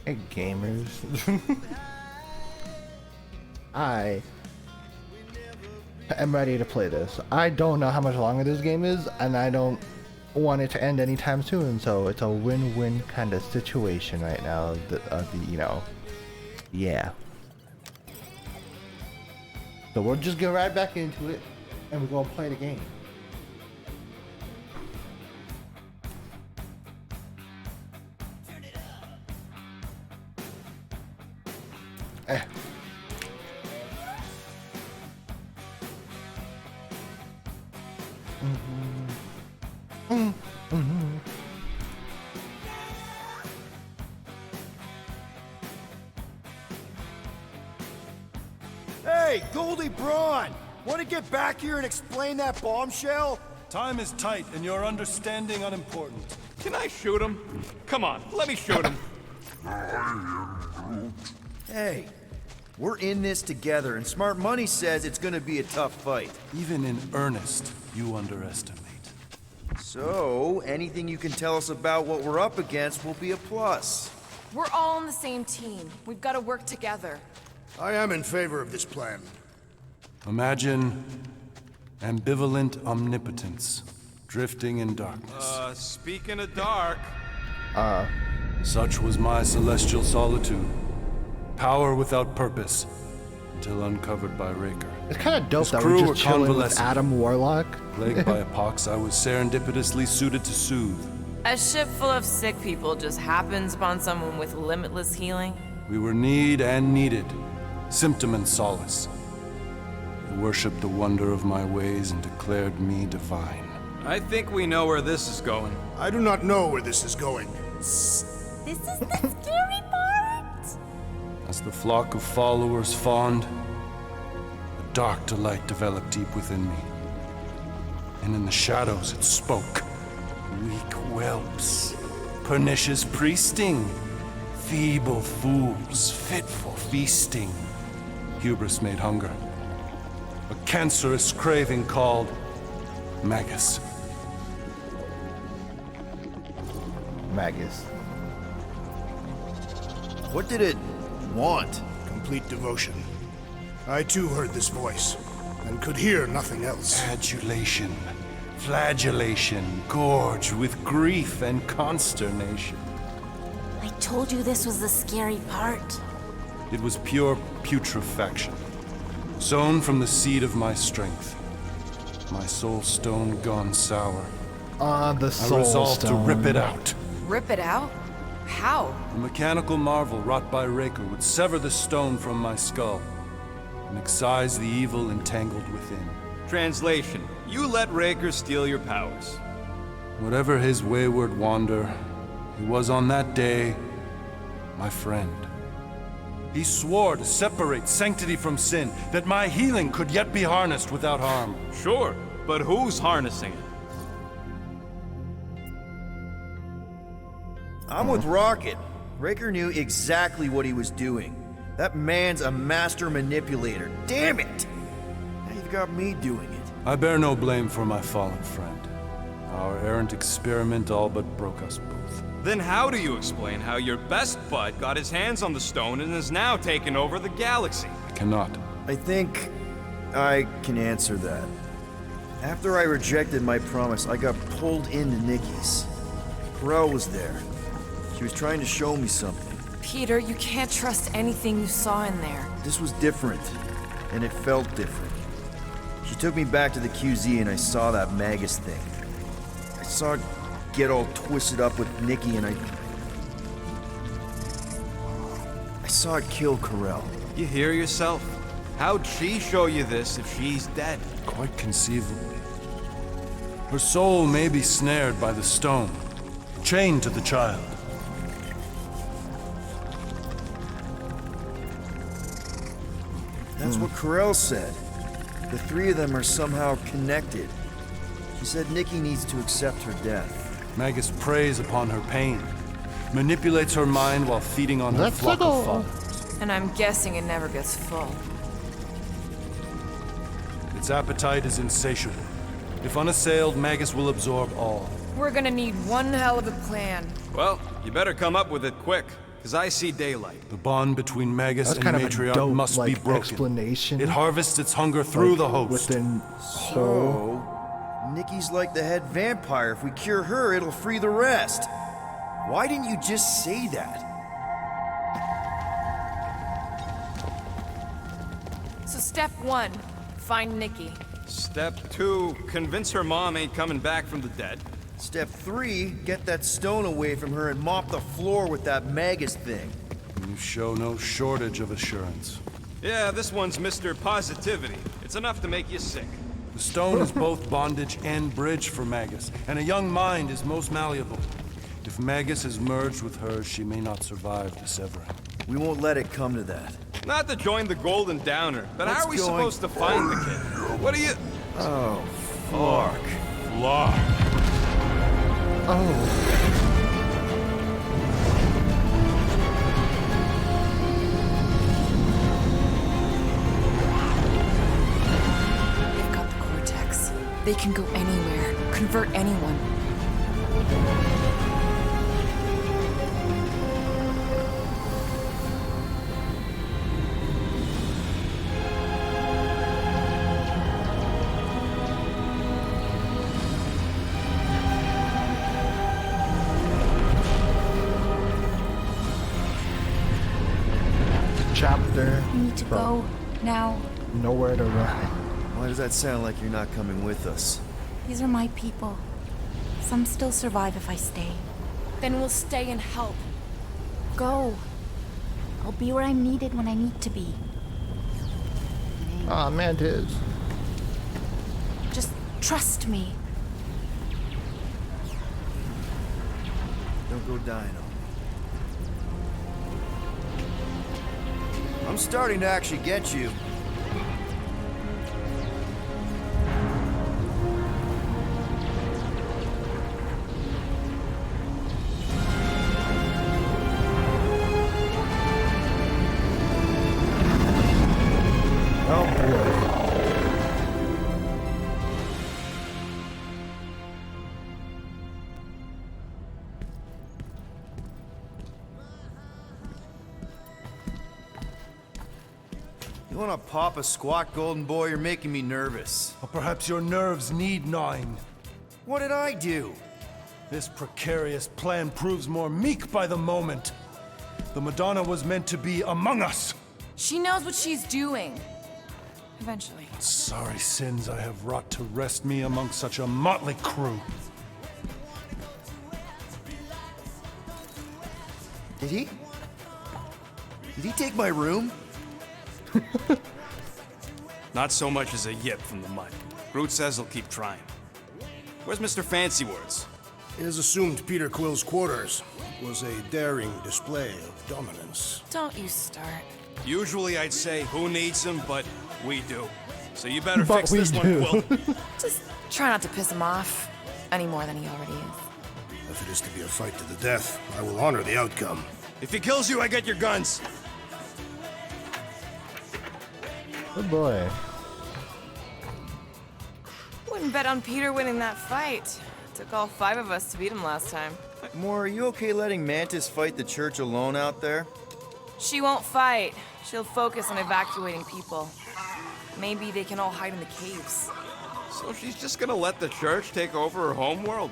Hey gamers. I am ready to play this. I don't know how much longer this game is, and I don't want it to end anytime soon, so it's a win-win kind of situation right now. Yeah. So we'll just get right back into it, and we're gonna play the game. Eh. Hey, Goldie Braun! Want to get back here and explain that bombshell? Time is tight, and your understanding unimportant. Can I shoot him? Come on, let me shoot him. Hey, we're in this together, and Smart Money says it's gonna be a tough fight. Even in earnest, you underestimate. So, anything you can tell us about what we're up against will be a plus. We're all on the same team. We've got to work together. I am in favor of this plan. Imagine ambivalent omnipotence, drifting in darkness. Speaking of dark, Such was my celestial solitude. Power without purpose, until uncovered by Raker. It's kind of dope His that crew we're were just chilling with convalescent. Adam Warlock. Plagued by a pox, I was serendipitously suited to soothe. A ship full of sick people just happens upon someone with limitless healing? We were need and needed, symptom and solace. They worshipped the wonder of my ways and declared me divine. I think we know where this is going. I do not know where this is going. This is the scary part! As the flock of followers fawned, a dark delight developed deep within me. And in the shadows it spoke. Weak whelps, pernicious priesting, feeble fools fit for feasting. Hubris made hunger. A cancerous craving called Magus. Magus. What did it want? Complete devotion. I too heard this voice, and could hear nothing else. Adulation, flagellation, gorged with grief and consternation. I told you this was the scary part. It was pure putrefaction, sown from the seed of my strength. My soul stone gone sour. The I soul resolved stone. to rip it out. Rip it out? How? A mechanical marvel wrought by Raker would sever the stone from my skull and excise the evil entangled within. Translation, you let Raker steal your powers. Whatever his wayward wander, he was on that day my friend. He swore to separate sanctity from sin, that my healing could yet be harnessed without harm. Sure, but who's harnessing it? I'm with Rocket. Raker knew exactly what he was doing. That man's a master manipulator. Damn it! Now you've got me doing it. I bear no blame for my fallen friend. Our errant experiment all but broke us both. Then how do you explain how your best bud got his hands on the stone and is now taking over the galaxy? I cannot. I think I can answer that. After I rejected my promise, I got pulled into Nikki's. Corel was there. She was trying to show me something. Peter, you can't trust anything you saw in there. This was different, and it felt different. She took me back to the QZ and I saw that Magus thing. I saw it get all twisted up with Nikki and I saw it kill Corel. You hear yourself? How'd she show you this if she's dead? Quite conceivably. Her soul may be snared by the stone, chained to the child. That's what Corel said. The three of them are somehow connected. She said Nikki needs to accept her death. Magus preys upon her pain, manipulates her mind while feeding on her Let's flock go. of followers. And I'm guessing it never gets full. Its appetite is insatiable. If unassailed, Magus will absorb all. We're gonna need one hell of a plan. Well, you better come up with it quick. because I see daylight. The bond between Magus That's and kind of a Matriarch dope, must like, be broken. explanation. It harvests its hunger through the host. Within whole. So, Nikki's like the head vampire. If we cure her, it'll free the rest. Why didn't you just say that? So step 1, find Nikki. Step 2, convince her mom ain't coming back from the dead. Step 3, get that stone away from her and mop the floor with that Magus thing. You show no shortage of assurance. Yeah, this one's Mr. Positivity. It's enough to make you sick. The stone is both bondage and bridge for Magus, and a young mind is most malleable. If Magus is merged with hers, she may not survive the severing. We won't let it come to that. Not to join the Golden Downer, but how What's are we going- supposed to find the kid? What are you... Oh, fuck. Flaw. Oh. They've got the Cortex. They can go anywhere, convert anyone. Chapter. We need to go now. Nowhere to run. Why does that sound like you're not coming with us? These are my people. Some still survive if I stay. Then we'll stay and help. Go. I'll be where I'm needed when I need to be. Aw, Mantis. Just trust me. Don't go dying on me. I'm starting to actually get you. Oh boy. You wanna pop a squat, golden boy? You're making me nervous. Or perhaps your nerves need gnawing. What did I do? This precarious plan proves more meek by the moment. The Madonna was meant to be among us. She knows what she's doing. Eventually. Sorry sins I have wrought to wrest me among such a motley crew. Did he? Did he take my room? Not so much as a yip from the mud. Groot says he'll keep trying. Where's Mr. Fancy Words? It is assumed Peter Quill's quarters was a daring display of dominance. Don't you start. Usually I'd say, who needs him, but we do. So you better But fix we this do. one, Quill. Just try not to piss him off any more than he already is. If it is to be a fight to the death, I will honor the outcome. If he kills you, I get your guns. Good boy. Wouldn't bet on Peter winning that fight. Took all 5 of us to beat him last time. Moore, are you okay letting Mantis fight the church alone out there? She won't fight. She'll focus on evacuating people. Maybe they can all hide in the caves. So she's just gonna let the church take over her homeworld?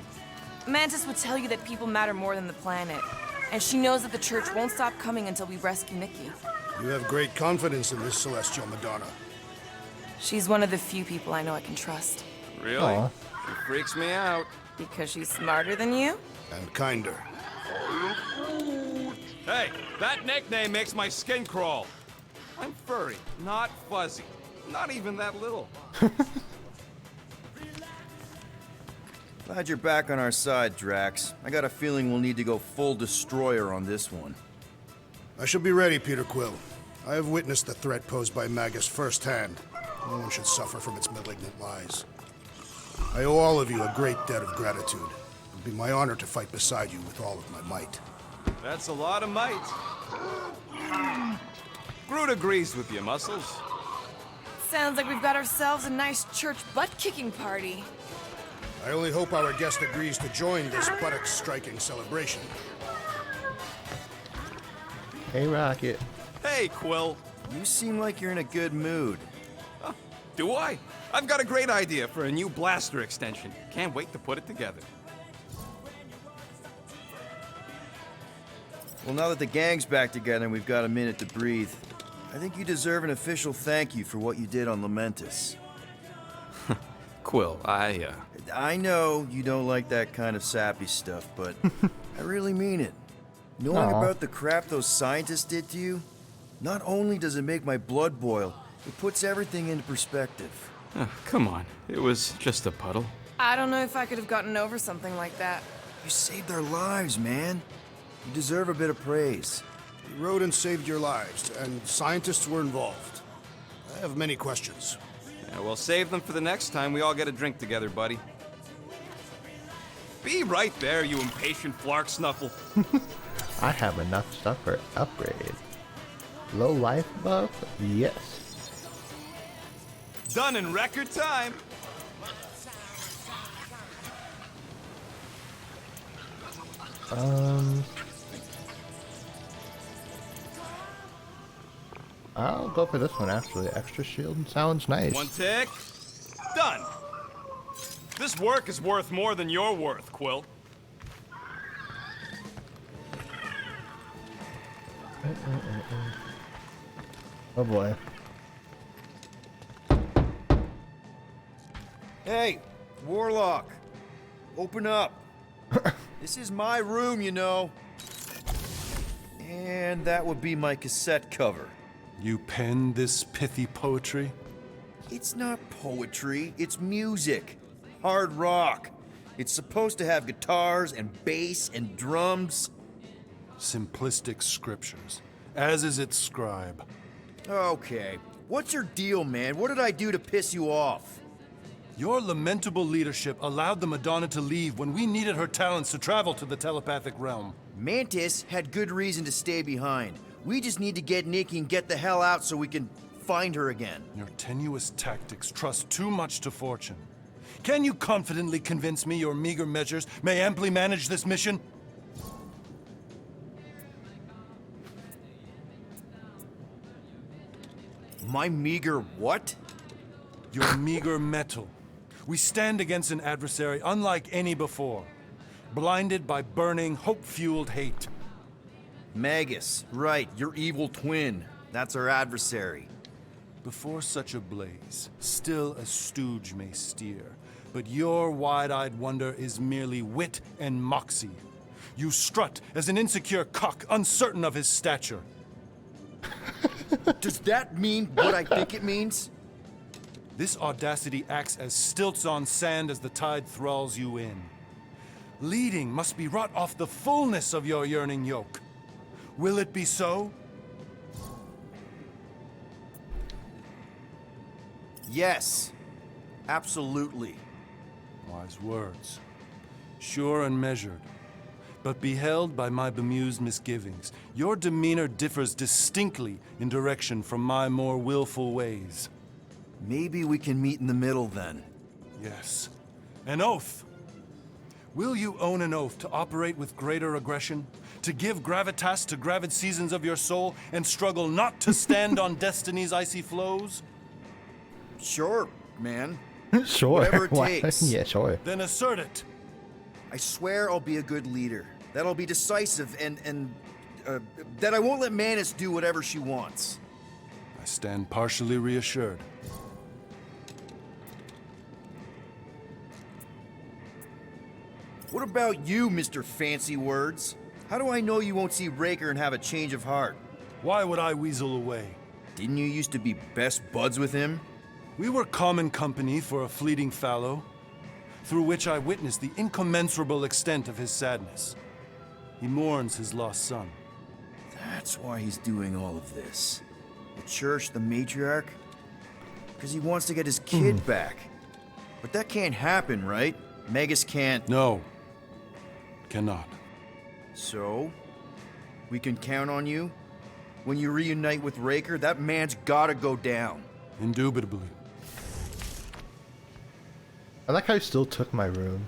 Mantis would tell you that people matter more than the planet. And she knows that the church won't stop coming until we rescue Nikki. You have great confidence in this celestial Madonna. She's one of the few people I know I can trust. Really? Aw. She freaks me out. Because she's smarter than you? And kinder. Hey, that nickname makes my skin crawl. I'm furry, not fuzzy. Not even that little. Glad you're back on our side, Drax. I got a feeling we'll need to go full destroyer on this one. I shall be ready, Peter Quill. I have witnessed the threat posed by Magus firsthand. No one should suffer from its malignant lies. I owe all of you a great debt of gratitude. It will be my honor to fight beside you with all of my might. That's a lot of might. Groot agrees with you, Muscles. Sounds like we've got ourselves a nice church butt-kicking party. I only hope our guest agrees to join this buttock-striking celebration. Hey, Rocket. Hey, Quill. You seem like you're in a good mood. Do I? I've got a great idea for a new blaster extension. Can't wait to put it together. Well, now that the gang's back together and we've got a minute to breathe, I think you deserve an official thank you for what you did on Lamentus. Quill, I know you don't like that kind of sappy stuff, but I really mean it. Knowing Aw. about the crap those scientists did to you, not only does it make my blood boil, it puts everything into perspective. come on. It was just a puddle. I don't know if I could have gotten over something like that. You saved their lives, man. You deserve a bit of praise. The rodents saved your lives, and scientists were involved. I have many questions. Yeah, we'll save them for the next time we all get a drink together, buddy. Be right there, you impatient flark snuffle. I have enough stuff for upgrade. Low life buff? Yes. Done in record time. I'll go for this one actually. Extra shield sounds nice. One tick. Done. This work is worth more than you're worth, Quill. Oh boy. Hey, Warlock, open up. This is my room, you know. And that would be my cassette cover. You penned this pithy poetry? It's not poetry, it's music. Hard rock. It's supposed to have guitars and bass and drums. Simplistic scriptures, as is its scribe. Okay, what's your deal, man? What did I do to piss you off? Your lamentable leadership allowed the Madonna to leave when we needed her talents to travel to the telepathic realm. Mantis had good reason to stay behind. We just need to get Nikki and get the hell out so we can find her again. Your tenuous tactics trust too much to fortune. Can you confidently convince me your meager measures may amply manage this mission? My meager what? Your meager metal. We stand against an adversary unlike any before, blinded by burning, hope-fueled hate. Magus, right, your evil twin. That's our adversary. Before such a blaze, still a stooge may steer, but your wide-eyed wonder is merely wit and moxie. You strut as an insecure cock, uncertain of his stature. Does that mean what I think it means? This audacity acts as stilts on sand as the tide thralls you in. Leading must be wrought off the fullness of your yearning yoke. Will it be so? Yes, absolutely. Wise words. Sure and measured. But beheld by my bemused misgivings, your demeanor differs distinctly in direction from my more willful ways. Maybe we can meet in the middle then. Yes. An oath. Will you own an oath to operate with greater aggression? To give gravitas to gravid seasons of your soul and struggle not to stand on destiny's icy flows? Sure, man. Sure. Whatever it Why- takes. Yeah, sure. Then assert it. I swear I'll be a good leader. That I'll be decisive and that I won't let Manus do whatever she wants. I stand partially reassured. What about you, Mr. Fancy Words? How do I know you won't see Raker and have a change of heart? Why would I weasel away? Didn't you used to be best buds with him? We were common company for a fleeting fallow, through which I witnessed the incommensurable extent of his sadness. He mourns his lost son. That's why he's doing all of this. The church, the matriarch? Because he wants to get his kid back. But that can't happen, right? Magus can't. No. Cannot. So? We can count on you? When you reunite with Raker, that man's gotta go down. Indubitably. I like how he still took my room.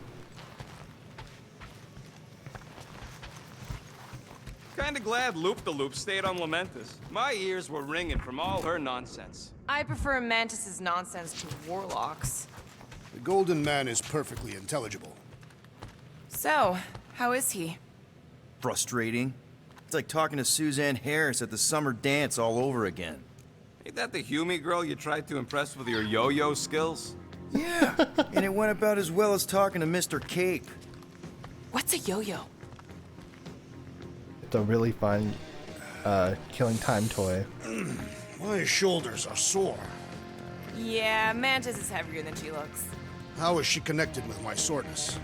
Kinda glad Loop-the-Loop stayed on Lamentus. My ears were ringing from all her nonsense. I prefer Mantis's nonsense to Warlock's. The Golden Man is perfectly intelligible. So, how is he? Frustrating. It's like talking to Suzanne Harris at the summer dance all over again. Ain't that the Hume girl you tried to impress with your yo-yo skills? Yeah, and it went about as well as talking to Mr. Cape. What's a yo-yo? It's a really fun killing time toy. My shoulders are sore. Yeah, Mantis is heavier than she looks. How is she connected with my soreness?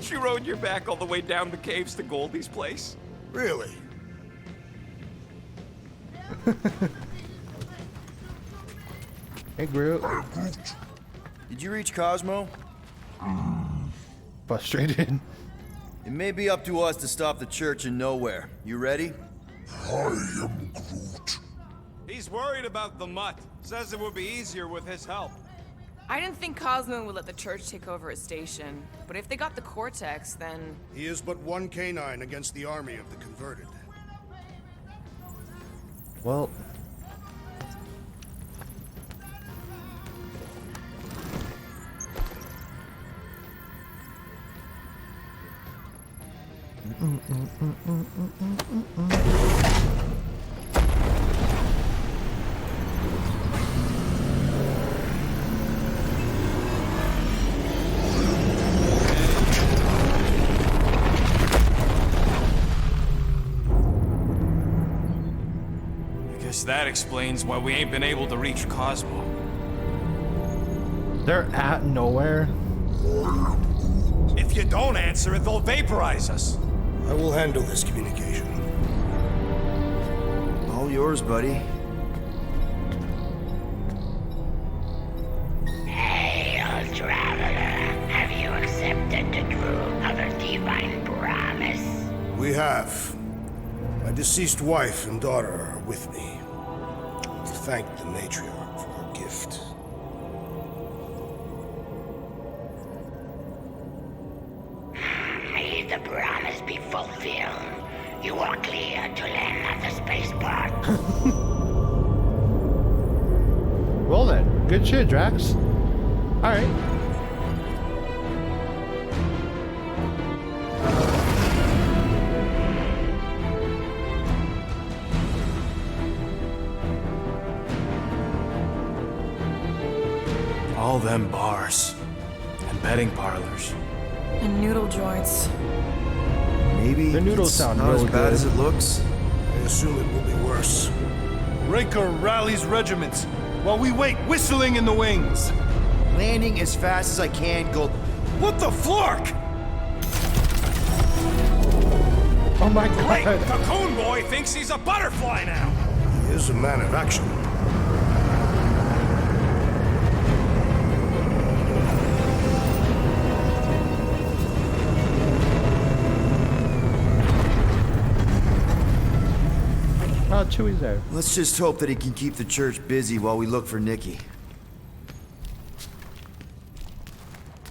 She rode your back all the way down the caves to Goldie's place? Really? Hey, Groot. Did you reach Cosmo? Frustrated. It may be up to us to stop the Church in Nowhere. You ready? He's worried about the mutt. Says it would be easier with his help. I didn't think Cosmo would let the Church take over his station, but if they got the Cortex, then... He is but one canine against the army of the converted. Well, I guess that explains why we ain't been able to reach Cosmo. they're at nowhere. If you don't answer it, they'll vaporize us. I will handle this communication. All yours, buddy. Hail, traveler. Have you accepted the truth of a divine promise? We have. My deceased wife and daughter are with me. Thank the matriarch for her gift. May the promise be fulfilled. You are clear to land at the spaceport. Well then, good shit, Drax. Alright. All them bars and betting parlors. And noodle joints. Maybe The noodles it's sound not real as bad good. as it looks. I assume it will be worse. Raker rallies regiments while we wait whistling in the wings. Landing as fast as I can, Gold. What the flark? Oh my Wait, god. Cocoon Boy thinks he's a butterfly now. He is a man of action. Oh, Chewie's there. Let's just hope that he can keep the Church busy while we look for Nikki.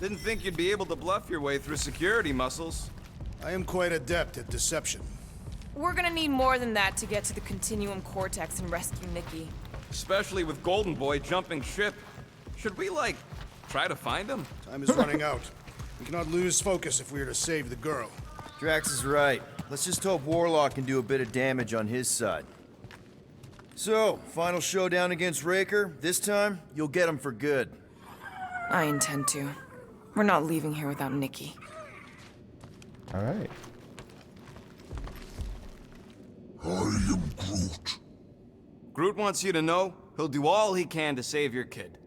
Didn't think you'd be able to bluff your way through security muscles. I am quite adept at deception. We're gonna need more than that to get to the Continuum Cortex and rescue Nikki. Especially with Golden Boy jumping ship. Should we, like, try to find him? Time is running out. We cannot lose focus if we are to save the girl. Drax is right. Let's just hope Warlock can do a bit of damage on his side. So, final showdown against Raker. This time, you'll get him for good. I intend to. We're not leaving here without Nikki. Alright. Groot wants you to know he'll do all he can to save your kid.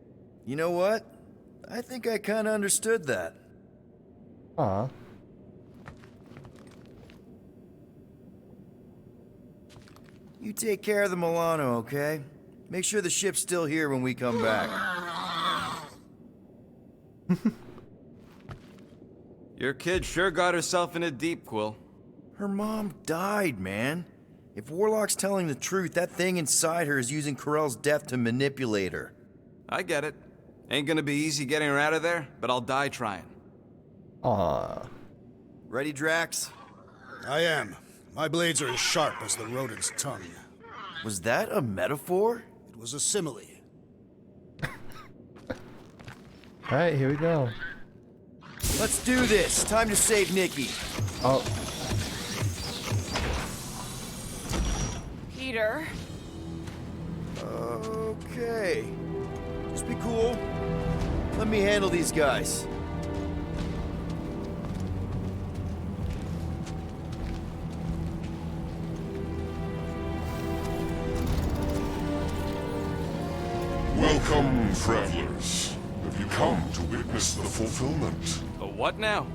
You know what? I think I kinda understood that. Aw. You take care of the Milano, okay? Make sure the ship's still here when we come back. Your kid sure got herself in it deep, Quill. Her mom died, man. If Warlock's telling the truth, that thing inside her is using Corell's death to manipulate her. I get it. Ain't gonna be easy getting her out of there, but I'll die trying. Aw. Ready, Drax? I am. My blades are as sharp as the rodent's tongue. Was that a metaphor? It was a simile. Alright, here we go. Let's do this. Time to save Nikki. Oh, Peter. Okay. Just be cool. Let me handle these guys. Welcome, travelers. Have you come to witness the fulfillment? The what now?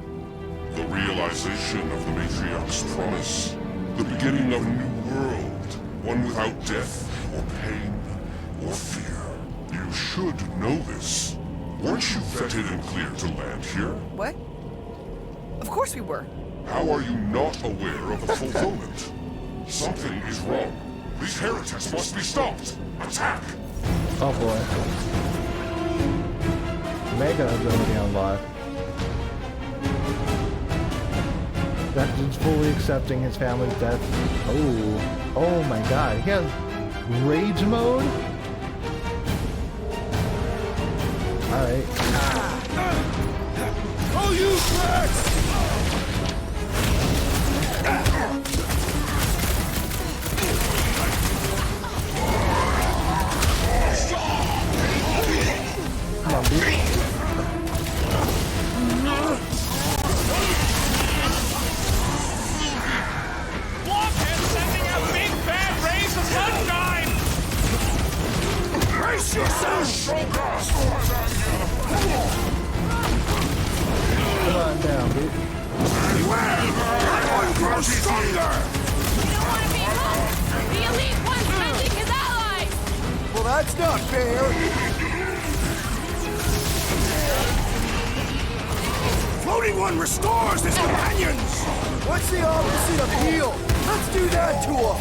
The realization of the Matriarch's promise. The beginning of a new world. One without death, or pain, or fear. You should know this. Weren't you vetted and cleared to land here? What? Of course we were. How are you not aware of the fulfillment? Something is wrong. These heretics must be stopped. Attack! oh boy. Mega ability unlocked. Vector's fully accepting his family's death. Oh my god. He has rage mode? Alright. Oh, you brats! Come on, dude. Blockhead sending out big bad rays of sunshine! Brace yourself! Come on down, dude. One grows stronger! We don't want to be home. The elite one's sending his allies. Well, that's not fair. Floating one restores his companions! What's the opposite of heal? Let's do that to him.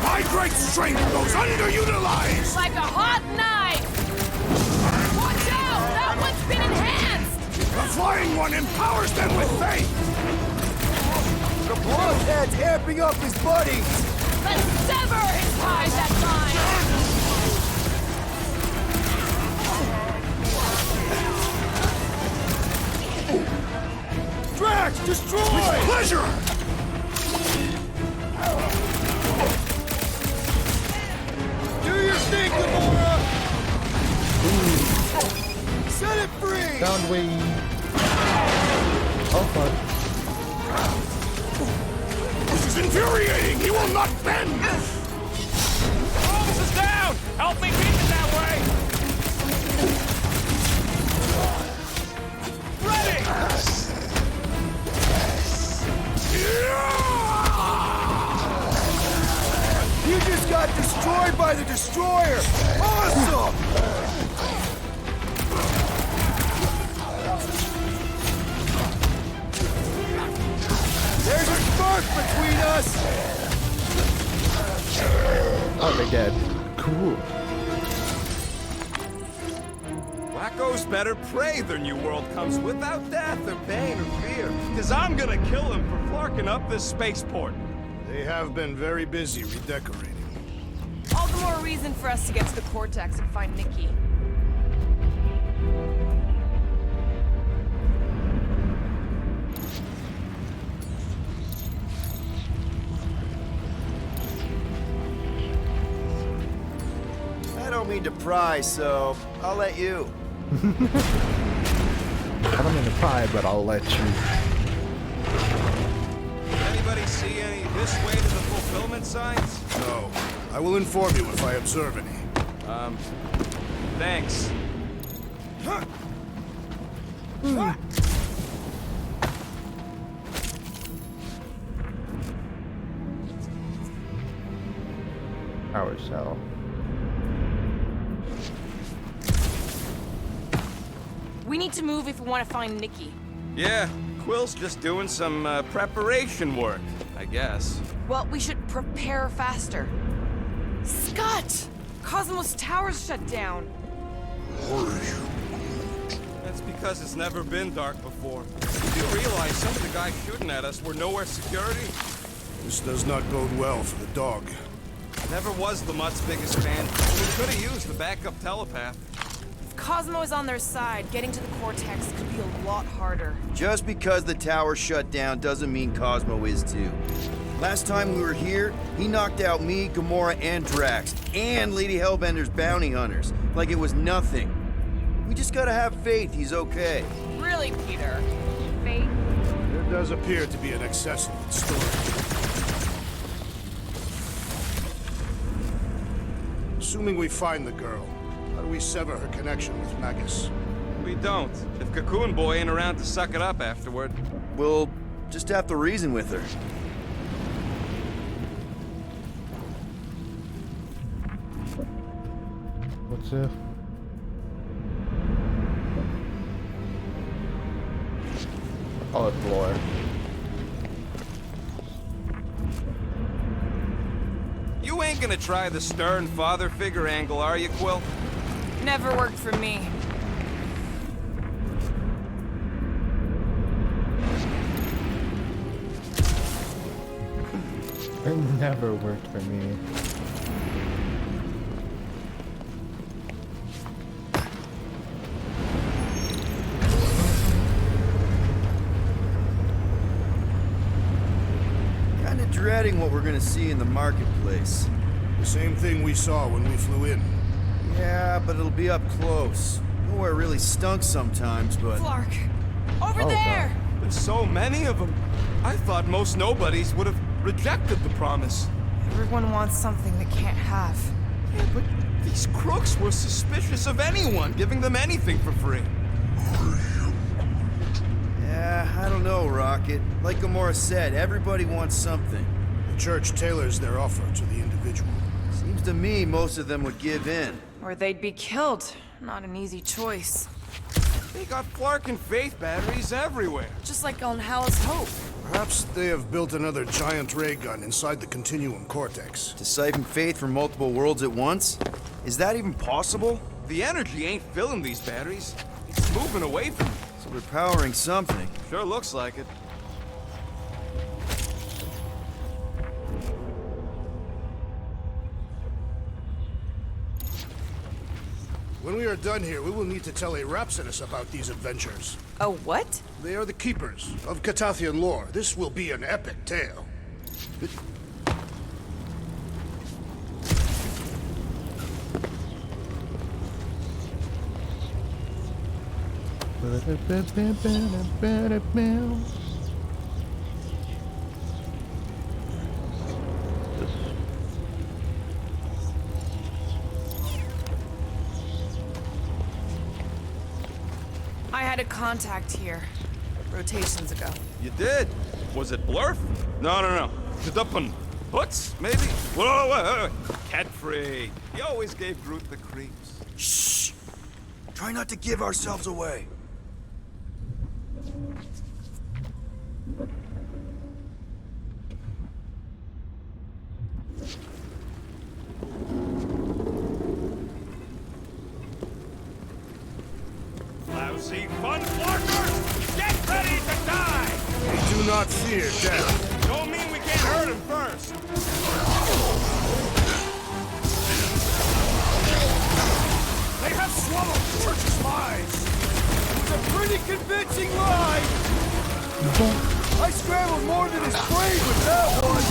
My great strength goes underutilized! Like a hot knife. Watch out! That one's been enhanced. The flying one empowers them with faith! The blockhead's amping up his buddies. Let's sever his ties that time. Drax, destroy! With pleasure! Do your thing, Gamora. Set it free. Soundwave. Oh fuck. This is infuriating! He will not bend! Rhodes is down! Help me keep it that way! Ready! You just got destroyed by the destroyer. Awesome. There's a spark between us. Oh, they're dead. Cool. Wacko's better pray their new world comes without death or pain or fear. Cause I'm gonna kill him for flarking up this spaceport. They have been very busy redecorating. All the more reason for us to get to the Cortex and find Nikki. I don't mean to pry, so I'll let you. I don't mean to pry, but I'll let you. Anybody see any this way to the fulfillment signs? No. I will inform you if I observe any. Thanks. Power cell. We need to move if we want to find Nikki. Yeah, Quill's just doing some preparation work, I guess. Well, we should prepare faster. Scott! Cosmos Tower's shut down. That's because it's never been dark before. You realize some of the guys shooting at us were nowhere security? This does not bode well for the dog. Never was the Mutt's biggest fan. We could have used the backup telepath. If Cosmo is on their side, getting to the Cortex could be a lot harder. Just because the tower shut down doesn't mean Cosmo is too. Last time we were here, he knocked out me, Gamora, and Drax, and Lady Hellbender's bounty hunters, like it was nothing. We just gotta have faith he's okay. Really, Peter? Faith? There does appear to be an excess of storage. Assuming we find the girl, how do we sever her connection with Magus? We don't. If Cocoon Boy ain't around to suck it up afterward. We'll just have to reason with her. What's this? Oh, it's lore. You ain't gonna try the stern father figure angle, are you, Quill? Never worked for me. It never worked for me. Kinda dreading what we're gonna see in the marketplace. The same thing we saw when we flew in. Yeah, but it'll be up close. Nowhere really stunk sometimes, but... Clark! Over Oh, there! God. There's so many of them. I thought most nobodies would have rejected the promise. Everyone wants something they can't have. Yeah, but these crooks were suspicious of anyone giving them anything for free. Yeah, I don't know, Rocket. Like Gamora said, everybody wants something. The church tailors their offer to the individual. Seems to me most of them would give in. Or they'd be killed. Not an easy choice. They got Flark and Faith batteries everywhere. Just like on Hal's Hope. Perhaps they have built another giant ray gun inside the Continuum Cortex. To siphon Faith from multiple worlds at once? Is that even possible? The energy ain't filling these batteries. It's moving away from them. So they're powering something. Sure looks like it. When we are done here, we will need to tell a Rhapsodus about these adventures. Oh, what? They are the keepers of Catathian lore. This will be an epic tale. I had a contact here. Rotations ago. You did? Was it Blurf? No. Tadupun. Hoots, maybe? Whoa, wait. Cat-free. He always gave Groot the creeps. Shh! Try not to give ourselves away. Lousy fun flarkers! Get ready to die! They do not fear death. Don't mean we can't hurt him first. They have swallowed George's lies. It was a pretty convincing lie! I scrambled more than his brain with that one!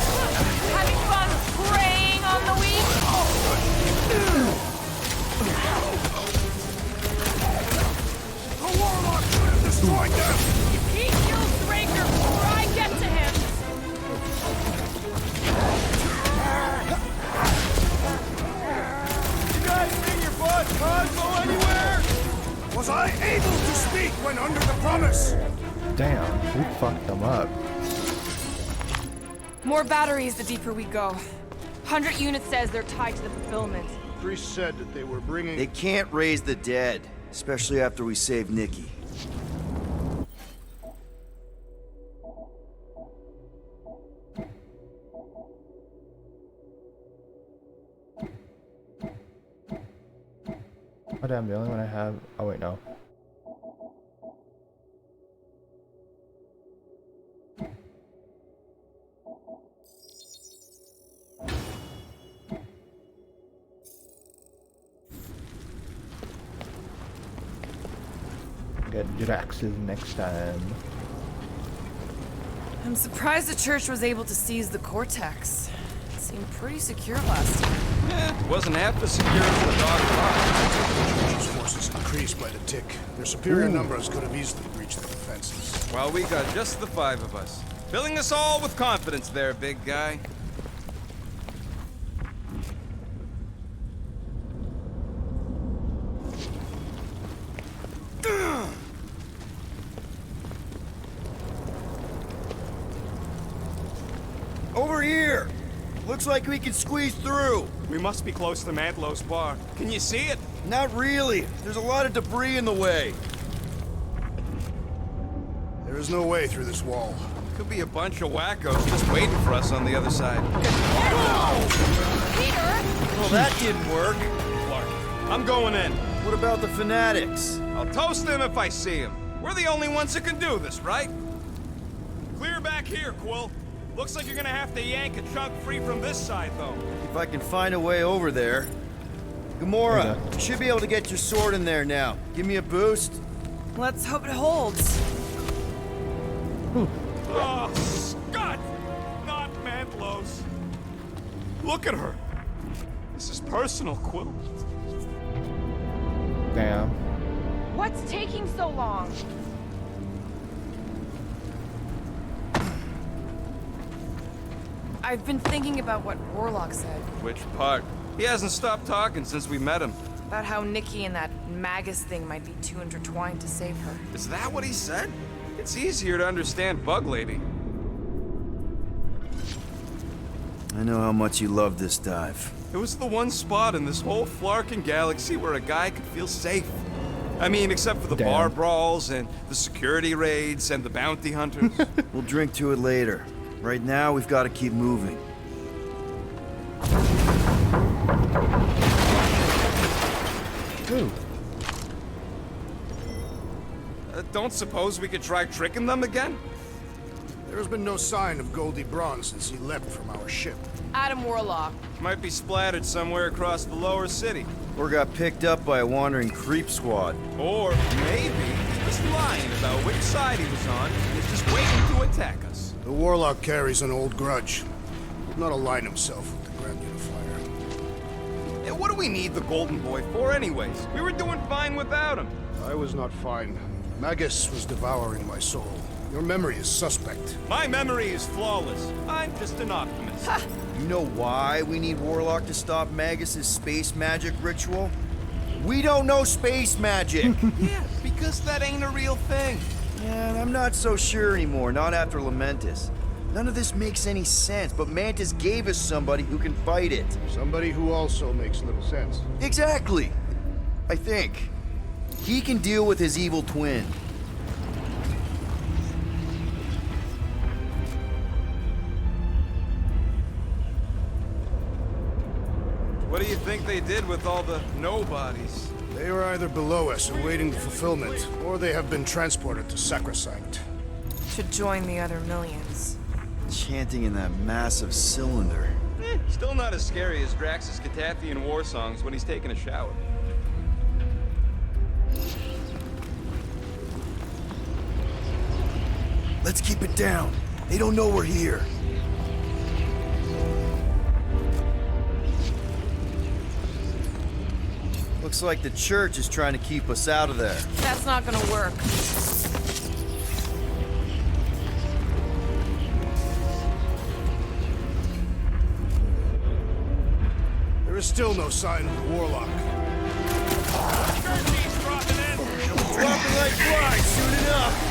Having fun preying on the weak? The Warlock should have destroyed them. He kills the Ranger before I get to him! You guys bring your boss Cosmo anywhere? Was I able to speak when under the promise? Damn, we fucked them up. More batteries the deeper we go. 100 units says they're tied to the fulfillment. Priest said that they were bringing... They can't raise the dead, especially after we save Nikki. Oh damn, the only one I have... Oh wait, no. get Drax's next time. I'm surprised the church was able to seize the Cortex. It seemed pretty secure last time. It wasn't half as secure as the dog thought. Church's forces increased by the tick. Their superior numbers could have easily breached the defenses. Well, we got just the 5 of us. Filling us all with confidence there, big guy. Over here! Looks like we can squeeze through. We must be close to Mantlo's bar. Can you see it? Not really. There's a lot of debris in the way. There is no way through this wall. Could be a bunch of wackos just waiting for us on the other side. Well, that didn't work. Clark, I'm going in. What about the fanatics? I'll toast them if I see them. We're the only ones that can do this, right? Clear back here, Quill. Looks like you're gonna have to yank a chunk free from this side, though. If I can find a way over there. Gamora, you should be able to get your sword in there now. Give me a boost. Let's hope it holds. Oh, Scott! Not Mantlo's. Look at her. This is personal, Quill. Damn. What's taking so long? I've been thinking about what Warlock said. Which part? He hasn't stopped talking since we met him. About how Nikki and that Magus thing might be too intertwined to save her. Is that what he said? It's easier to understand Bug Lady. I know how much you love this dive. It was the one spot in this whole Flarkin galaxy where a guy could feel safe. I mean, except for the Damn. bar brawls and the security raids and the bounty hunters. We'll drink to it later. Right now, we've got to keep moving. Ooh. Don't suppose we could try tricking them again? There has been no sign of Goldie Braun since he left from our ship. Adam Warlock. Might be splattered somewhere across the lower city. Or got picked up by a wandering creep squad. Or maybe he was lying about which side he was on and is just waiting to attack us. The Warlock carries an old grudge. He did not align himself with the Grand Unifier. And what do we need the Golden Boy for anyways? We were doing fine without him. I was not fine. Magus was devouring my soul. Your memory is suspect. My memory is flawless. I'm just an optimist. You know why we need Warlock to stop Magus's space magic ritual? We don't know space magic! Yeah, because that ain't a real thing. Yeah, I'm not so sure anymore, not after Lamentus. None of this makes any sense, but Mantis gave us somebody who can fight it. Somebody who also makes little sense. Exactly! I think. He can deal with his evil twin. What do you think they did with all the nobodies? They are either below us awaiting the fulfillment, or they have been transported to Sacrosanct. To join the other millions. Chanting in that massive cylinder. Still not as scary as Drax's Catathian war songs when he's taking a shower. Let's keep it down. They don't know we're here. Looks like the church is trying to keep us out of there. That's not gonna work. There is still no sign of the Warlock. Dropping like flies soon enough.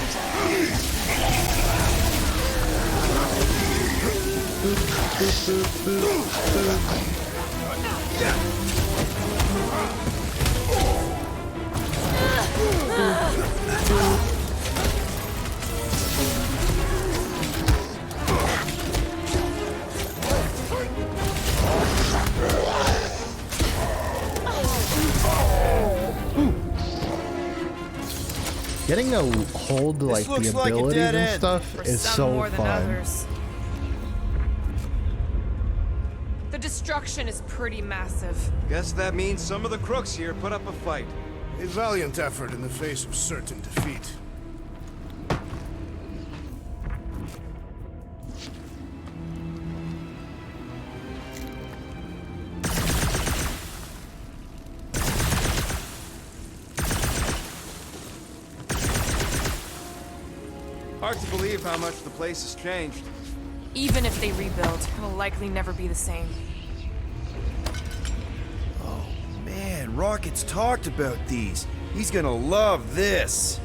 Getting to hold like looks the like a abilities dead and end. stuff For is some so more than fun. others. The destruction is pretty massive. Guess that means some of the crooks here put up a fight. A valiant effort in the face of certain defeat. Hard to believe how much the place has changed. Even if they rebuild, it'll likely never be the same. Oh, man, Rocket's talked about these. He's gonna love this.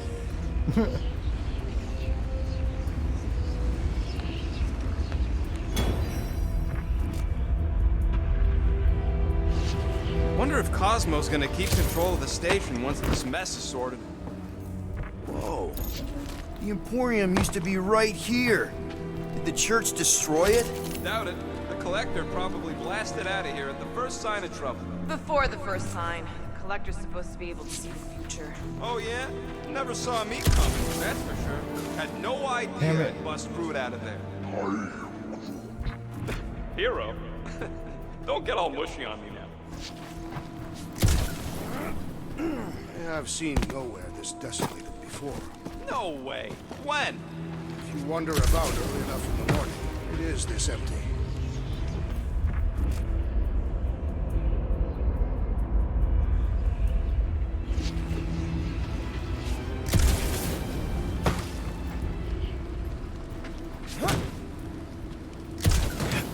Wonder if Cosmo's gonna keep control of the station once this mess is sorted. Whoa. The Emporium used to be right here. Did the church destroy it? Doubt it. The Collector probably blasted out of here at the first sign of trouble. Before the first sign, the Collector's supposed to be able to see the future. Oh yeah? Never saw me coming, that's for sure. Had no idea I'd bust Groot out of there. Hero? Don't get all mushy on me now. I've seen nowhere this desolated before. No way. When? If you wander about early enough in the morning, it is this empty.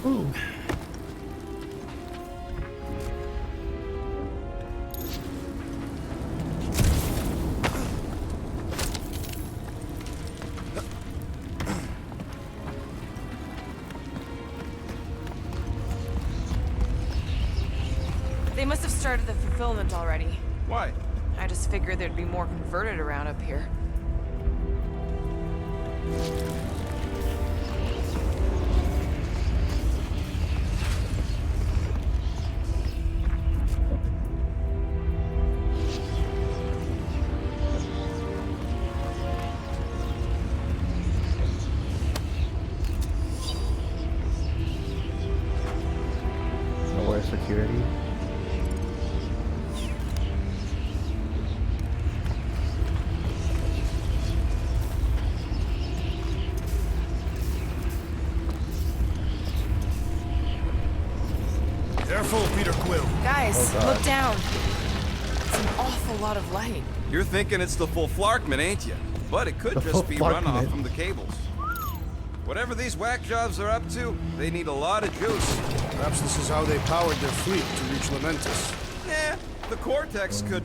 Ooh. They must have started the fulfillment already. Why? I just figured there'd be more converted around up here. Nowhere security. Careful, Peter Quill. Guys, Oh, God. look down. It's an awful lot of light. You're thinking it's the full Flarkman, ain't you? But it could The just be Flarkman. runoff from the cables. Whatever these whack jobs are up to, they need a lot of juice. Perhaps this is how they powered their fleet to reach Lamentus. Nah, the Cortex could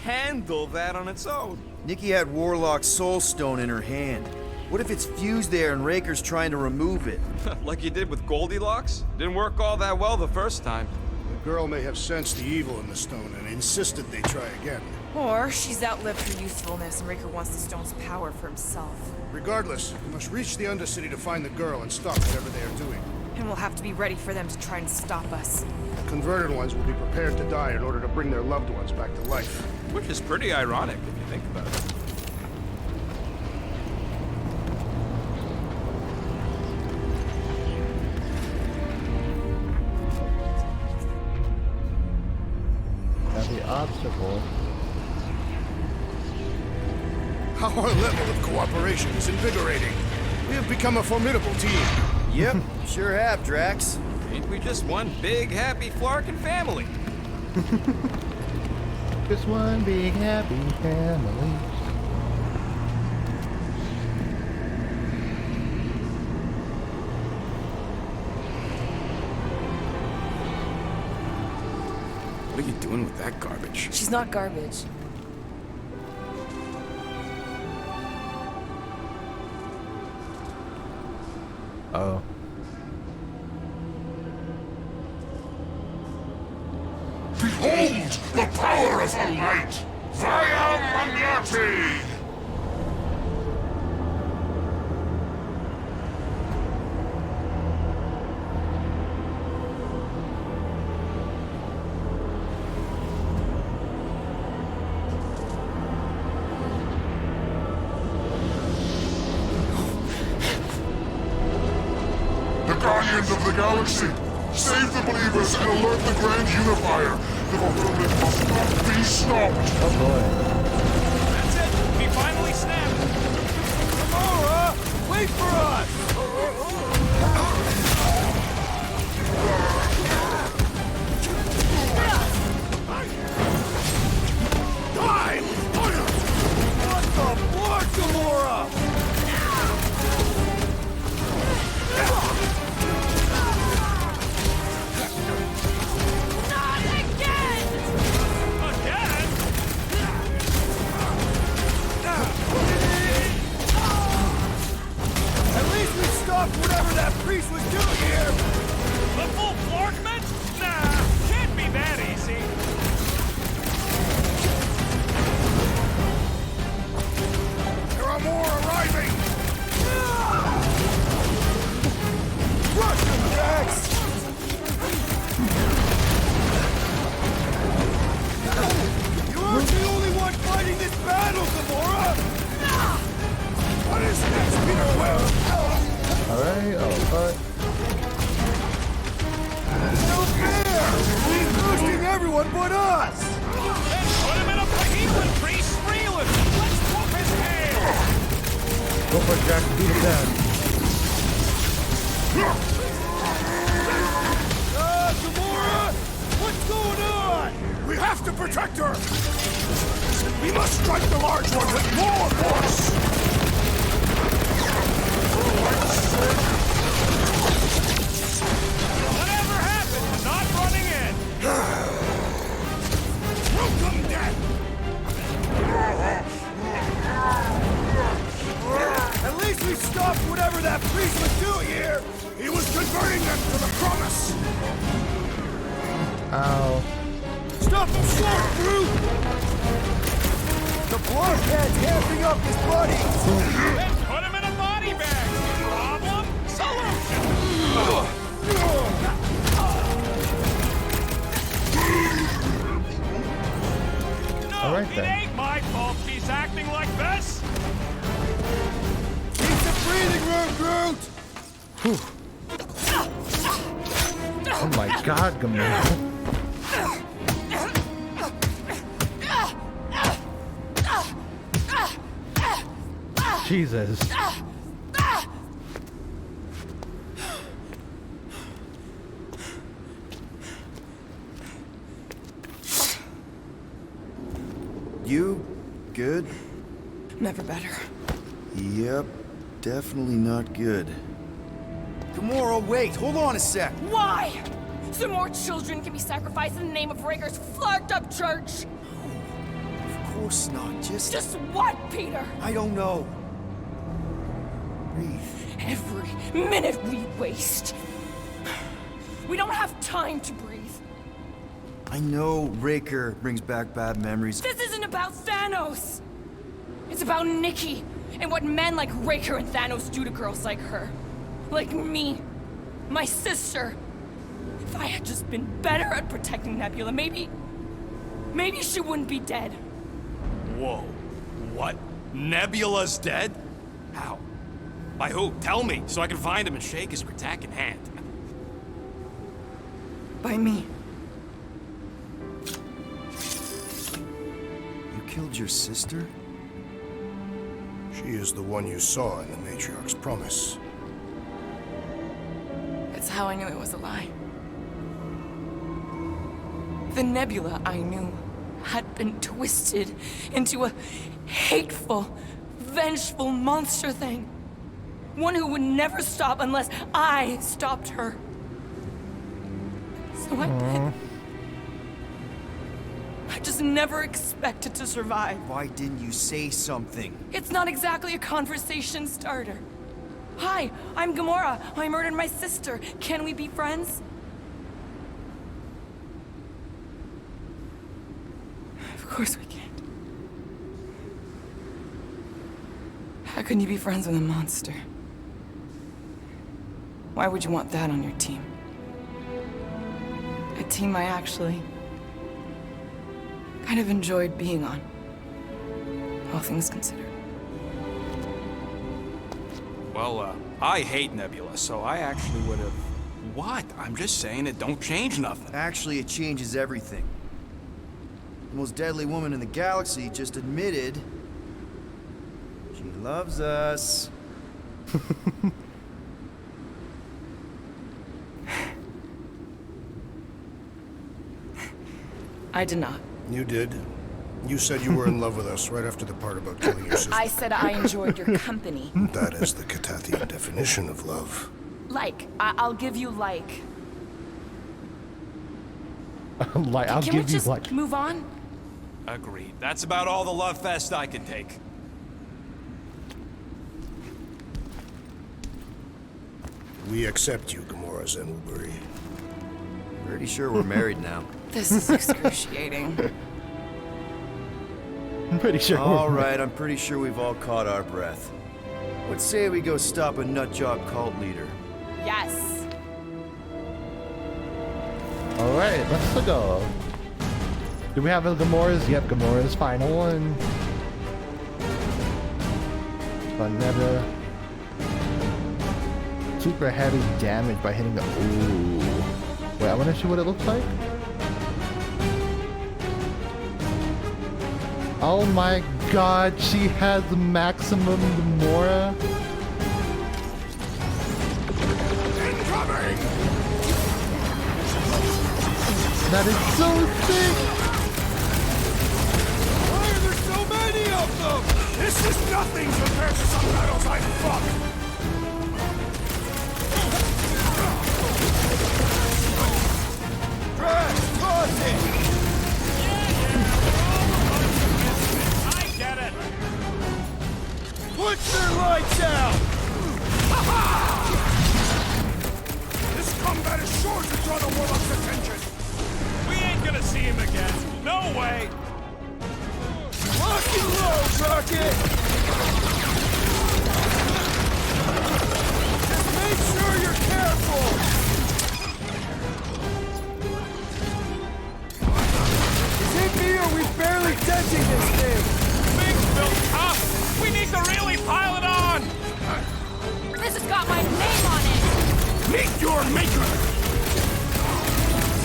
handle that on its own. Nikki had Warlock's Soul Stone in her hand. What if it's fused there and Raker's trying to remove it? Like you did with Goldilocks? Didn't work all that well the first time. The girl may have sensed the evil in the stone and insisted they try again. Or she's outlived her usefulness and Raker wants the stone's power for himself. Regardless, we must reach the Undercity to find the girl and stop whatever they are doing. And we'll have to be ready for them to try and stop us. The converted ones will be prepared to die in order to bring their loved ones back to life. Which is pretty ironic if you think about it. Now the obstacle. Our level of cooperation is invigorating. We have become a formidable team. Yep, sure have, Drax. Ain't we just one big, happy Flarkin family? Just one big happy family. What are you doing with that garbage? She's not garbage. Oh. Behold the power of the light! Via Magnati! The Guardians of the Galaxy! Save the believers and alert the Grand Unifier! government must not be stopped! Oh boy. That's it! He finally snapped! Gamora! Wait for us! Die! What the blood, Gamora? Not again! Again? At least we stopped whatever that priest was doing here! The full Flarkment? Nah, can't be that easy. There are more arriving! Rush them, Jax! You aren't the only one fighting this battle, Gamora! What is next, Peter Quill? Alright, alright. No fair! He's boosting everyone but us! Then put him in a healing priest reeling. Let's whoop his tail. Go for it, Jack. Beat him down. Gamora! What's going on? We have to protect her! We must strike the large one with more force! Whatever happened to not running in? Welcome, Death! At least we stopped whatever that priest was doing here! He was converting them to the promise! Ow. Stop him short, brute! The blockhead's hamping up his buddy! Then put him in a body bag. Problem? Solution. No, All right, it then. ain't my fault she's acting like this. Keep the breathing room, Groot! Oh my god, Gamora. Jesus. You good? Never better. Yep, definitely not good. Gamora, wait, hold on a sec. Why? So more children can be sacrificed in the name of Raker's flarked up church? Of course not, Just what, Peter? I don't know. Breathe. Every minute we waste. We don't have time to breathe. I know Raker brings back bad memories. This isn't about Thanos. It's about Nikki and what men like Raker and Thanos do to girls like her. Like me. My sister. If I had just been better at protecting Nebula, maybe she wouldn't be dead. Whoa. What? Nebula's dead? How? By who? Tell me, so I can find him and shake his Kratak in hand. By me. You killed your sister? She is the one you saw in the Matriarch's promise. That's how I knew it was a lie. The Nebula I knew had been twisted into a hateful, vengeful monster thing. One who would never stop unless I stopped her. So I did. I just never expected to survive. Why didn't you say something? It's not exactly a conversation starter. Hi, I'm Gamora. I murdered my sister. Can we be friends? Of course we can't. How can you be friends with a monster? Why would you want that on your team? A team I actually kind of enjoyed being on, all things considered. Well, I hate Nebula, so I actually would have... What? I'm just saying it don't change nothing. Actually, it changes everything. the most deadly woman in the galaxy, just admitted she loves us. I did not. You did. You said you were in love with us right after the part about killing your sister. I said I enjoyed your company. That is the Catathian definition of love. Like, I'll give you like. Like, I'll Can we give you just like. move on? Agreed. That's about all the love fest I can take. We accept you, Gamora Zenwilbury. Pretty sure we're married now. This is excruciating. I'm pretty sure. All right, I'm pretty sure we've all caught our breath. Let's say we go stop a nutjob cult leader. Yes. All right, let's go. Do we have a Gamora's? Yep, Gamora's final one. Another super heavy damage by hitting the. Ooh. Wait, I want to see what it looks like. Oh my God, she has maximum Gamora. Incoming! That is so sick. Why are there so many of them? This is nothing compared to some battles I fought. Drax, toss it! I get it. Put their lights out! This combat is sure to draw the Warlock's attention. We ain't gonna see him again. No way. Lock and load, Rocket! Just make sure you're careful! Is it me or we barely denting this thing? Thing's built tough. We need to really pile it on. This has got my name on it. Meet your maker!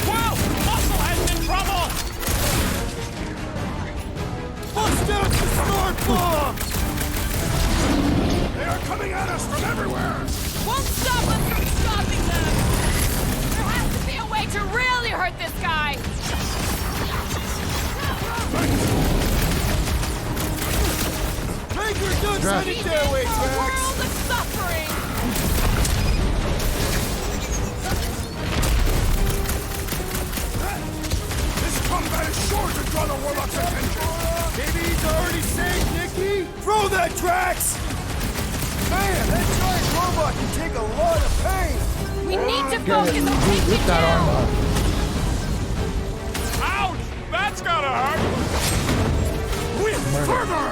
Well, Musclehead's in trouble. Bust out the smart bomb! They are coming at us from everywhere! Won't stop us from stopping them. There has to be a way to really hurt this guy. Make your guns Drax. send it their way, A Drax! world of suffering. This combat is sure to draw the Warlock's attention! Maybe he's already saved Nikki? Throw that, Drax! Man, that giant robot can take a lot of pain! We need to Get focus it. on taking Rip it that arm down. off. Ouch! That's gotta hurt. With fervor!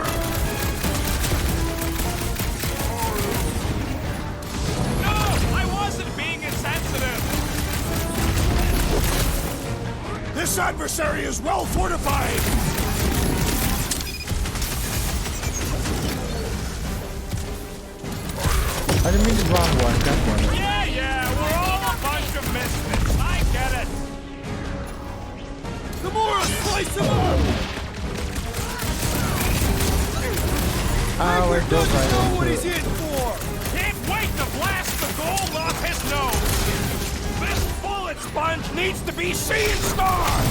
No, I wasn't being insensitive. This adversary is well fortified! I didn't mean the wrong one. That one. Yeah, we're all a bunch of misfits. I get it. Gamora, slice him up! Oh, it goes right Know what into he's it. in for! Can't wait to blast the gold off his nose. This bullet sponge needs to be seeing stars.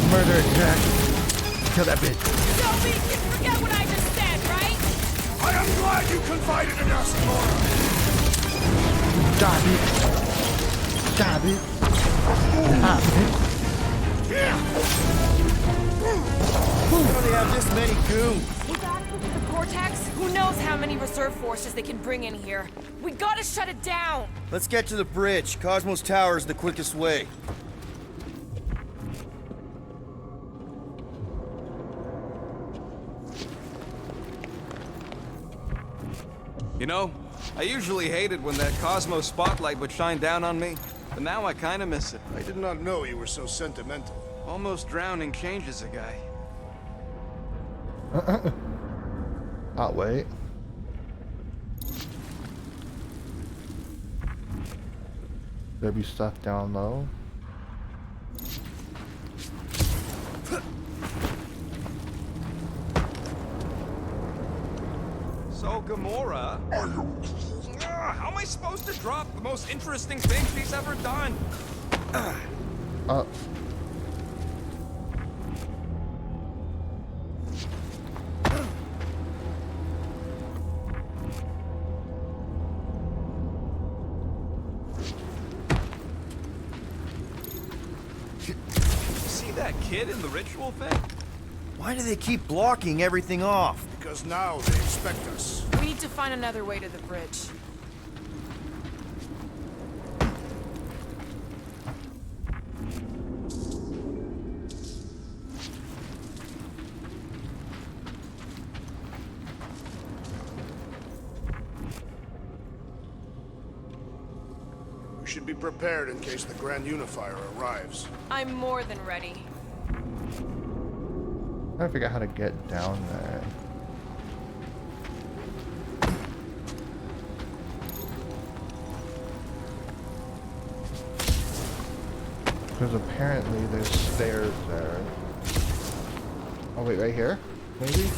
Murder Jack. Kill that bitch. So we can forget what I just said, right? I am glad you confided in us, Gamora! Got it. Got it. Got it. We only have this many goons. With access to the Cortex, who knows how many reserve forces they can bring in here. We gotta shut it down. Let's get to the bridge. Cosmos Tower is the quickest way. You know, I usually hated when that Cosmos spotlight would shine down on me, but now I kinda miss it. I did not know you were so sentimental. Almost drowning changes a guy. Oh, wait. There be stuff down low. So, Gamora... how am I supposed to drop the most interesting thing she's ever done? See that kid in the ritual thing? Why do they keep blocking everything off? Because now they expect us. We need to find another way to the bridge. We should be prepared in case the Grand Unifier arrives. I'm more than ready. I'm trying to figure out how to get down there. Because apparently there's stairs there. Oh wait, right here? Maybe?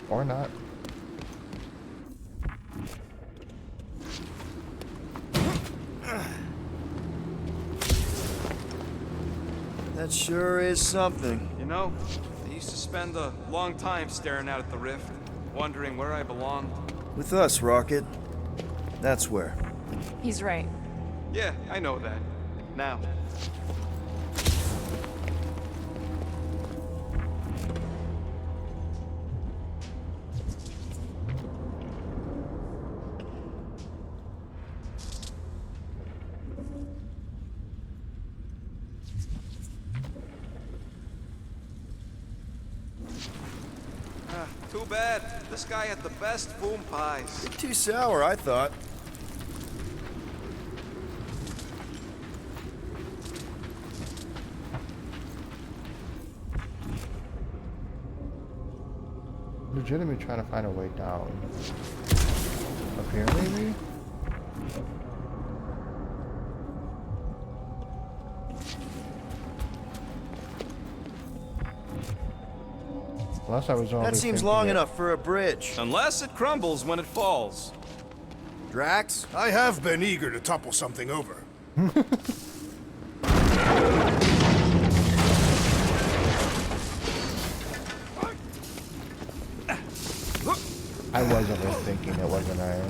Or not. That sure is something. You know, I used to spend a long time staring out at the rift, wondering where I belonged. With us, Rocket. That's where. He's right. Yeah, I know that. Now. Too bad. This guy had the best boom pies. Too sour, I thought. Legitimately trying to find a way down. Up here, maybe? Unless I was only That seems thinking long it- enough for a bridge. Unless it crumbles when it falls. Drax? I have been eager to topple something over. I was overthinking it, wasn't I?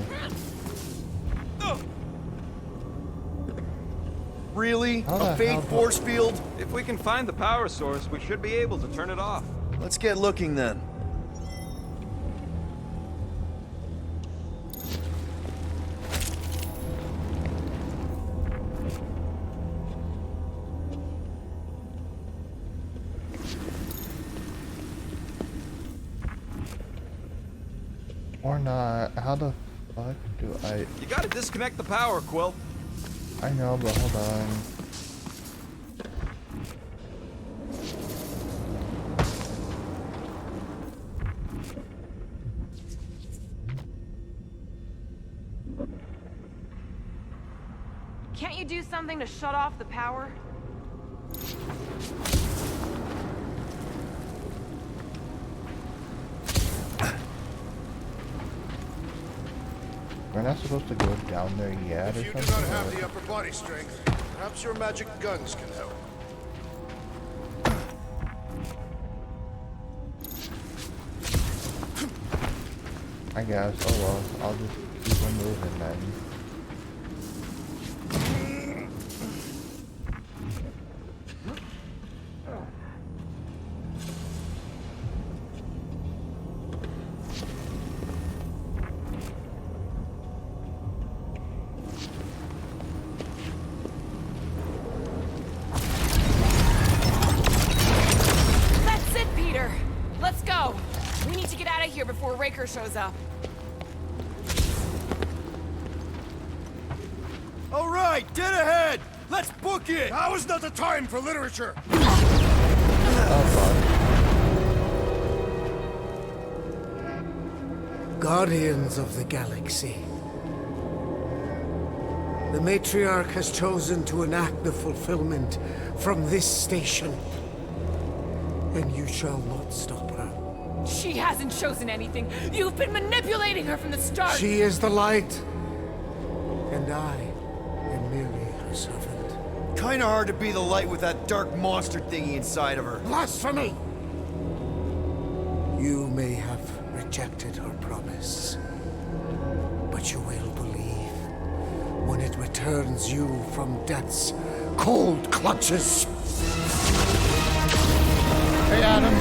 Really? How the A fake hell do- force field? If we can find the power source, we should be able to turn it off. Let's get looking then. Or not. How the fuck do I... You gotta disconnect the power, Quill. I know, but hold on. Can't you do something to shut off the power? We're not supposed to go down there yet or If you do something? not have or- the upper body strength, perhaps your magic guns can help. I guess. Oh well. I'll just keep on moving then. That's it, Peter! Let's go! We need to get out of here before Raker shows up. All right, dead ahead! Let's book it! Now is not the time for literature! Guardians of the Galaxy. The Matriarch has chosen to enact the fulfillment from this station. And you shall not stop her. She hasn't chosen anything. You've been manipulating her from the start. She is the light, and I am merely her servant. Kinda hard to be the light with that dark monster thingy inside of her. Blasphemy! You may have rejected her promise, but you will believe when it returns you from death's cold clutches. Hey, Adam.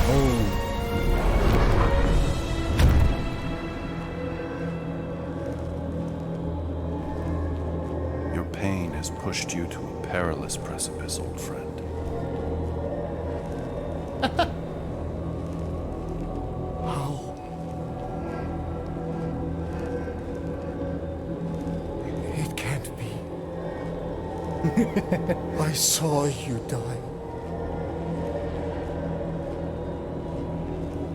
Oh. Your pain has pushed you to a perilous precipice, old friend. How? It can't be. I saw you die.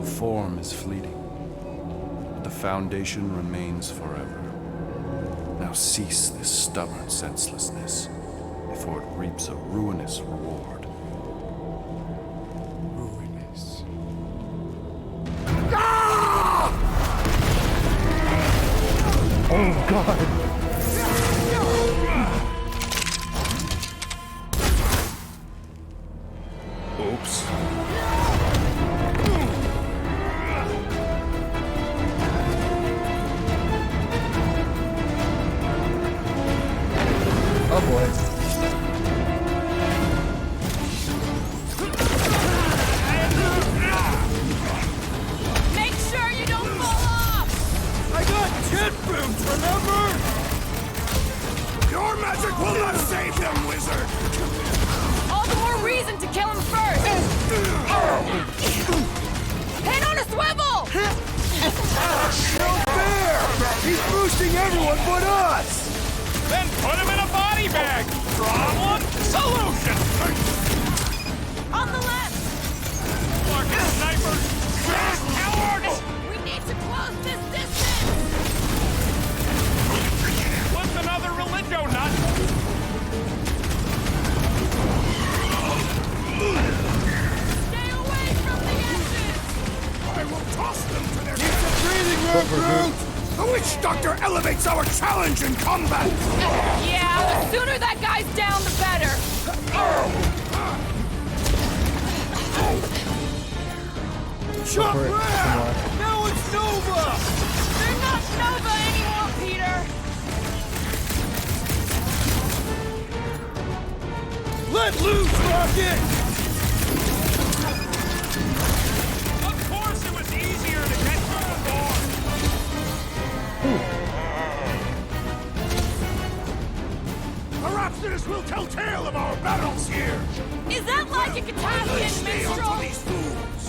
Form is fleeting, but the foundation remains forever. Now cease this stubborn senselessness, before it reaps a ruinous reward. Ruinous. Oh, God. Oops. Oh, boy. Make sure you don't fall off! I got jet boots, remember? Your magic will not save them, wizard! All the more reason to kill him first! Head on a swivel! No fair! He's boosting everyone but us! Then put him in a body bag! Problem? Solution! On the left! Fucking snipers! Cowards! We need to close this distance! What's another religio nut? Stay away from the edges! I will toss them to their Breathing room, Groot! The witch doctor elevates our challenge in combat! Yeah, the sooner that guy's down, the better! Chuck for it. Rad! Now it's Nova! They're not Nova anymore, Peter! Let loose, Rocket! Of course it was easier to get through the door! The Rhapsodus will tell tale of our battles here! Is that like a Katavian minstrel? These fools!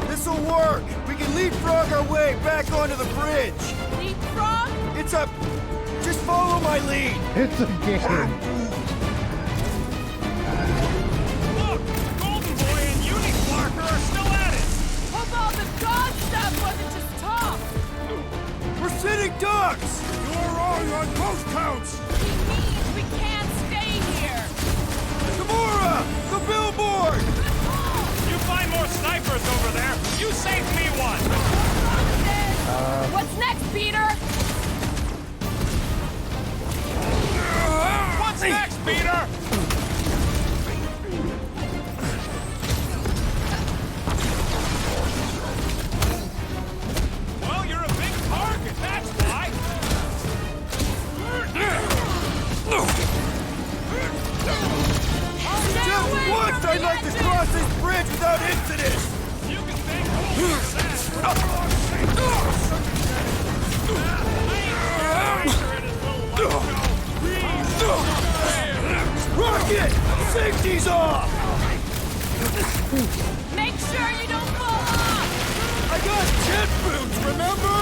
This'll work! We can leapfrog our way back onto the bridge! Leapfrog? It's a... Just follow my lead! It's a game. Look! Golden Boy and Uniquarker are still at it! Hope all the god stuff wasn't just talk! We're sitting ducks! You're wrong on both counts! He means we can't stay here! Gamora! The billboard! You find more snipers over there! You saved me one! What's next, Peter? What's next, Peter? Well, you're a big target, that's why! Just once I'd like to cross this bridge without incident! You can thank me for that! Rocket! Safety's off! Make sure you don't fall off! I got jet boots, remember?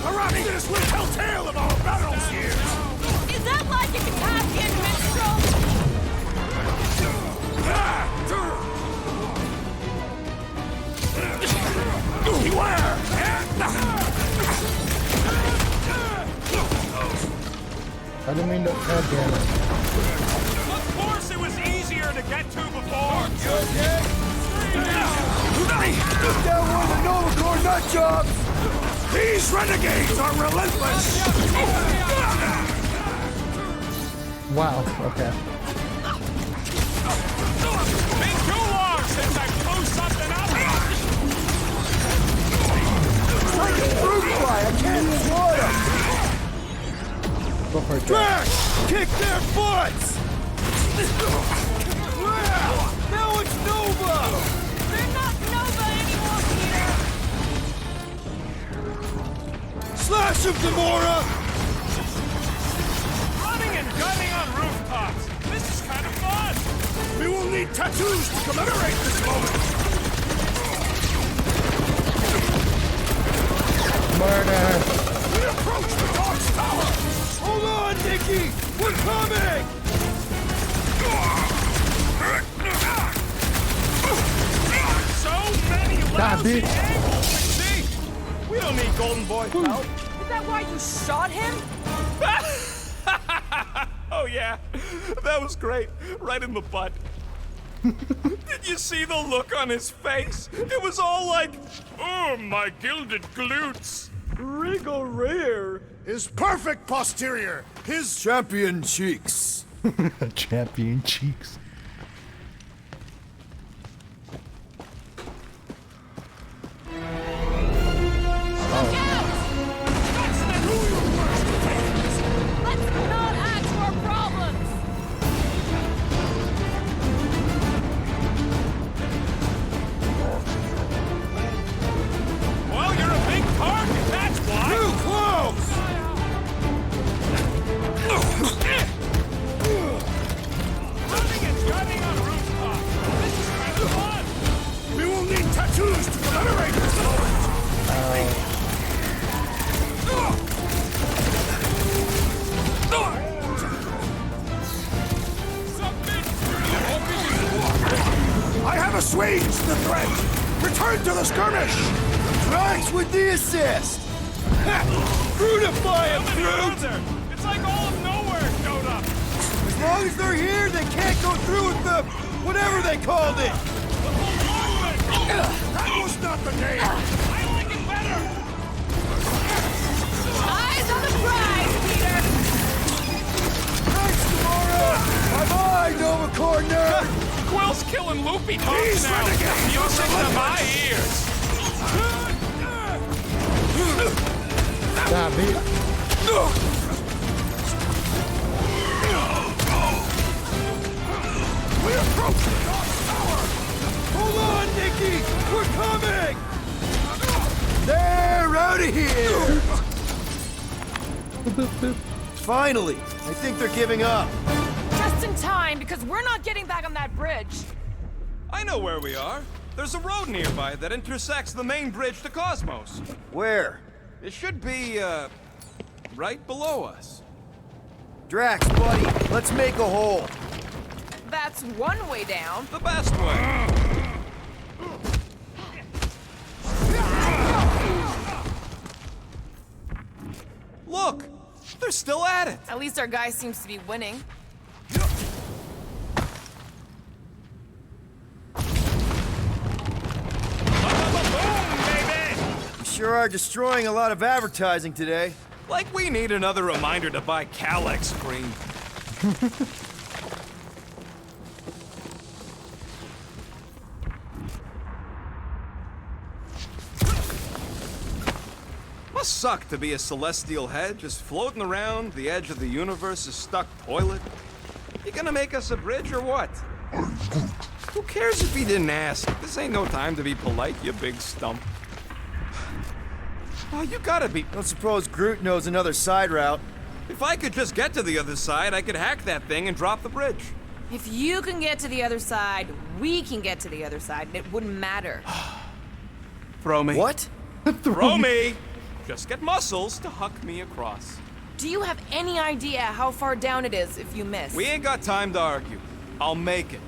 The Rhapsodus will tell tale of our battles here! Is that like a Katavian minstrel? Beware! I didn't mean to. God damn it. Of course it was easier to get to before! You okay? That was a Nova Corps nut job! These renegades are relentless! Wow, okay. Been too long since I blew something up! Like a fruit fly, I can't destroy them! Go for it, Drax! Kick their butts! Wow! Now it's Nova! They're not Nova anymore, Peter! Slash him, Gamora! Running and gunning on rooftops! This is kind of fun! We will need tattoos to commemorate this moment! Murder! We approach the Dark's tower! Hold on, Nikki! We're coming! So many lousy bitch. angles to see! We don't need Golden Boy's help. Is that why you shot him? Oh yeah, that was great. Right in the butt. Did you see the look on his face? It was all like, oh, my gilded glutes. Wriggle rear. His perfect posterior! His Champion cheeks. Champion cheeks. Let's not add to our problems! Well, you're a big target, that's why. Too close! Running and gunning on rooftops. This is kind of fun. We will need tattoos to commemorate this moment! I have assuaged the threat! Return to the skirmish! Drax with the assist! Fruitify him, Groot! It's like all of nowhere showed up. As long as they're here, they can't go through with the... whatever they called it! That was not the name! I like it better. Eyes on the prize, Peter! Thanks, Gamora! Bye-bye, Nova Corps nerd! Quill's killing loopy dogs These now. renegades Music are to my relentless. ears. Nah, bitch. We approach the Dark Tower! Hold on, Nikki! We're coming! They're out of here! Finally! I think they're giving up. Just in time, because we're not getting back on that bridge. I know where we are. There's a road nearby that intersects the main bridge to Cosmos. Where? It should be, right below us. Drax, buddy, let's make a hole. That's one way down. The best way. Look! They're still at it! At least our guy seems to be winning. You sure are destroying a lot of advertising today. Like we need another reminder to buy Calyx cream. Must suck to be a celestial head, just floating around the edge of the universe's stuck toilet. You gonna make us a bridge or what? Who cares if he didn't ask? This ain't no time to be polite, you big stump. Oh, you gotta be... Don't suppose Groot knows another side route. If I could just get to the other side, I could hack that thing and drop the bridge. If you can get to the other side, we can get to the other side, and it wouldn't matter. Throw me. What? Throw me! Just get muscles to huck me across. Do you have any idea how far down it is if you miss? We ain't got time to argue. I'll make it.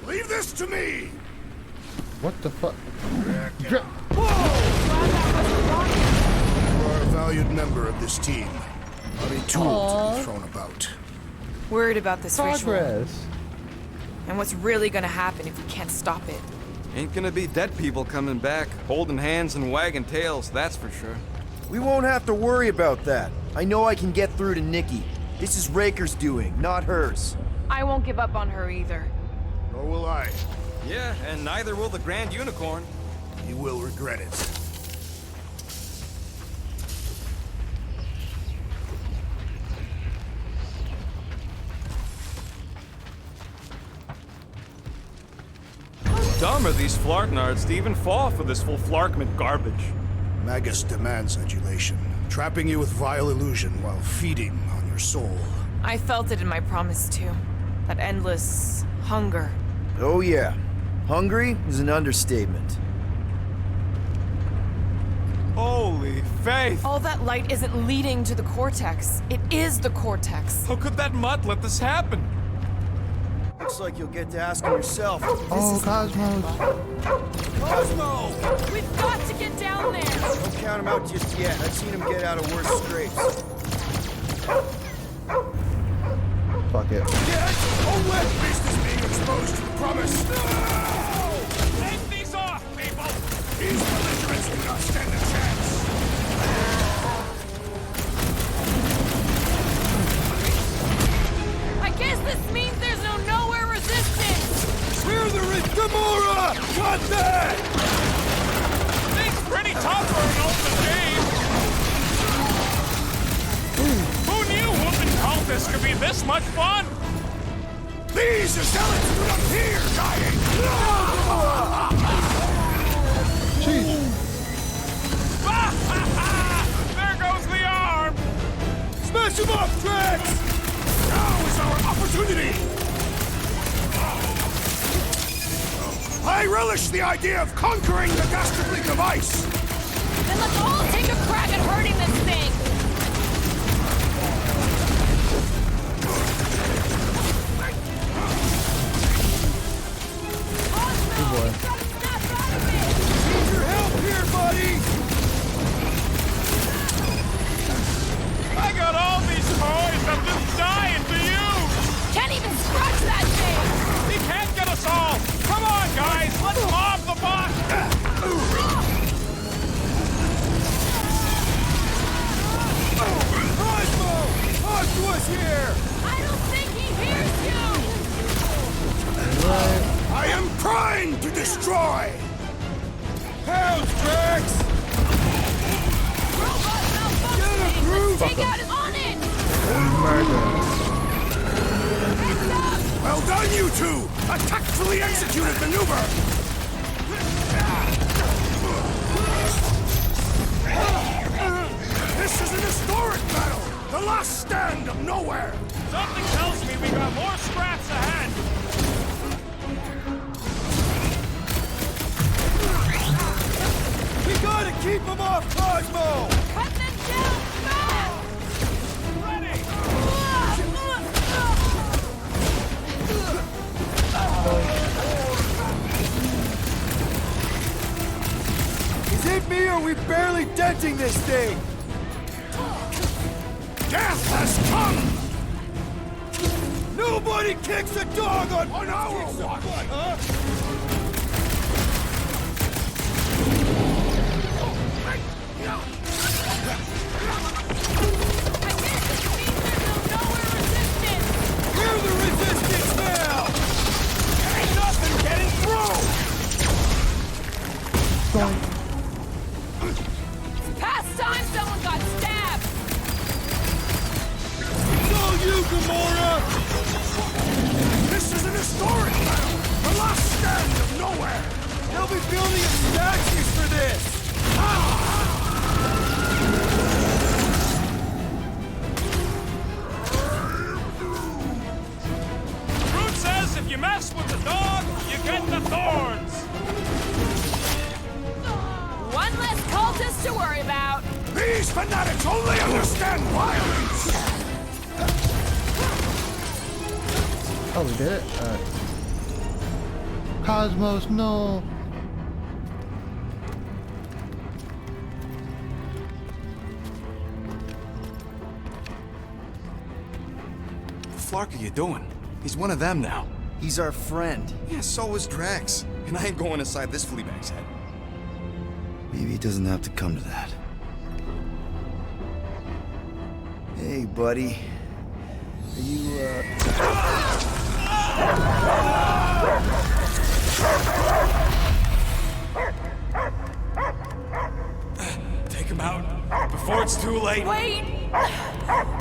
Leave this to me! What the fuck? You are a valued member of this team. Not a tool to be thrown about. Worried about this ritual. Progress. And what's really gonna happen if we can't stop it. Ain't gonna be dead people coming back, holding hands and wagging tails, that's for sure. We won't have to worry about that. I know I can get through to Nikki. This is Raker's doing, not hers. I won't give up on her either. Nor will I. Yeah, and neither will the Grand Unicorn. You will regret it. Dumb are these Flarknards to even fall for this full Flarkment garbage. Magus demands adulation, trapping you with vile illusion while feeding on your soul. I felt it in my promise too. That endless hunger. Oh yeah. Hungry is an understatement. Holy faith! All that light isn't leading to the Cortex. It is the Cortex. How could that mutt let this happen? Looks like you'll get to ask him yourself. Oh, Cosmos. Cosmo! We've got to get down there! Don't count him out just yet. I've seen him get out of worse scrapes. Fuck it. Oh, wet beast is being exposed to the promise. Take these off, people! These belligerents do not stand a chance. I guess this means there's no nowhere resistance! Clear the ridge, Gamora! Got that! Things pretty tough for an open game! Who knew whooping cultists could be this much fun? These zealots do not fear dying! There goes the arm! Smash him up, Drax! Now is our opportunity! I relish the idea of conquering the dastardly device! Then let's all take a crack at hurting this thing! Oh boy. Need your help here, buddy! I got all these toys I'm just dying to use! Can't even scratch that thing! He can't get us all! Come on, guys! Let's mob the boss! Cosmo! Talk to us here! I don't think he hears you! I am primed to destroy! Pounds, Drax! Robot malfunctioning! Let's take out on it! Murder. Well done, you two! A tactfully executed maneuver! This is an historic battle! The last stand of nowhere! Something tells me we got more scraps ahead! We gotta keep him off, Cosmo! Cut them down fast! Ready! Is it me or are we barely denting this thing? Death has come! Nobody kicks a dog on our watch! huh? We're the resistance now! Ain't nothing getting through! Past time someone got stabbed! It's all you, Gamora! This is an historic battle! The last stand of nowhere! They'll be building statues for this! Groot says if you mess with the dog, you get the thorns! One less cultist to worry about! These fanatics only understand violence! Oh, we did it? Cosmos, no. Flark are you doing? He's one of them now. He's our friend. Yeah, so is Drax. And I ain't going inside this fleabag's head. Maybe it doesn't have to come to that. Hey, buddy. Are you, Take him out before it's too late. Wait!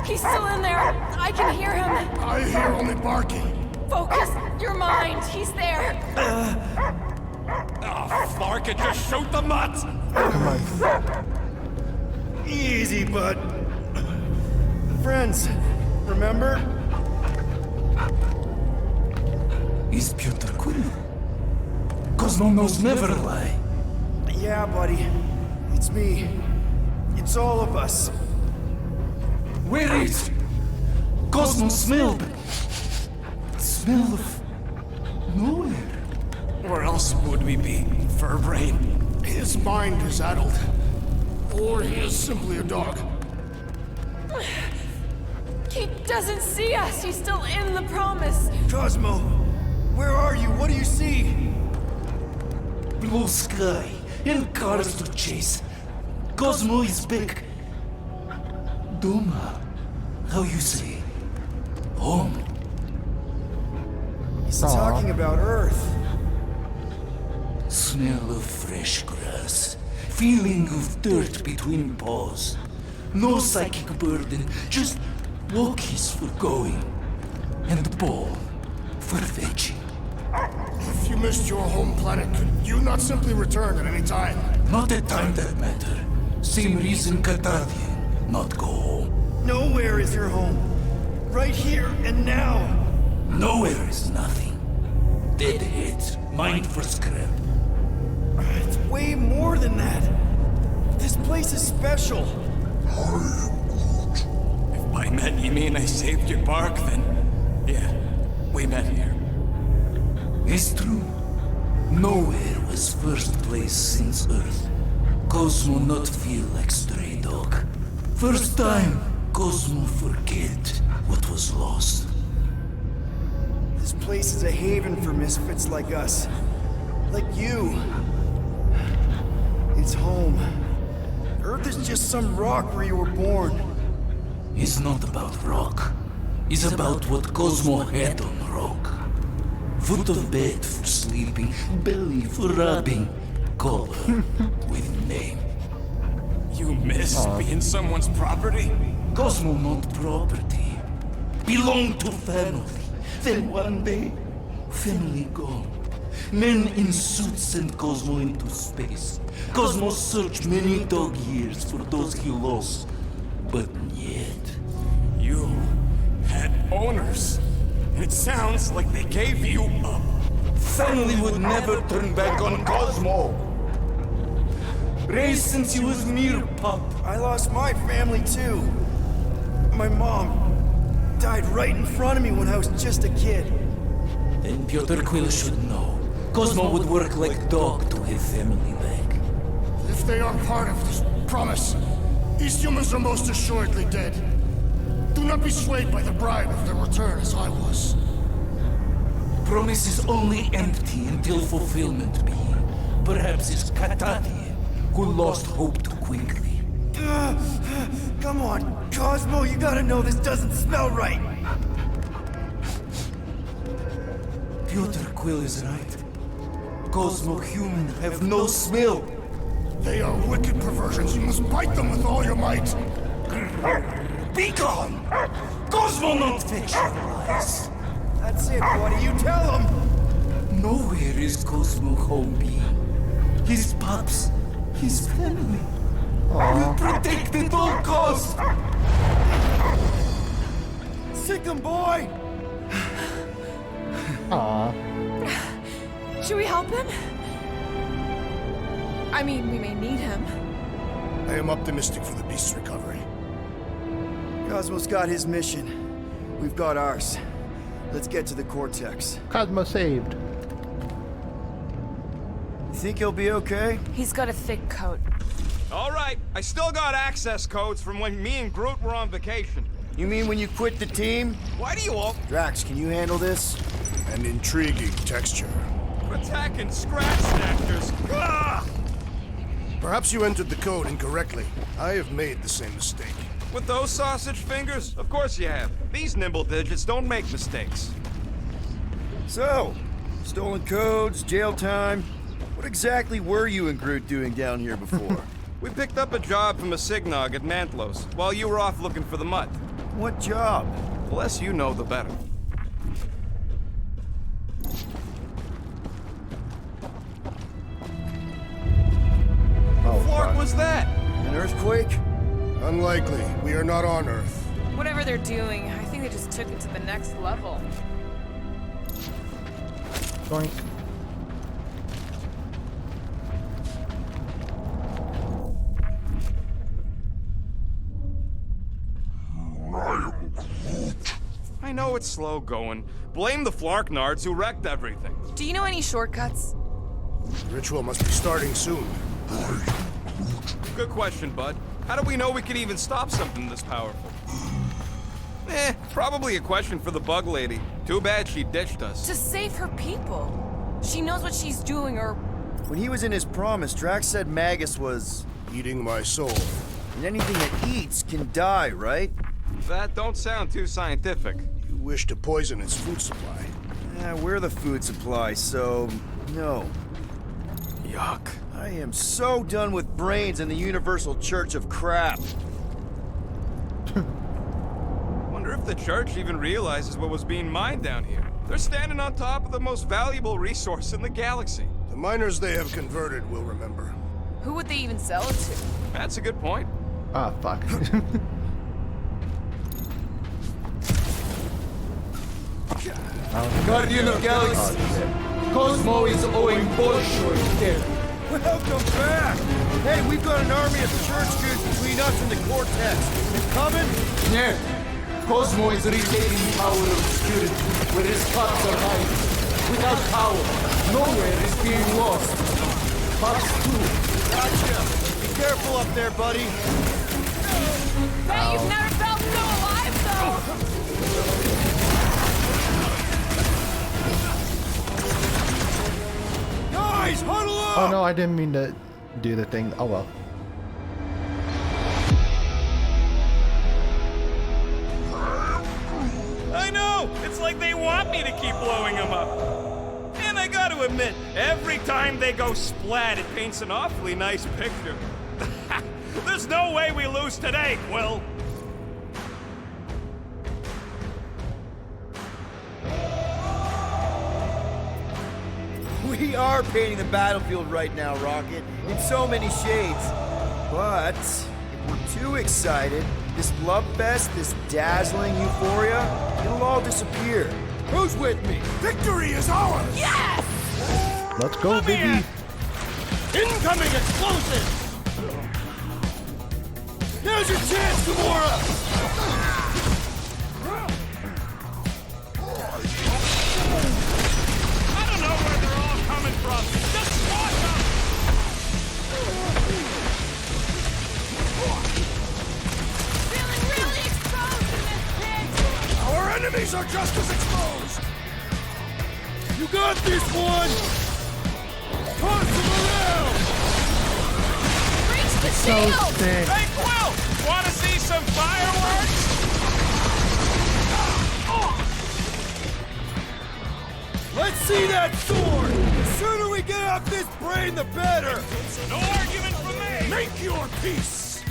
He's still in there. I can hear him. I hear only barking. Focus your mind. He's there. Flark could just shoot the mutt! Easy, bud. Friends, remember? Is Peter Quill? Cosmo knows never lie. Yeah, buddy. It's me. It's all of us. Where is Cosmo smelled? Smell of nowhere. Where else would we be, Furbrain? His mind is addled. Or he is simply a dog. He doesn't see us. He's still in the promise. Cosmo, where are you? What do you see? Blue sky and cars to chase. Cosmo is back. Doma, how you say? Home. He's talking about Earth. Smell of fresh grass. Feeling of dirt between paws. No psychic burden, just walkies for going. And ball for fetching. If you missed your home planet, could you not simply return at any time? Not a time that matter. Same reason Catadian, not go home. Nowhere is your home. Right here and now. Nowhere is nothing. Dead heads, mind for scrap. It's way more than that. This place is special. If by met you mean I saved your bark, then yeah, we met here. It's true. Nowhere was first place since Earth. Cosmo not feel like stray dog. First time, Cosmo forget what was lost. This place is a haven for misfits like us. Like you. It's home. Earth is just some rock where you were born. It's not about rock. It's about what Cosmo had on rock. Foot of bed for sleeping, belly for rubbing, color with name. You miss being someone's property? Cosmo not property. Belong to family. Then one day, family gone. Men in suits send Cosmo into space. Cosmo searched many dog years for those he lost. But yet... You had owners. It sounds like they gave you up. Family would never turn back on Cosmo. Raised since he was mere pup. I lost my family too. My mom died right in front of me when I was just a kid. Then Peter Quill should know. Cosmo would work like dog to have family back. If they are part of this promise, these humans are most assuredly dead. Do not be swayed by the bribe of their return as I was. Promise is only empty until fulfillment be. Perhaps it's Catadian who lost hope too quickly. Come on, Cosmo, you gotta know this doesn't smell right. Peter Quill is right. Cosmo human have no smell. They are wicked perversions. You must bite them with all your might. Be gone! Cosmo not fetch your lies. That's it, buddy. You tell him. Nowhere is Cosmo home be. His pups, his family. Will protect at all costs. Sick 'em, boy. Should we help him? I mean, we may need him. I am optimistic for the beast's recovery. Cosmo's got his mission. We've got ours. Let's get to the Cortex. Cosmo saved. You think he'll be okay? He's got a thick coat. All right, I still got access codes from when me and Groot were on vacation. You mean when you quit the team? Why do you all Drax, can you handle this? An intriguing texture. attacking scratch actors? Ah! Perhaps you entered the code incorrectly. I have made the same mistake. With those sausage fingers? Of course you have. These nimble digits don't make mistakes. So, stolen codes, jail time. What exactly were you and Groot doing down here before? We picked up a job from a Signog at Mantlos, while you were off looking for the mutt. What job? The less you know, the better. Oh, What fuck. was that? An earthquake? Unlikely. We are not on Earth. Whatever they're doing, I think they just took it to the next level. Boink. I know it's slow going. Blame the Flarknards who wrecked everything. Do you know any shortcuts? Ritual must be starting soon. Good question, bud. How do we know we can even stop something this powerful? Probably a question for the bug lady. Too bad she ditched us. To save her people. She knows what she's doing, or... When he was in his promise, Drax said Magus was... Eating my soul. And anything that eats can die, right? That don't sound too scientific. You wish to poison its food supply. We're the food supply, so... no. Yuck. I am so done with brains and the Universal Church of Crap. Wonder if the church even realizes what was being mined down here. They're standing on top of the most valuable resource in the galaxy. The miners they have converted will remember. Who would they even sell it to? That's a good point. Ah, fuck. Guardian of Galaxy. Cosmo is owing Bolshoi death. Welcome back! Hey, we've got an army of church dudes between us and the Cortex. It's coming? Yeah. Cosmo is retaining power of obscurity, where his thoughts are hiding. Without power, nowhere is being lost. Fox 2. Gotcha! Be careful up there, buddy. Bet you've never felt so alive, though! Guys, huddle up! Oh no, I didn't mean to do the thing. Oh well. I know! It's like they want me to keep blowing them up. And I gotta admit, every time they go splat, it paints an awfully nice picture. There's no way we lose today, Quill. We are painting the battlefield right now, Rocket, in so many shades. But if we're too excited, this love fest, this dazzling euphoria, it'll all disappear. Who's with me? Victory is ours! Yes! Let's go, baby. Incoming explosive! Now's your chance, Gamora! I don't know where they're all coming from. Just squash them! Feeling really exposed in this pit! Our enemies are just as exposed! You got this one! Toss him around! Reach the So shield! sick. Hey, Quill! Want to see some fireworks? Let's see that sword! The sooner we get off this brain, the better! No argument from me! Make your peace!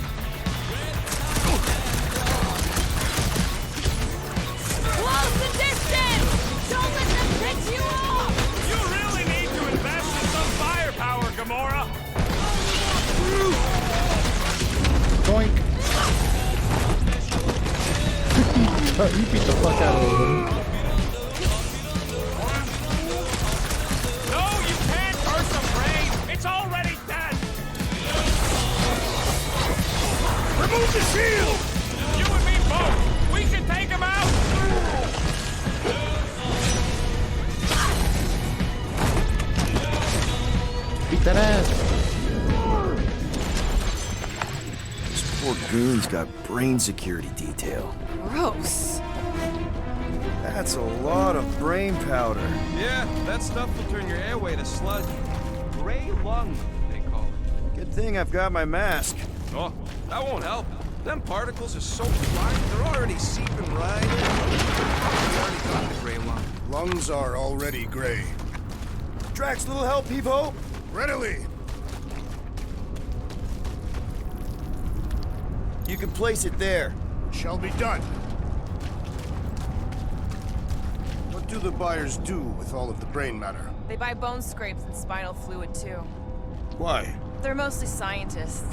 Close the distance! Don't let them pick you off! You really need to invest in some firepower, Gamora! Boink. You beat the fuck out of him. No, you can't hurt the brain! It's already dead! Remove the shield! You and me both! We should take him out! Goon's got brain security detail. Gross. That's a lot of brain powder. Yeah, that stuff will turn your airway to sludge. Gray lung, they call it. Good thing I've got my mask. Oh, that won't help. Them particles are so fine, they're already seeping right in. You already got the gray lung. Lungs are already gray. Drax, little help, Peepo? Readily! You can place it there. Shall be done. What do the buyers do with all of the brain matter? They buy bone scrapes and spinal fluid, too. Why? They're mostly scientists,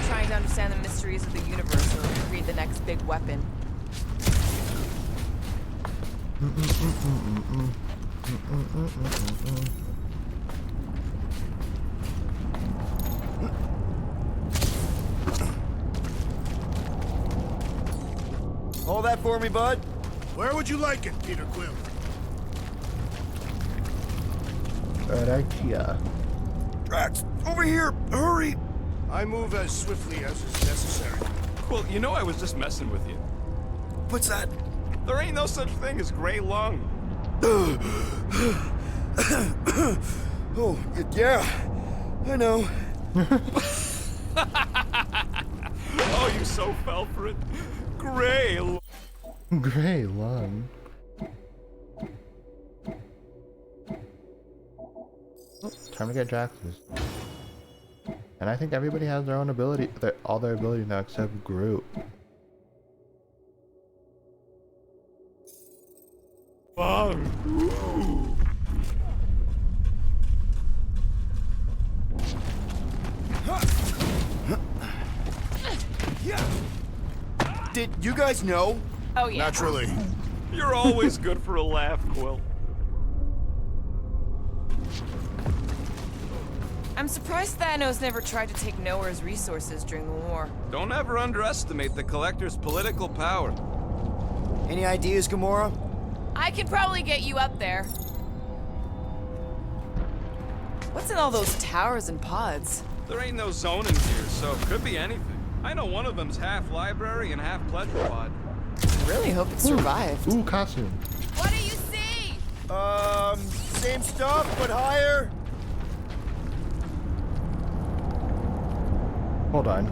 trying to understand the mysteries of the universe or create the next big weapon. Hold that for me, bud. Where would you like it, Peter Quill? Right here. Drax, over here! Hurry! I move as swiftly as is necessary. Well, you know I was just messing with you. What's that? There ain't no such thing as gray lung. Oh, yeah. I know. Oh, you so fell for it. Gray lung. Gray lung. Oh, time to get Drax's. And I think everybody has their own ability, all their abilities now except Groot. Did you guys know? Oh, yeah. Naturally. You're always good for a laugh, Quill. I'm surprised Thanos never tried to take Nowhere's resources during the war. Don't ever underestimate the Collector's political power. Any ideas, Gamora? I could probably get you up there. What's in all those towers and pods? There ain't no zoning here, so it could be anything. I know one of them's half library and half pleasure pod. I really hope it survived. Ooh, costume. What do you see? Same stuff, but higher. Hold on.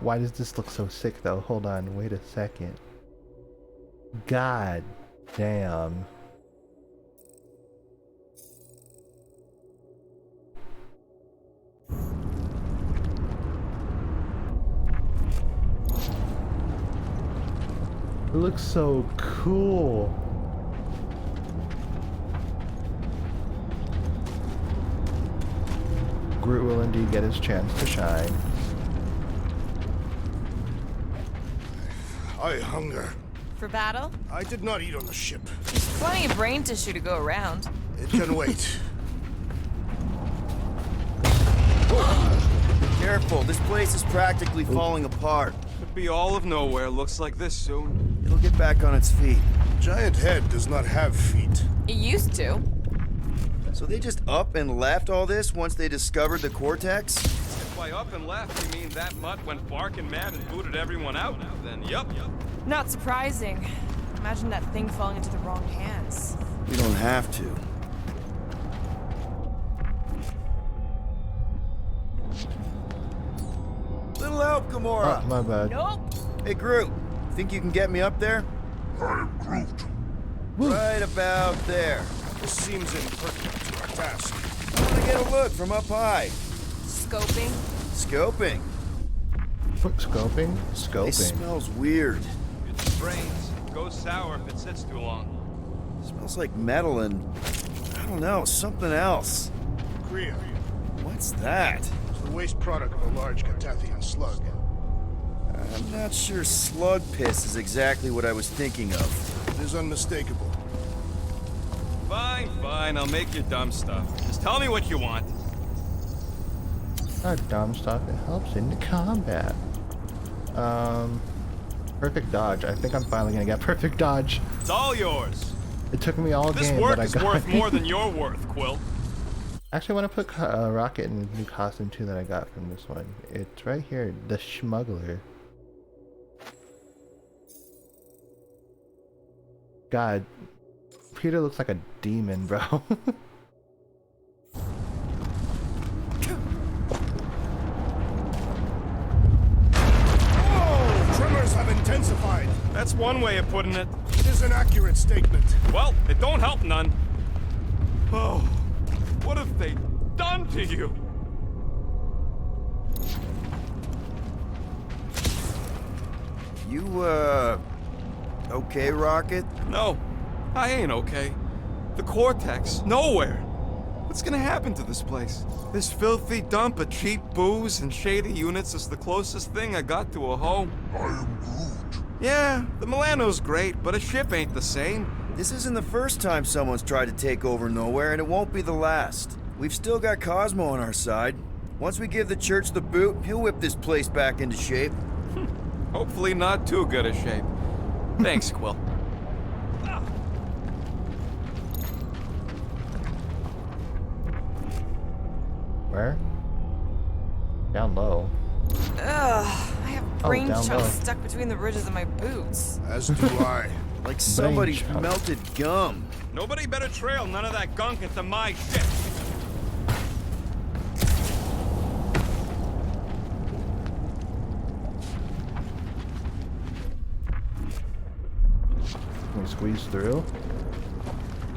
Why does this look so sick though? Hold on, wait a second. God damn. It looks so cool. Groot will indeed get his chance to shine. I hunger. For battle? I did not eat on the ship. There's plenty of brain tissue to go around. It can wait. Careful, this place is practically falling apart. Could be all of nowhere, looks like this soon. It'll get back on its feet. Giant head does not have feet. It used to. So they just up and left all this once they discovered the Cortex? If by up and left you mean that mutt went barking mad and booted everyone out, then yup. Not surprising. Imagine that thing falling into the wrong hands. We don't have to. Little help, Gamora! Oh, my bad. Nope. Hey, Groot. Think you can get me up there? I am Groot. Right about there. This seems impertinent to our task. I want to get a look from up high. Scoping. Scoping. Scoping? It Scoping. smells weird. It's brains. Goes sour if it sits too long. Smells like metal and, I don't know, something else. Kriya. What's that? It's the waste product of a large Catathian slug. I'm not sure slug piss is exactly what I was thinking of. It is unmistakable. Fine, fine, I'll make your dumb stuff. Just tell me what you want. Not dumb stuff, it helps in the combat. Perfect dodge. I think I'm finally gonna get perfect dodge. It's all yours. It took me all This game, work but I is got worth it. more than your worth, Quill. Actually, I want to put Rocket in the new costume too that I got from this one. It's right here, the Smuggler. God, Peter looks like a demon, bro. Tremors have intensified. That's one way of putting it. It is an accurate statement. Well, it don't help none. Oh, what have they done to you? You, okay, Rocket? No, I ain't okay. The Cortex, nowhere. What's gonna happen to this place? This filthy dump of cheap booze and shady units is the closest thing I got to a home. I am Groot. Yeah, the Milano's great, but a ship ain't the same. This isn't the first time someone's tried to take over Nowhere, and it won't be the last. We've still got Cosmo on our side. Once we give the church the boot, he'll whip this place back into shape. Hopefully not too good a shape. Thanks, Quill. Where? Down low. Ugh, I have brain down chunks low. stuck between the ridges of my boots. As do I. Like somebody's chunk. melted gum. Nobody better trail none of that gunk into my ship. Can we squeeze through?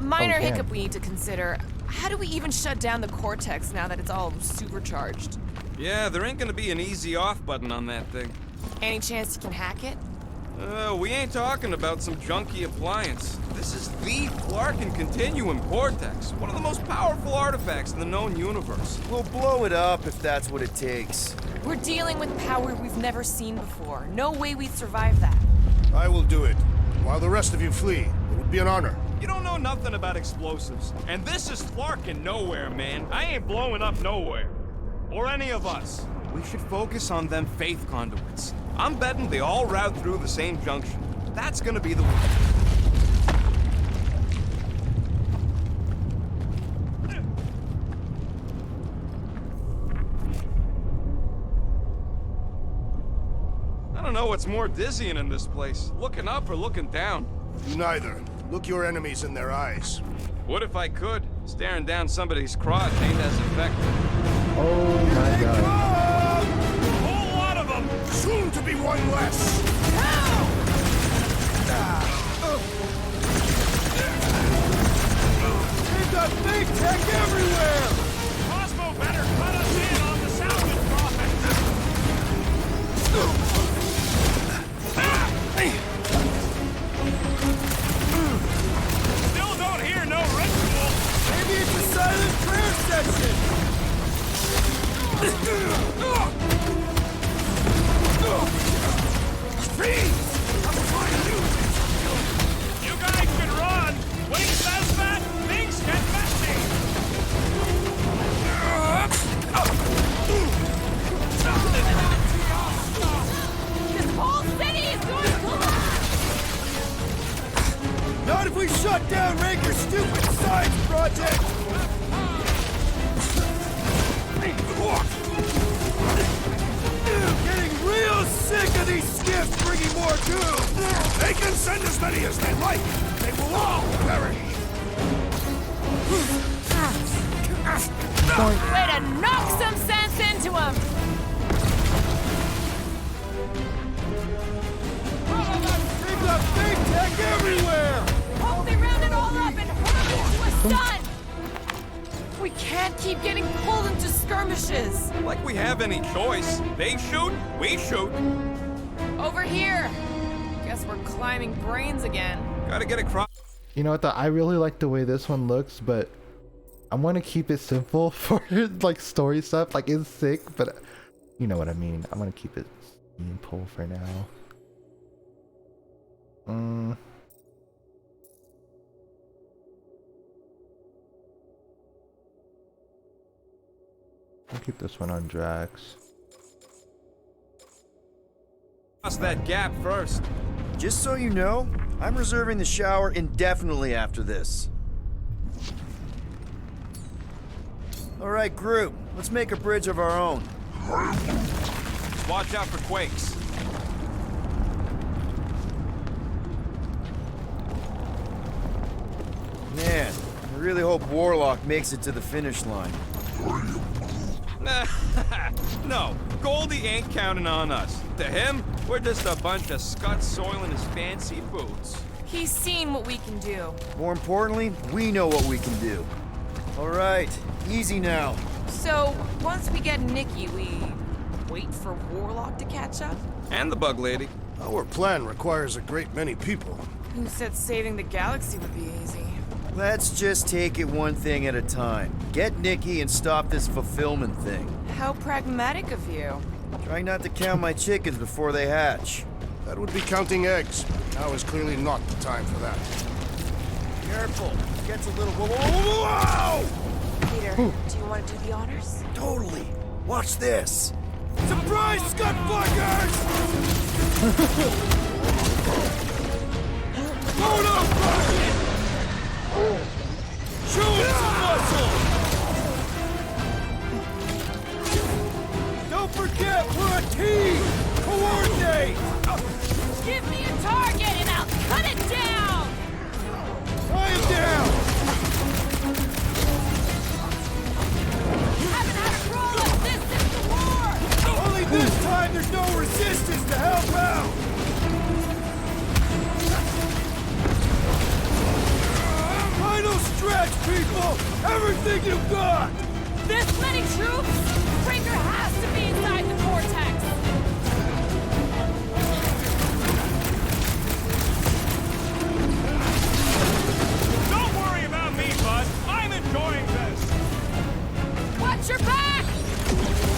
Minor damn. hiccup we need to consider. How do we even shut down the Cortex now that it's all supercharged? Yeah, there ain't gonna be an easy off button on that thing. Any chance you can hack it? We ain't talking about some junky appliance. This is the Clarkin Continuum Cortex, one of the most powerful artifacts in the known universe. We'll blow it up if that's what it takes. We're dealing with power we've never seen before. No way we'd survive that. I will do it. While the rest of you flee, it would be an honor. You don't know nothing about explosives. And this is Clarkin Nowhere, man. I ain't blowing up nowhere. Or any of us. We should focus on them faith conduits. I'm betting they all route through the same junction. That's gonna be the one. I don't know what's more dizzying in this place, looking up or looking down. Neither. Look your enemies in their eyes. What if I could? Staring down somebody's crotch ain't as effective. Oh my god. A whole lot of them! Soon to be one less. We've got big tech everywhere! Cosmo better cut us in on the salvage Still don't hear no ritual! Maybe it's a silent prayer session! Freeze! I'm trying to You guys should run! When he says that, things get messy! This whole city is going to collapse! Not if we shut down Raker's stupid science project! Getting real sick of these skiffs bringing more doom! They can send as many as they like. They will all perish. Way to knock some sense into him! We've got big tech everywhere! Hope they round it all up and hurl it into a sun! We can't keep getting pulled into skirmishes. Like we have any choice. They shoot, we shoot. Over here. Guess we're climbing brains again. Gotta get across. You know what? I really like the way this one looks, but I want to keep it simple for like story stuff. Like it's sick, but you know what I mean. I want to keep it simple for now. I'll keep this one on Drax. Cross that gap first. Just so you know, I'm reserving the shower indefinitely after this. Alright, group. Let's make a bridge of our own. Just watch out for quakes. Man, I really hope Warlock makes it to the finish line. No, Goldie ain't counting on us. To him, we're just a bunch of scuts soiling his fancy boots. He's seen what we can do. More importantly, we know what we can do. Alright, easy now. So, once we get Nikki, we wait for Warlock to catch up? And the bug lady. Our plan requires a great many people. Who said saving the galaxy would be easy? Let's just take it one thing at a time. Get Nikki and stop this fulfillment thing. How pragmatic of you. Try not to count my chickens before they hatch. That would be counting eggs. Now is clearly not the time for that. Careful. It gets a little... Whoa! Peter, do you want to do the honors? Totally. Watch this. Surprise, Scud Fuckers! Load up, buddy! Show him some muscle! Don't forget, we're a team! Coordinate! Give me a target and I'll cut it down! Tie him down! You haven't had a brawl like this since the war! Only this time there's no resistance to help out! Final stretch, people! Everything you've got! This many troops? Breaker has to be inside the vortex! Don't worry about me, bud. I'm enjoying this. Watch your back!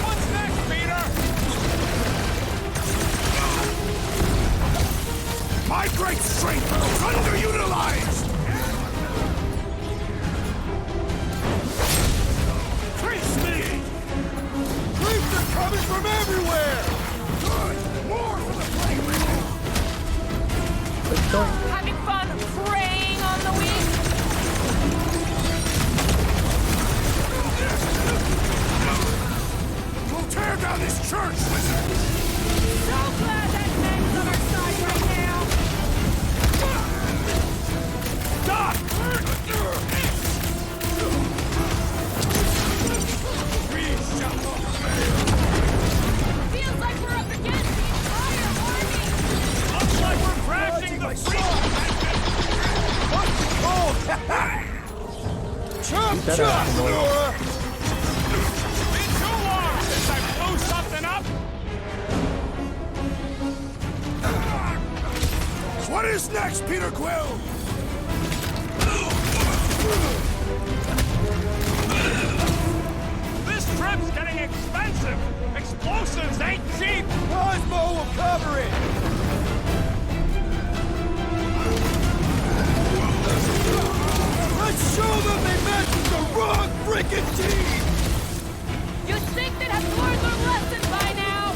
What's next, Peter? My great strength is underutilized! Trace me! Creeps are coming from everywhere! Good! More for the playground! Having fun preying on the weak? We'll tear down this church, wizard! So glad that Meg's on our side right now! Doc! Feels like we're up against the entire army! Looks like we're crashing the Chop, chop, Nora! Been too long since I blew something up. What is next, Peter Quill? This trip's getting expensive. Explosives ain't cheap. Cosmo will cover it! Let's show them they match with the wrong frickin' team! You'd think they'd have learned their lesson by now!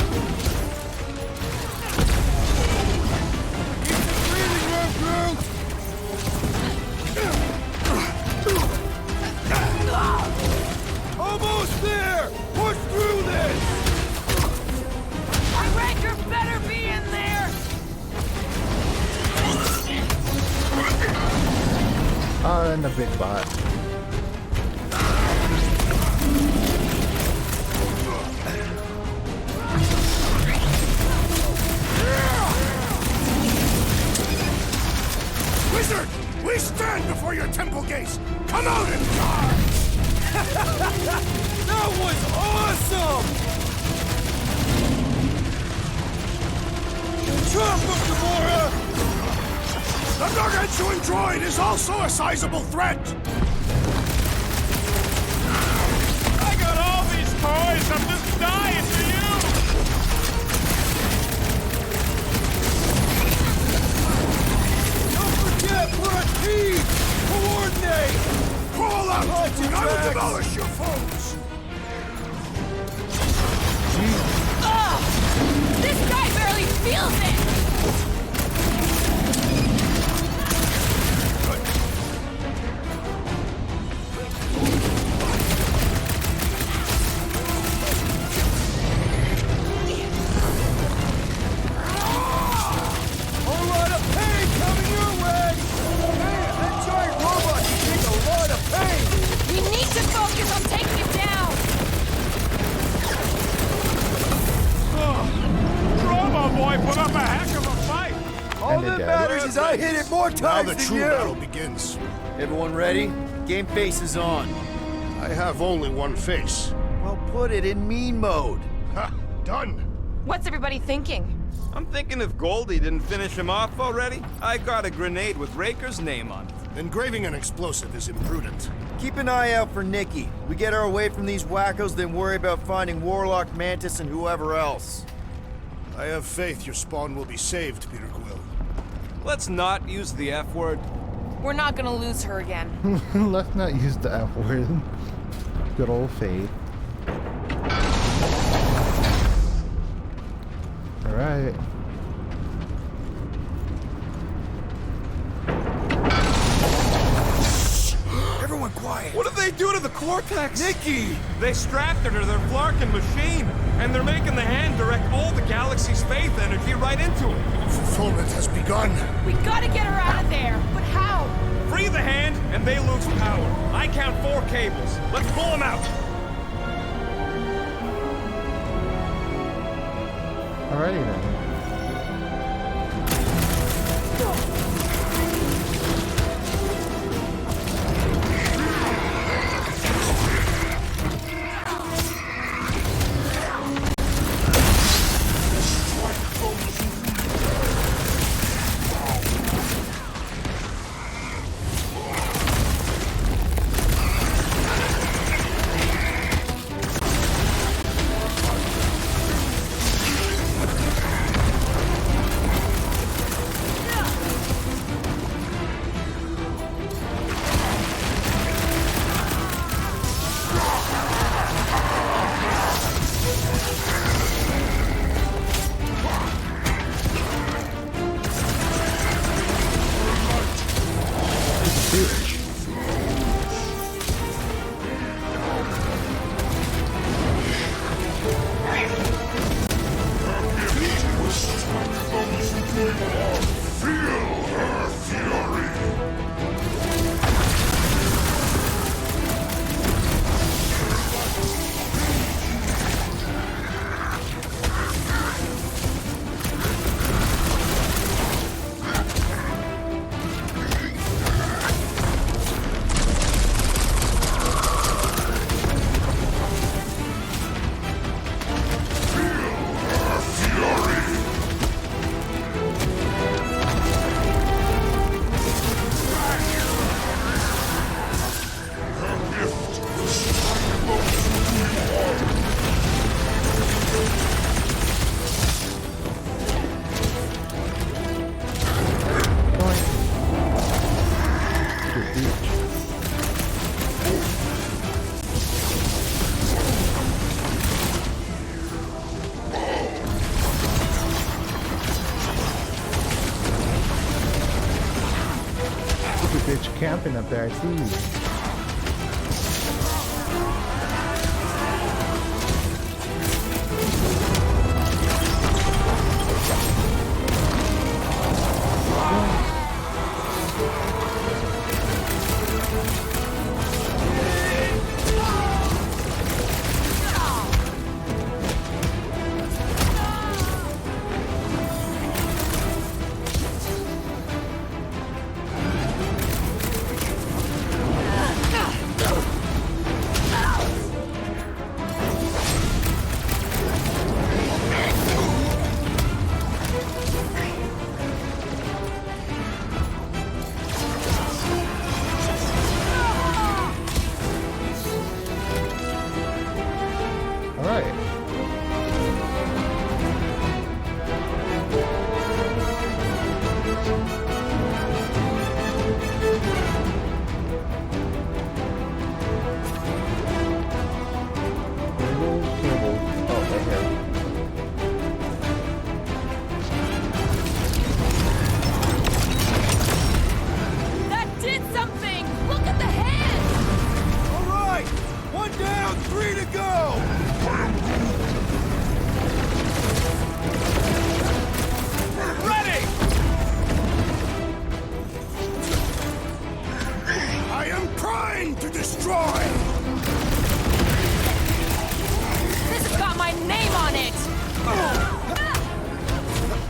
Breathing room, Groot! Almost there! Push through this! Our Ranger better be in there! And the big bot. Wizard! We stand before your temple gates! Come out and charge! That was awesome! Chop him, Gamora! The gargantuan droid is also a sizable threat! I got all these toys. I'm just dying for you. Don't forget, we're a team! Coordinate! Crawl out! Punch And it I will back. demolish your foes! Ugh! This guy barely feels it! hit it more Now times the than true you! battle begins. Everyone ready? Game face is on. I have only one face. Well, put it in mean mode. Ha! Done! What's everybody thinking? I'm thinking if Goldie didn't finish him off already, I got a grenade with Raker's name on it. Engraving an explosive is imprudent. Keep an eye out for Nikki. We get her away from these wackos, then worry about finding Warlock, Mantis, and whoever else. I have faith your spawn will be saved, Peter Quill. Let's not use the F word. We're not gonna lose her again. Let's not use the F word. Good old faith. Alright. Everyone quiet. What did they do to the Cortex? Nikki! They strapped her to their Flarkin machine, and they're making the hand direct all the galaxy's faith energy right into it. Fulfillment has begun. We gotta get her out of there, but how? Free the hand, and they lose power. I count 4 cables. Let's pull them out. Alrighty then. Bitch camping up there, I see you.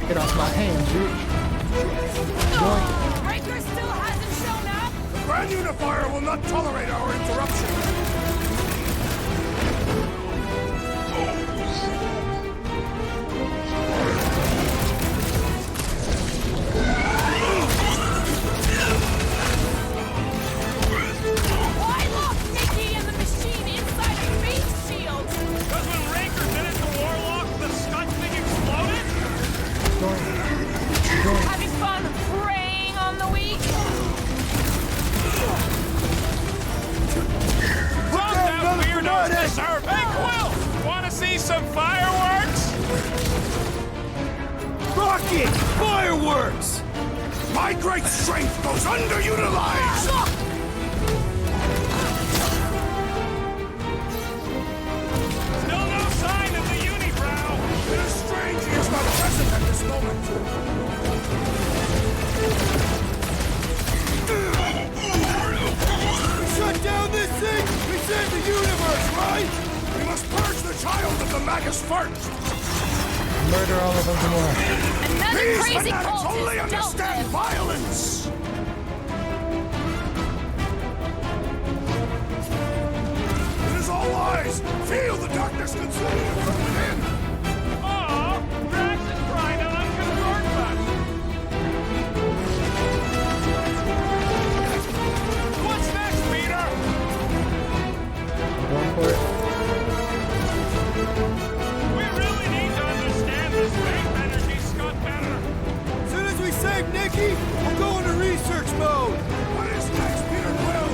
Get off my hands, bitch. Oh, Raker still hasn't shown up? The Grand Unifier will not tolerate our interruption. Why lock Nikki and the machine inside a face shield? Because when Raker did it to Warlock, the Scud thing exploded? Having fun preying on the weak? Drop that weirdo's deserve. Hey, Quill! Wanna see some fireworks? Rocket! Fireworks! My great strength goes underutilized! Still no sign of the unibrow. It is strange he is not present at this moment. We shut down this thing! We saved the universe, right? We must purge the child of the Magus first! Murder all of them more. Another These crazy fanatics cult only is dealt understand with. violence! It is all lies! Feel the darkness consuming you from within! Aw, Drax is trying to unconvert us. What's next, Peter? Going for it. We really need to understand the space energy Scud better. As soon as we save Nikki, we'll go into research mode! What is next, Peter Quill?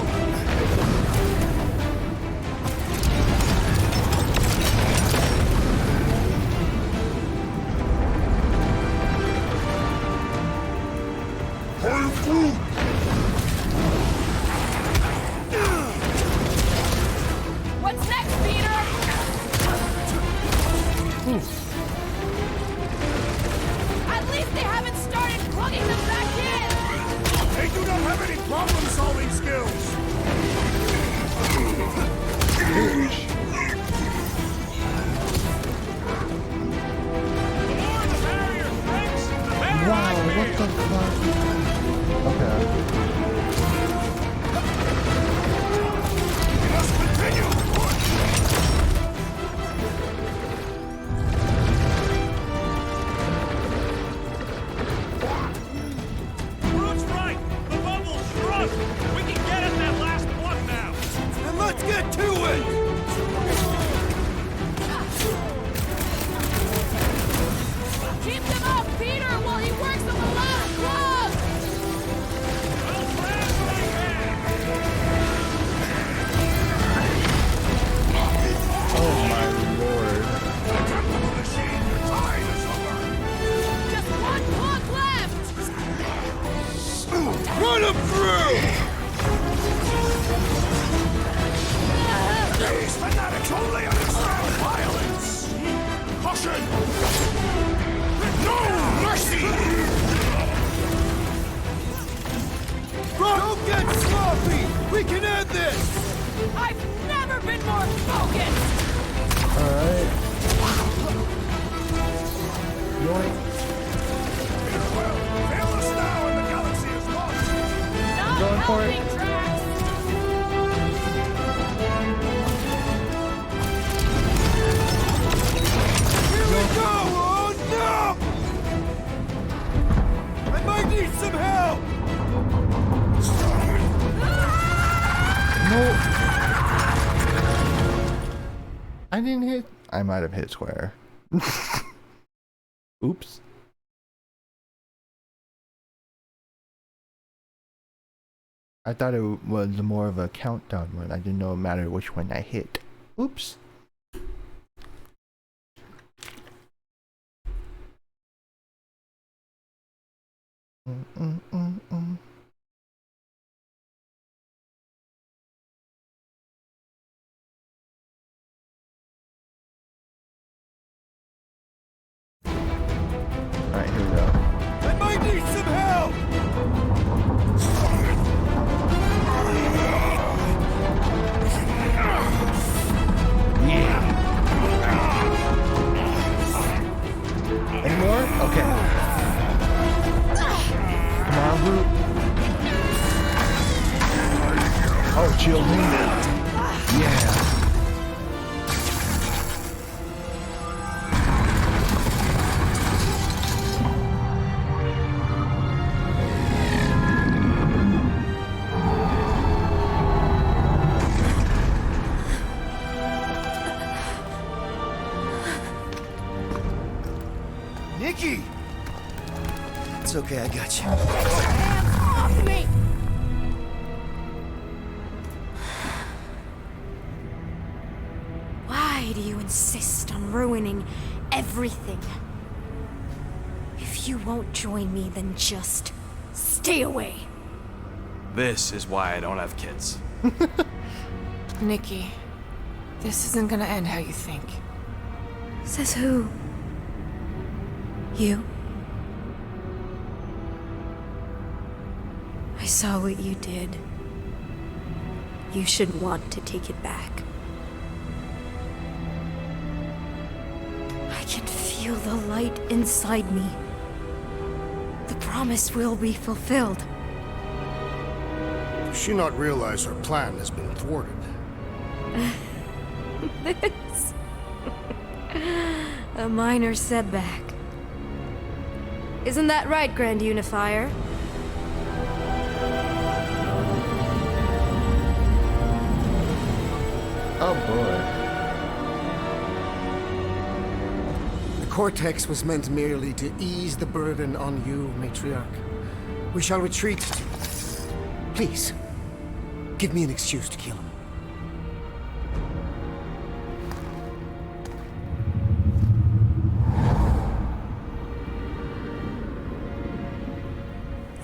What's next, Peter? At least they haven't started plugging them back in. They do not have any problem-solving skills! The more the barrier breaks, the better Wow, I what feel. the fuck? Okay. We must continue the push! Groot's right. The bubble's shrunk. We can get at that last plug now. Then let's get to it! Keep them up, Peter, while he works on the last plug! I'll grab what I can. Oh my lord. Temple machine, your time is over! Just one plug left! Run him through! These fanatics only understand violence! Caution! No mercy! Don't get sloppy! We can end this! I've never been more focused! Alright. Yoink. Well, fail us now and the galaxy is lost! Not Going for it. helping, Drax! Here we go! Oh no! I might need some help! No. I didn't hit. I might have hit square. Oops. I thought it was more of a countdown one. I didn't know it mattered which one I hit. Oops. Alright, here we go. I might need some help! Any more? Okay. Oh, Giolina. Yeah. Nikki! It's okay, I got you. Hands off me! Why do you insist on ruining everything? If you won't join me, then just stay away. This is why I don't have kids. Nikki, this isn't gonna end how you think. Says who? You? I saw what you did. You should want to take it back. I can feel the light inside me. The promise will be fulfilled. Does she not realize her plan has been thwarted? This... a minor setback. Isn't that right, Grand Unifier? Oh boy. The Cortex was meant merely to ease the burden on you, Matriarch. We shall retreat. Please, give me an excuse to kill him.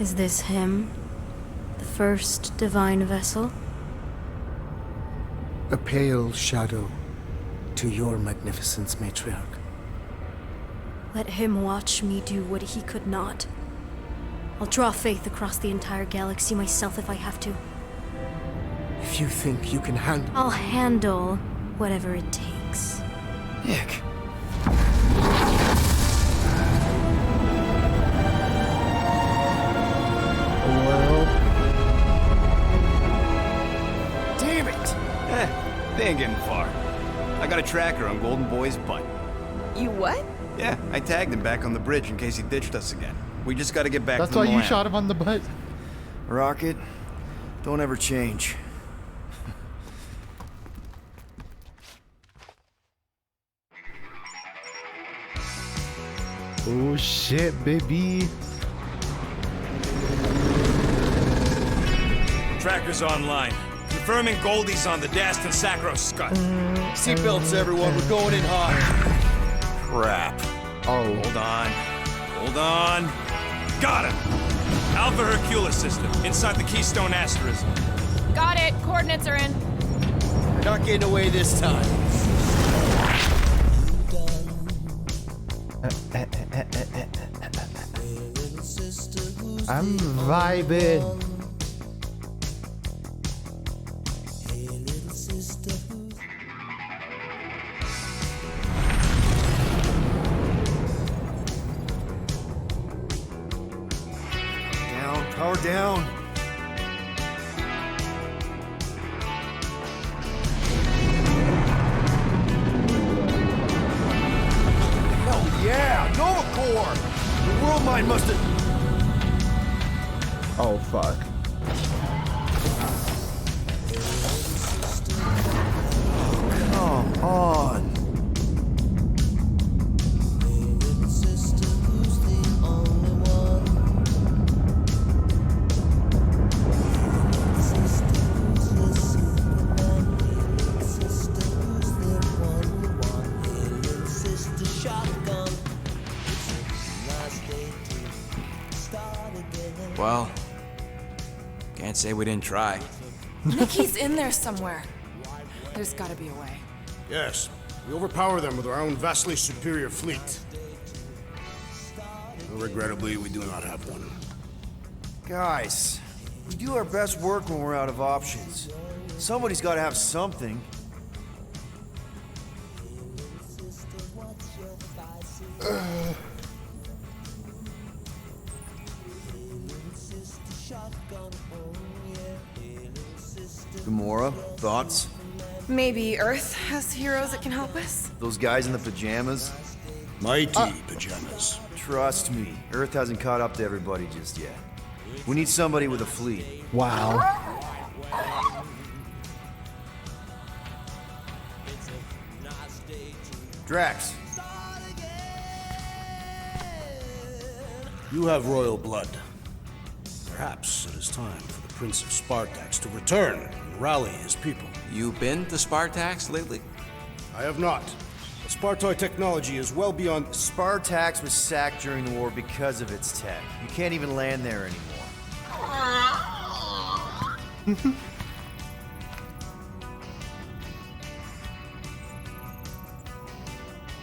Is this him? The first divine vessel? A pale shadow to your magnificence, Matriarch. Let him watch me do what he could not. I'll draw faith across the entire galaxy myself if I have to. If you think you can handle... I'll handle whatever it takes. Nick. Well, Damn it! They ain't getting far. I got a tracker on Golden Boy's butt. You what? Yeah, I tagged him back on the bridge in case he ditched us again. We just gotta get back that's to the why you Milan. shot him on the butt. Rocket, don't ever change. Oh shit, baby. Tracker's online. Confirming Goldie's on the Dast and Sacro Scut. Seatbelts, everyone. We're going in hot. Crap. Oh. Hold on. Hold on. Got him! Alpha Hercules system, inside the Keystone Asterism. Got it. Coordinates are in. You're not getting away this time. I'm vibing. Down, power down. Hell yeah, Nova Corps! The world mind must have... Oh fuck. Come on. Well, can't say we didn't try. Nikki's in there somewhere. There's gotta be a way. Yes, we overpower them with our own vastly superior fleet. Regrettably, we do not have one. Guys, we do our best work when we're out of options. Somebody's got to have something. Gamora, thoughts? Maybe Earth has heroes that can help us? Those guys in the pajamas? Mighty pajamas. Trust me, Earth hasn't caught up to everybody just yet. We need somebody with a fleet. Wow. Drax, You have royal blood. Perhaps it is time for the Prince of Spartax to return and rally his people. You been to Spartax lately? I have not. But Spartoid technology is well beyond... Spartax was sacked during the war because of its tech. You can't even land there anymore.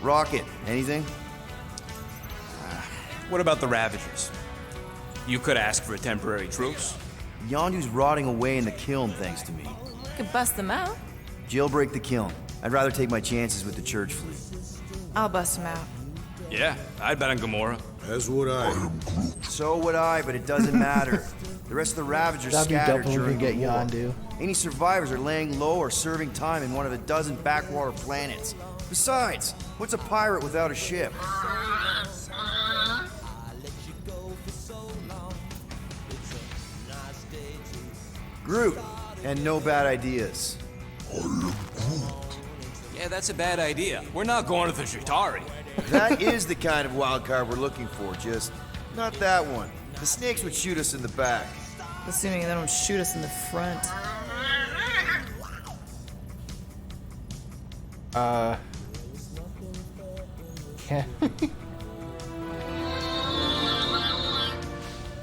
Rocket, anything? What about the Ravagers? You could ask for a temporary truce. Yondu's rotting away in the kiln thanks to me. Could bust them out. Jailbreak the kiln. I'd rather take my chances with the church fleet. I'll bust them out. Yeah, I'd bet on Gamora. As would I. So would I, but it doesn't matter. The rest of the Ravagers That'd be scattered double during we the get war. Yondu. Any survivors are laying low or serving time in one of a dozen backwater planets. Besides, what's a pirate without a ship? Groot, and no bad ideas. Yeah, that's a bad idea. We're not going to the Chitauri. That is the kind of wild card we're looking for, just not that one. The snakes would shoot us in the back. Assuming they don't shoot us in the front. Can't.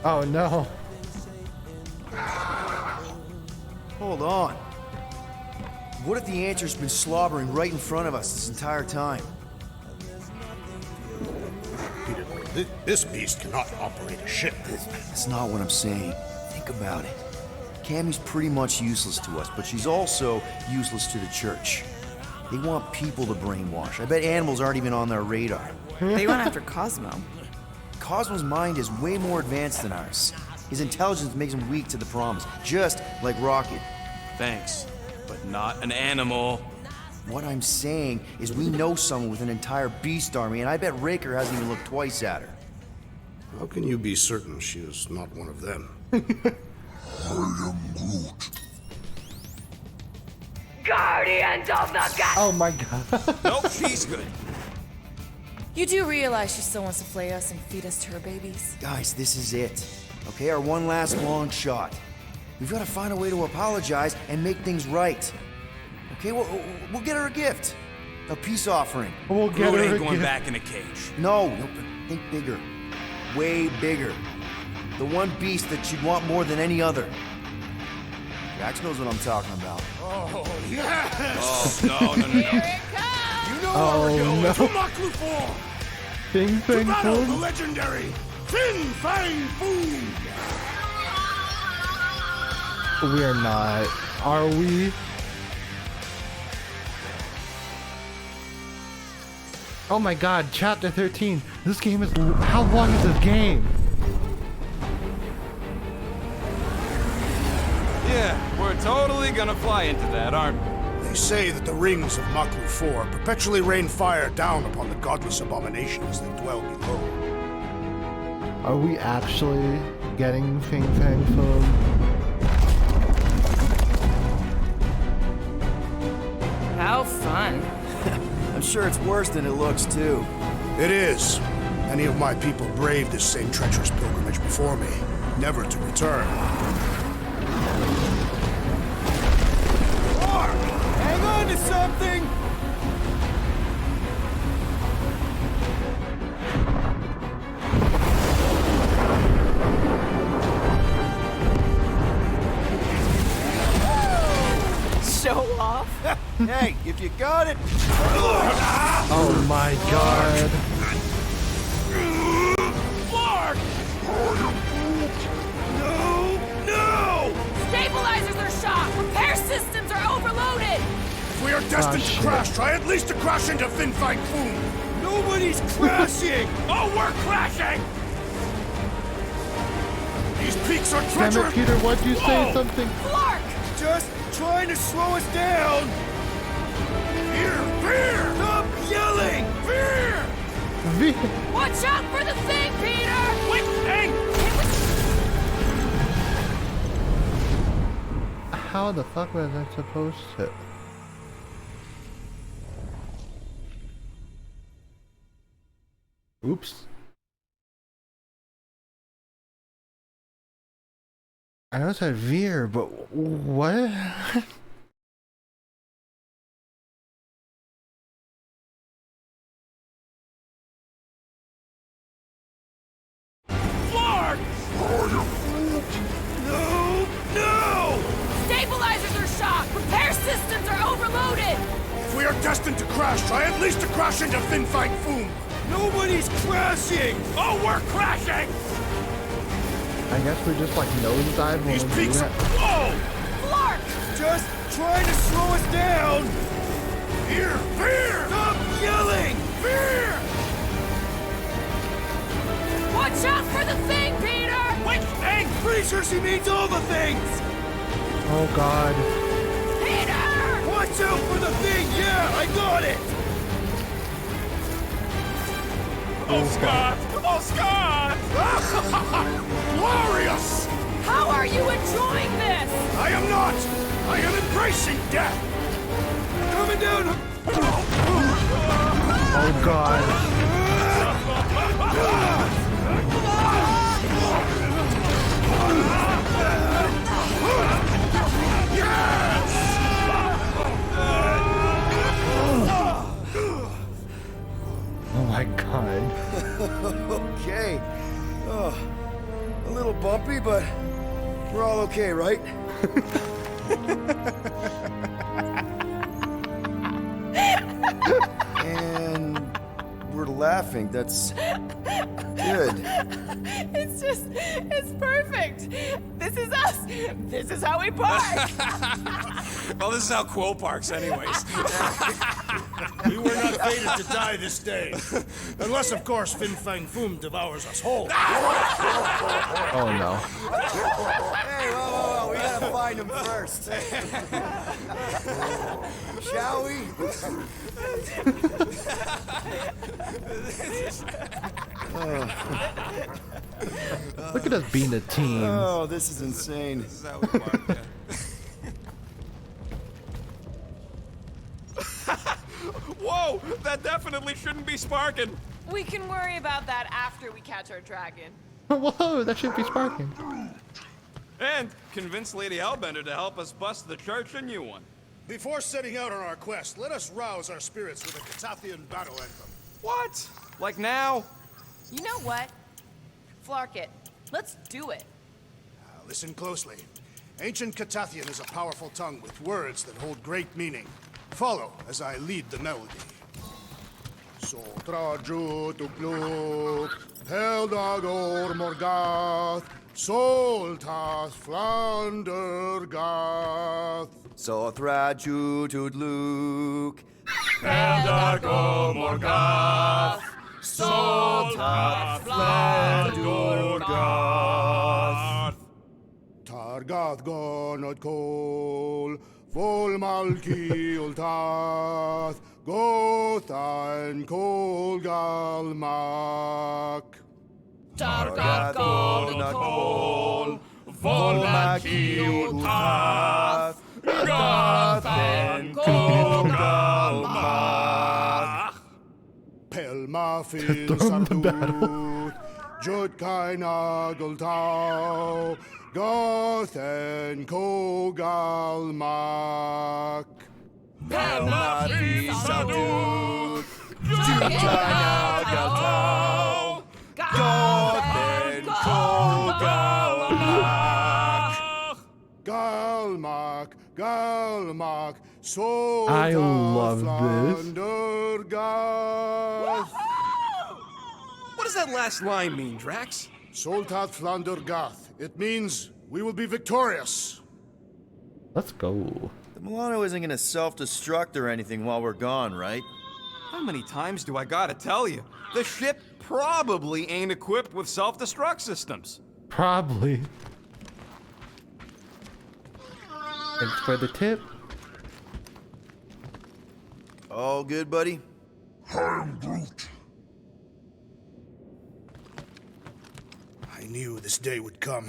Oh no. Hold on. What if the Answer's been slobbering right in front of us this entire time? Peter, this beast cannot operate a ship. That's not what I'm saying. Think about it. Cammy's pretty much useless to us, but she's also useless to the church. They want people to brainwash. I bet animals aren't even on their radar. They went after Cosmo. Cosmo's mind is way more advanced than ours. His intelligence makes him weak to the promise, just like Rocket. Thanks, but not an animal. What I'm saying is we know someone with an entire beast army, and I bet Raker hasn't even looked twice at her. How can you be certain she is not one of them? Guardians of the Galaxy! Oh my god. Nope, she's good. You do realize she still wants to flay us and feed us to her babies? Guys, this is it. Okay, our one last long shot. We've got to find a way to apologize and make things right. Okay, we'll get her a gift. A peace offering. We'll get Groot her ain't a going gift. back in a cage. No, think bigger. Way bigger. The one beast that she'd want more than any other. Jax knows what I'm talking about. Oh, yes! Oh, no. You know Oh, where we're going. no. To Maklu 4! Bing To Bang battle the Boom. legendary Fin Fang Foom! We are not. Are we? Oh my god, chapter 13. This game is. How long is this game? Yeah, we're totally gonna fly into that, aren't we? They say that the rings of Maklu 4 perpetually rain fire down upon the godless abominations that dwell below. Are we actually getting Fing Fang Foom? How fun. I'm sure it's worse than it looks, too. It is. Many of my people braved this same treacherous pilgrimage before me, never to return. Hang on to something! Show off. Hey, if you got it! Oh my god. Mark! No! Stabilizers are shot! Repair systems are overloaded! If we are destined to shit. crash, try at least to crash into Fin Fang Foom! Nobody's crashing! Oh, we're crashing! These peaks are Damn treacherous! it, Peter, why'd you say Whoa! something? Clark! just trying to slow us down! Fear! Stop yelling! Fear! Watch out for the thing, Peter! Which thing? How the fuck was I supposed to? Oops. I know it said veer, but what? Flark! No! Stabilizers are shot! Repair systems are overloaded! If we are destined to crash, try at least to crash into Fin Fang Foom! Nobody's crashing! Oh, we're crashing! I guess we just like nosedive when These we do peaks! that. Whoa! Clark! Just trying to slow us down! Fear! Stop yelling! Fear! Watch out for the thing, Peter! Which thing? Pretty sure she means all the things! Oh god. Peter! Watch out for the thing! Yeah, I got it! Oh, Scott! Oh, Scott! Glorious! How are you enjoying this? I am not! I am embracing death! Coming down! Oh god. Oh my god. Okay. Oh, a little bumpy, but we're all okay, right? And we're laughing. That's good. It's perfect. This is us. This is how we park. Well, this is how Quill parks, anyways. We were not fated to die this day. Unless, of course, Fin Fang Foom devours us whole. Oh no. Hey, whoa. We gotta find him first. Shall we? Look at us being a team. Oh, this is insane. This is how we park, yeah. Whoa! That definitely shouldn't be sparking. We can worry about that after we catch our dragon. Whoa, that should be sparking. And convince Lady Hellbender to help us bust the church a new one. Before setting out on our quest, let us rouse our spirits with a Catathian battle anthem. What? Like now? You know what? Flark it. Let's do it. Listen closely. Ancient Catathian is a powerful tongue with words that hold great meaning. Follow as I lead the melody. Sotra Jutukluk, Heldagor Morgath, Soltath Flandergath. Sothra Jutudluk. Eldago Morgath, Soltath Flandurgath. Targath Gonod Kol, Volmalki Ultath, Gothan Kolgalmak. Targath Gonod Volmaki Ultath, Gothan Kolgalmak. Pelmafin Sardut, Jutkaina Gultau, Gothan Kogalmak. Pelmafin Sardut, Jutkaina Gultau, Gothan Kogalmak. Galmak, so I love this. What does that last line mean, Drax? Soltat Flandergath. It means we will be victorious. Let's go. The Milano isn't gonna self-destruct or anything while we're gone, right? How many times do I gotta tell you? The ship probably ain't equipped with self-destruct systems. Probably. Thanks for the tip. All good, buddy? I am Groot. I knew this day would come.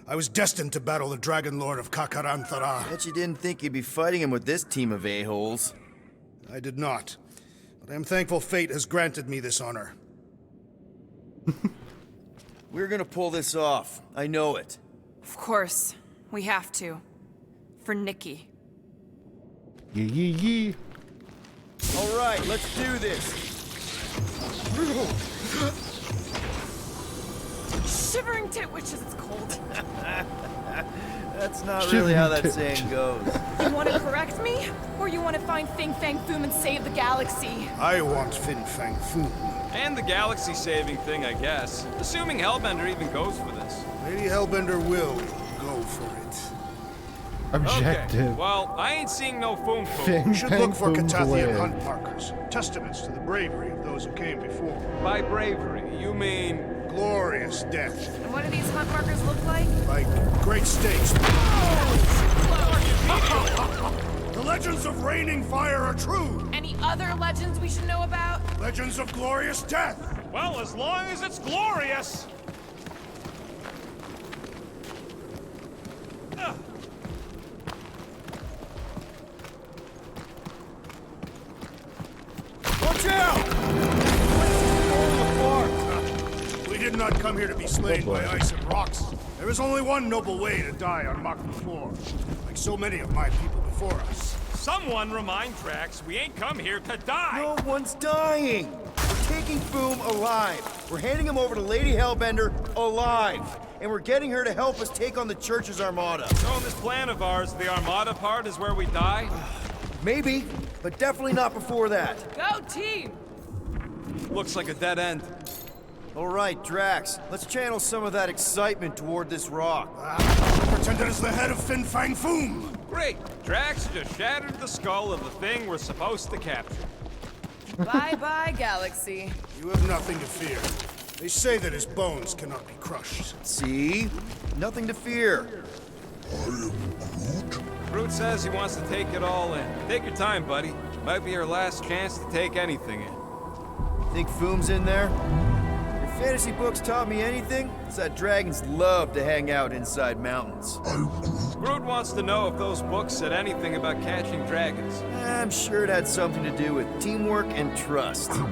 I was destined to battle the Dragon Lord of Kakaranthara. Bet you didn't think you'd be fighting him with this team of a-holes. I did not. But I am thankful fate has granted me this honor. We're gonna pull this off. I know it. Of course. We have to. For Nikki. Yee. All right, let's do this. Shivering tit witches, it's cold. That's not really how that saying goes. You want to correct me? Or you want to find Fin Fang Foom and save the galaxy? I want Fin Fang Foom. And the galaxy-saving thing, I guess. Assuming Hellbender even goes for this. Lady Hellbender will go for it. Objective. Okay, well, I ain't seeing no Foom Foom. Fin We should Fang look for Foom's Catathian way. hunt markers. Testaments to the bravery of those who came before. By bravery, you mean... Glorious death. And what do these hunt markers look like? Like great stakes. The legends of raining fire are true. Any other legends we should know about? Legends of glorious death. Well, as long as it's glorious. Watch out! We did not come here to be slain Oh, boy. by ice and rocks. There is only one noble way to die on Mach 4, like so many of my people before us. Someone remind Drax we ain't come here to die. No one's dying. We're taking Foom alive. We're handing him over to Lady Hellbender alive. And we're getting her to help us take on the Church's armada. So in this plan of ours, the Armada part is where we die? Maybe, but definitely not before that. Go team! Looks like a dead end. All right, Drax, let's channel some of that excitement toward this rock. Pretend it is the head of Fin Fang Foom. Great. Drax just shattered the skull of the thing we're supposed to capture. Bye-bye, galaxy. You have nothing to fear. They say that his bones cannot be crushed. See? Nothing to fear. Groot says he wants to take it all in. Take your time, buddy. Might be your last chance to take anything in. Think Foom's in there? If fantasy books taught me anything, it's that dragons love to hang out inside mountains. Groot wants to know if those books said anything about catching dragons. I'm sure it had something to do with teamwork and trust. You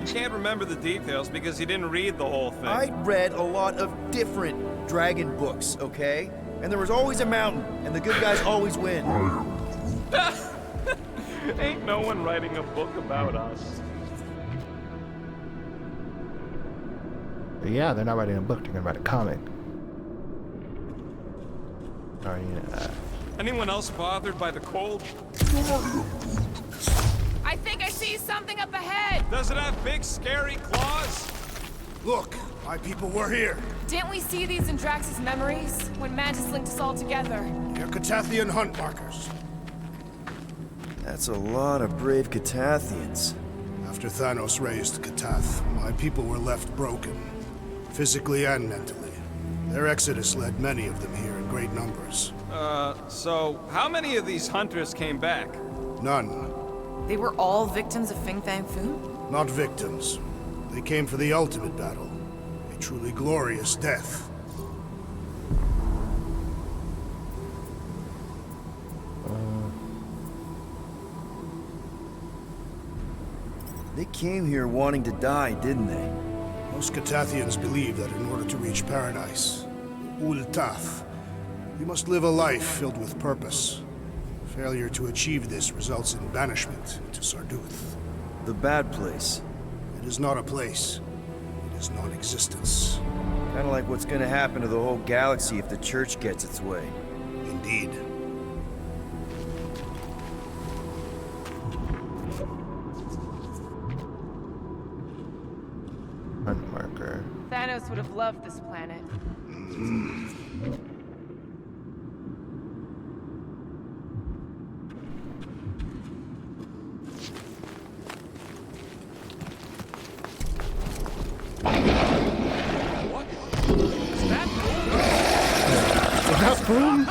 can't remember the details because you didn't read the whole thing. I read a lot of different dragon books, okay? And there was always a mountain, and the good guys always win. Ain't no one writing a book about us. Yeah, they're not writing a book, they're gonna write a comic. Sorry, Anyone else bothered by the cold? I think I see something up ahead! Does it have big, scary claws? Look, my people were here. Didn't we see these in Drax's memories? When Mantis linked us all together? They're Catathian hunt markers. That's a lot of brave Catathians. After Thanos raised Katath, my people were left broken, physically and mentally. Their exodus led many of them here in great numbers. So how many of these hunters came back? None. They were all victims of Fin Fang Foom? Not victims. They came for the ultimate battle. A truly glorious death. They came here wanting to die, didn't they? Most Catathians believe that in order to reach paradise, Ultath, you must live a life filled with purpose. Failure to achieve this results in banishment to Sarduth. The bad place. It is not a place. It is non-existence. Kind of like what's gonna happen to the whole galaxy if the Church gets its way. Indeed. hunt marker. Thanos would have loved this planet. Is that Boom?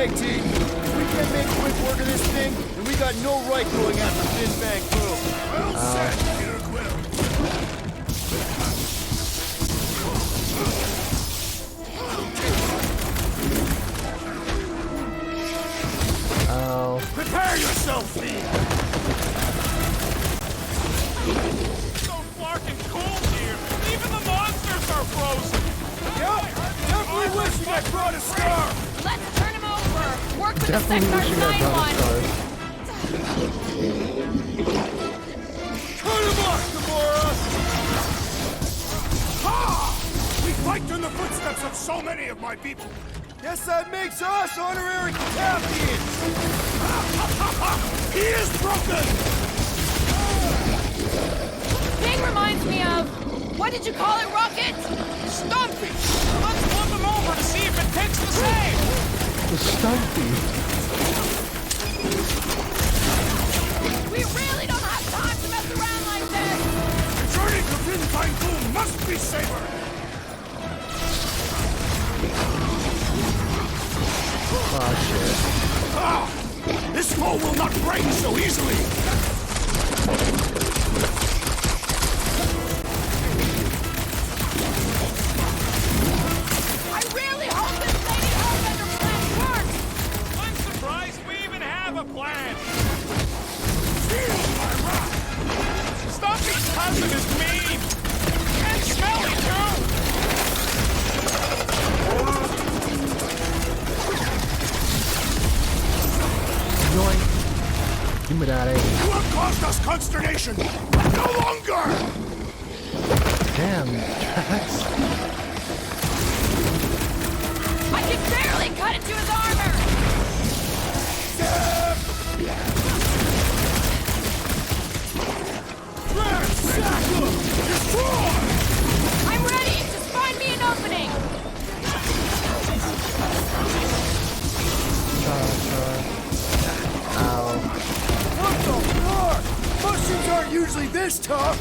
Okay, T. If we can't make quick work of this thing, then we got no right going after Fin Fang Foom. Well said, Peter Quill. Oh. Prepare yourself, Fiend! So fucking cold here. Even the monsters are frozen. Yep, definitely wish you got brought a scar. Let's turn him over. Work with Definitely the wishing I Sexar brought a 9-1. Cut him off, Gamora! Ha! We fight in the footsteps of so many of my people. Guess that makes us honorary champions! He is broken! Thing reminds me of... What did you call it, Rocket? Stumpy! Let's flip him over to see if it takes the same! The Stumpy. We really don't have time to mess around like this! Returning to Fin Fang Foom must be saber! Oh shit. Ah! This foe will not break so easily! I really hope this Lady Hellbender plan works! I'm surprised we even have a plan! Feel my wrath! Stumpy's cousin is mean! And smelly, too! Yoink. Give me that A. You have caused us consternation! No longer! Damn, Drax. I can barely cut into his armor! I'm ready! Just find me an opening! Ow. What the fuck? Mushrooms aren't usually this tough!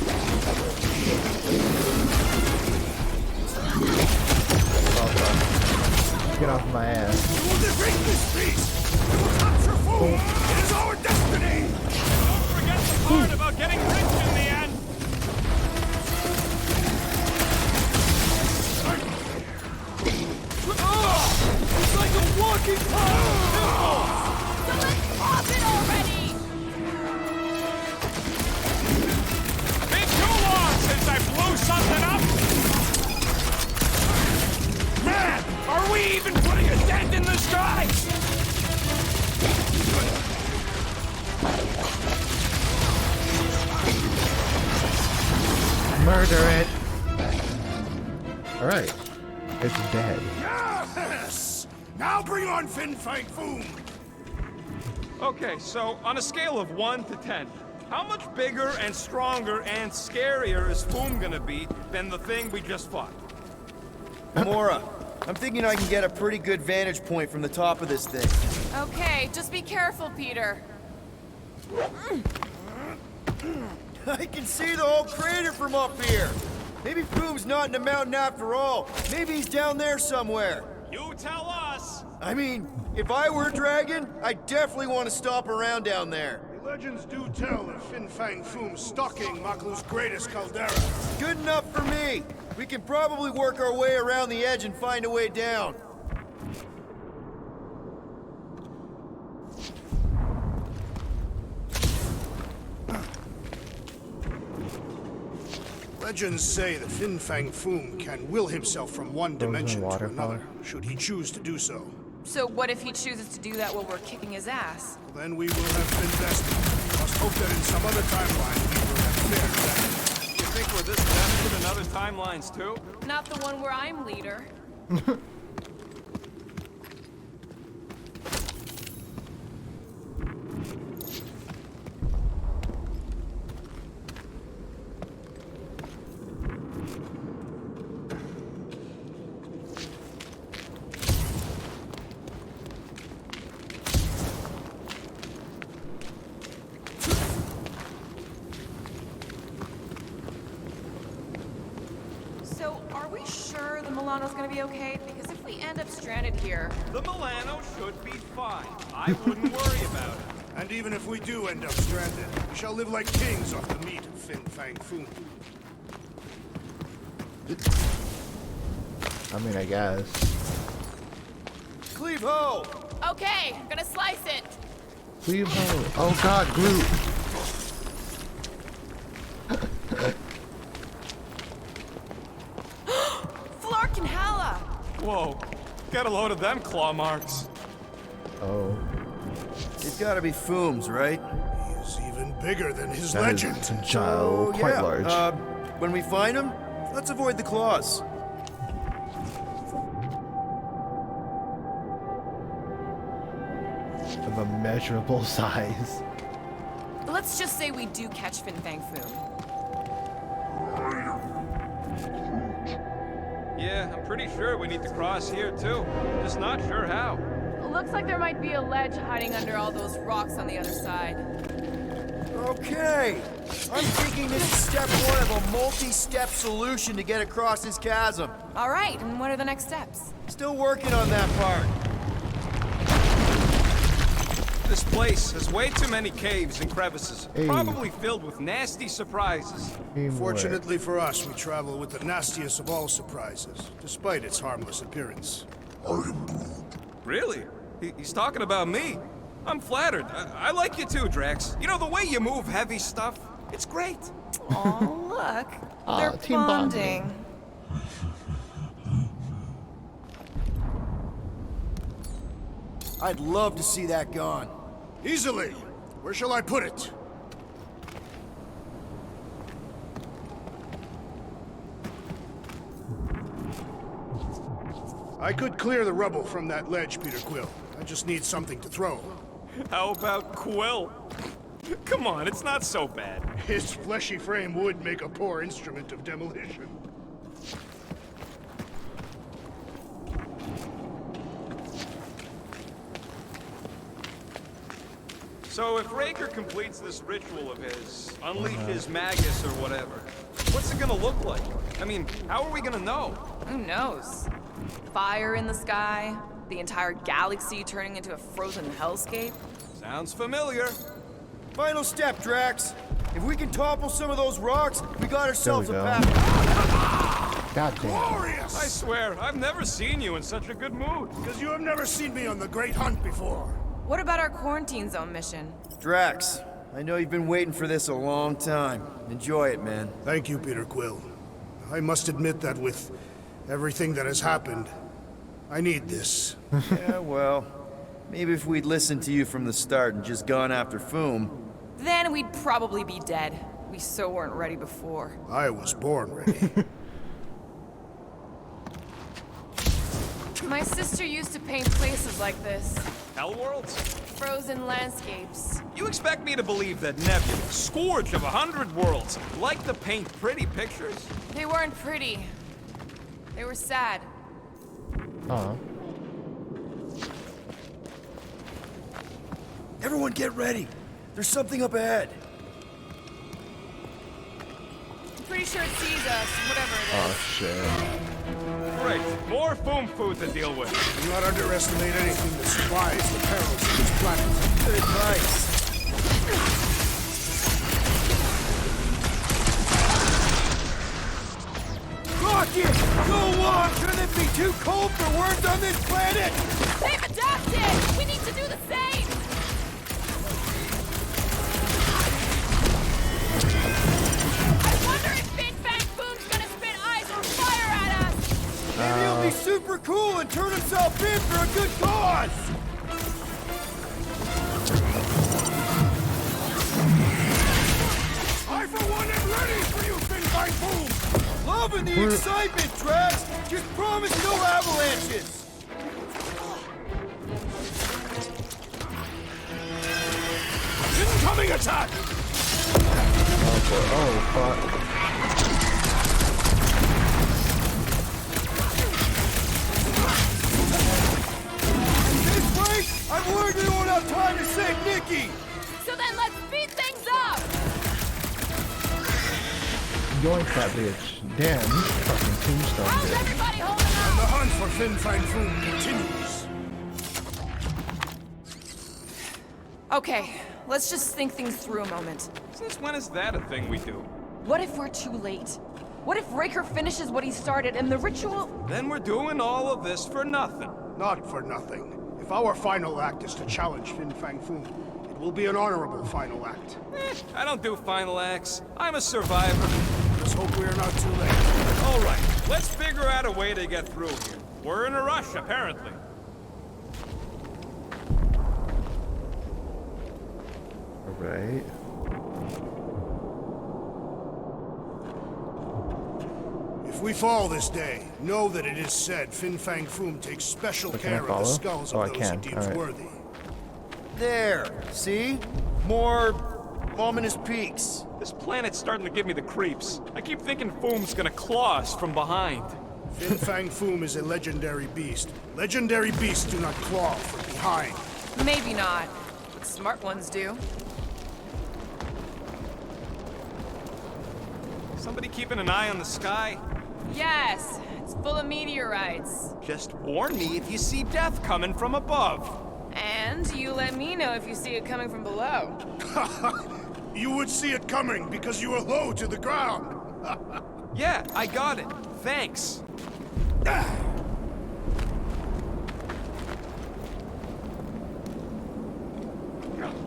Get off my ass. We will defeat this beast! We will capture Foom! It is our destiny! Don't forget the part about getting rich in the end! It's like a walking pile! So let's pop it already! Been too long since I blew something up! Man, are we even putting a dent in the sky? Murder it. Alright. It's dead. Yes! Now bring on Fin Fang Foom! Okay, so on a scale of 1 to 10, how much bigger and stronger and scarier is Foom gonna be than the thing we just fought? Gamora, I'm thinking I can get a pretty good vantage point from the top of this thing. Okay, just be careful, Peter. I can see the whole crater from up here. Maybe Foom's not in the mountain after all. Maybe he's down there somewhere. You tell us! I mean, if I were a dragon, I definitely want to stop around down there. The legends do tell of Fin Fang Foom stalking Maklu's greatest caldera. Good enough for me. We can probably work our way around the edge and find a way down. Legends say that Fin Fang Foom can will himself from one dimension to waterfall. another, should he choose to do so. So what if he chooses to do that while we're kicking his ass? Then we will have been destined. Must hope that in some other timeline we will have fared better. You think we're this desperate in other timelines, too? Not the one where I'm leader. So, are we sure the Milano's gonna be okay? Because if we end up stranded here. The Milano should be fine. I wouldn't worry about it. And even if we do end up stranded, we shall live like kings off the meat of Fin Fang Foom. I mean, I guess. Cleave ho! Okay, I'm gonna slice it. Leave her. Oh God, Groot. Flark and Hala. Whoa, get a load of them claw marks. Oh. It's gotta be Fooms, right? He's even bigger than his That legend. is quite yeah, large. When we find him, let's avoid the claws. Of a measurable size. Let's just say we do catch Fin Fang Foom. Yeah, I'm pretty sure we need to cross here too. Just not sure how. Looks like there might be a ledge hiding under all those rocks on the other side. Okay. I'm thinking this is step one of a multi-step solution to get across this chasm. All right, and what are the next steps? Still working on that part. This place has way too many caves and crevices. Hey. Probably filled with nasty surprises. Fortunately for us, we travel with the nastiest of all surprises, despite its harmless appearance. Really? He's talking about me. I'm flattered. I like you too, Drax. You know, the way you move heavy stuff, it's great. Oh, look. Aw, They're team bonding. bonding. I'd love to see that gone. Easily. Where shall I put it? I could clear the rubble from that ledge, Peter Quill. I just need something to throw. How about Quill? Come on, it's not so bad. His fleshy frame would make a poor instrument of demolition. So if Raker completes this ritual of his, unleashes Magus or whatever, what's it gonna look like? I mean, how are we gonna know? Who knows? Fire in the sky, the entire galaxy turning into a frozen hellscape. Sounds familiar. Final step, Drax. If we can topple some of those rocks, we got ourselves a go. path. God damn. Glorious! I swear, I've never seen you in such a good mood. Because you have never seen me on the Great Hunt before. What about our quarantine zone mission? Drax, I know you've been waiting for this a long time. Enjoy it, man. Thank you, Peter Quill. I must admit that with everything that has happened, I need this. Yeah, well, maybe if we'd listened to you from the start and just gone after Foom. Then we'd probably be dead. We so weren't ready before. I was born ready. My sister used to paint places like this. Hellworlds? Frozen landscapes. You expect me to believe that Nebula, scourge of 100 worlds, liked to paint pretty pictures? They weren't pretty. They were sad. Aw. Everyone get ready. There's something up ahead. I'm pretty sure it sees us, whatever it is. Oh shit. Great, more Foom food to deal with. Do not underestimate anything that survives the perils of this planet. Good advice. Rocket! Go on! Shouldn't it be too cold for worms on this planet? They've adapted! We need to do the same! I wonder if Fin Fang Foom's gonna spit ice or fire at us! Maybe he'll be super cool and turn himself in for a good cause! I, for one, am ready for you, Fin Fang Foom! Loving the excitement, Drax! Just promise no avalanches! Incoming attack! Oh fuck. At this rate, I'm worried we won't have time to save Nikki! So then let's speed things up! Yoink that bitch. Damn, you fucking tombstone. How's everybody holding up? hunt for Fin Fang Foom continues. Okay, let's just think things through a moment. Since when is that a thing we do? What if we're too late? What if Raker finishes what he started and the ritual... Then we're doing all of this for nothing. Not for nothing. If our final act is to challenge Fin Fang Foom, it will be an honorable final act. I don't do final acts. I'm a survivor. Let's hope we are not too late. All right, let's figure out a way to get through here. We're in a rush, apparently. Alright. If we fall this day, know that it is said Fin Fang Foom takes special care of the skulls of those he deems worthy. There, see? More ominous peaks. This planet's starting to give me the creeps. I keep thinking Foom's gonna claw us from behind. Fin Fang Foom is a legendary beast. Legendary beasts do not claw from behind. Maybe not, but smart ones do. Somebody keeping an eye on the sky? Yes, it's full of meteorites. Just warn me if you see death coming from above. And you let me know if you see it coming from below. You would see it coming because you are low to the ground. Yeah, I got it. Thanks.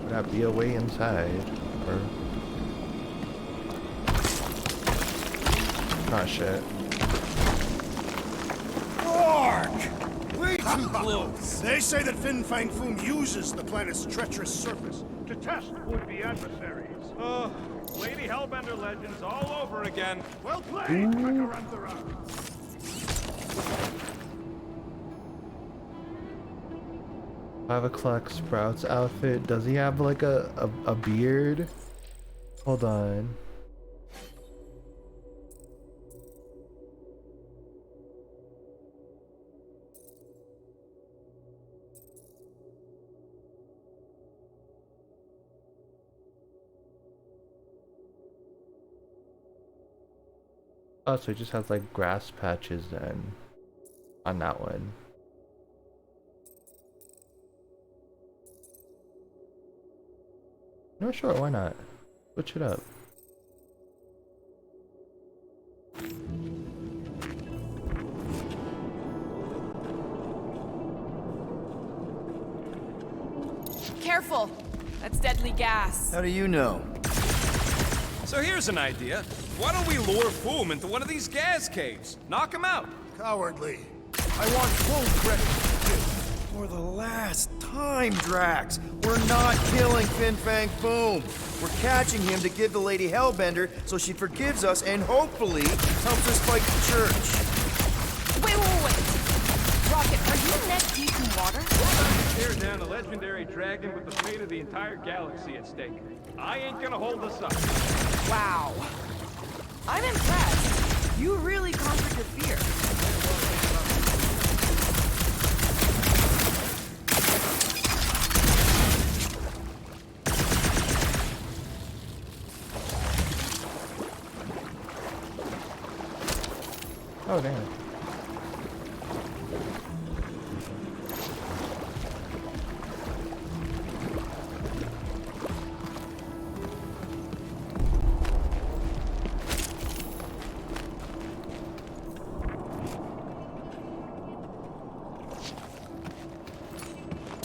Would that be a way inside? Or... Oh shit. Ark! Way too close. They say that Fin Fang Foom uses the planet's treacherous surface to test would-be adversaries. Lady Hellbender legends all over again. Well played, Kakarantara. 5 o'clock Sprout's outfit. Does he have like a beard? Hold on. Oh, so he just has like grass patches then on that one. No, sure, why not? Switch it up. Careful! That's deadly gas. How do you know? So here's an idea. Why don't we lure Foom into one of these gas caves? Knock him out. Cowardly. I want full credit. For the last time, Drax. We're not killing Fin Fang Foom. We're catching him to give the Lady Hellbender so she forgives us and hopefully helps us fight the church. Wait. Rocket, are you neck deep in water? Tear down a legendary dragon with the fate of the entire galaxy at stake. I ain't gonna hold us up. Wow. I'm impressed. You really conquered your fear. Oh, damn.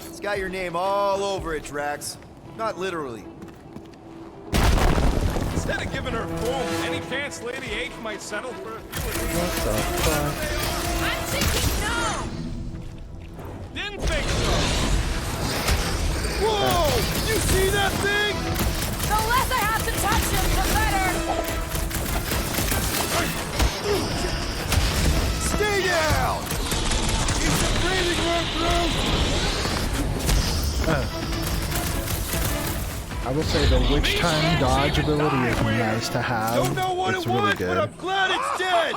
It's got your name all over it, Drax. Not literally. Instead of giving her Foom, any chance Lady H might settle for a few of these? What the fuck? I'm thinking no! Didn't think so. Whoa! You see that thing? The less I have to touch him, the better! Stay down! Keep the breathing room through! I will say the witch time dodge ability is nice to have. Don't know what it's it really was, good. but I'm glad it's dead!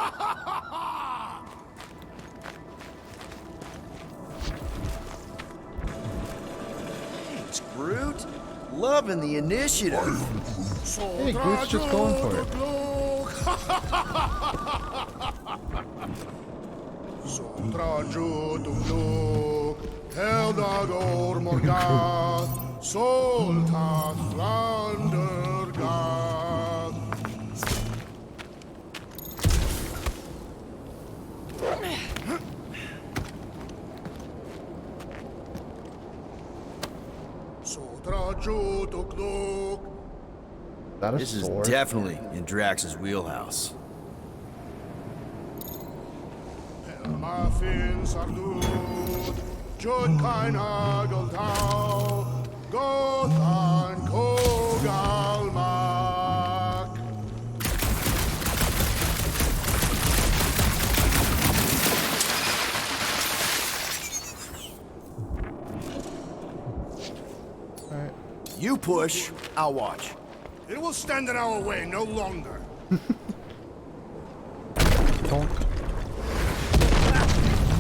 Thanks, Groot. Loving the initiative. Hey, Groot's just going for it. Sotraju Tugluk, Heldagor Morgath, Soltath Flandergath. Sotraju Tugluk. That a This is sword? definitely in Drax's wheelhouse. Mafin Sardut, Judkain Agaltau, Gothan Kogalmak. Alright. You push, I'll watch. It will stand in our way no longer. Tonk.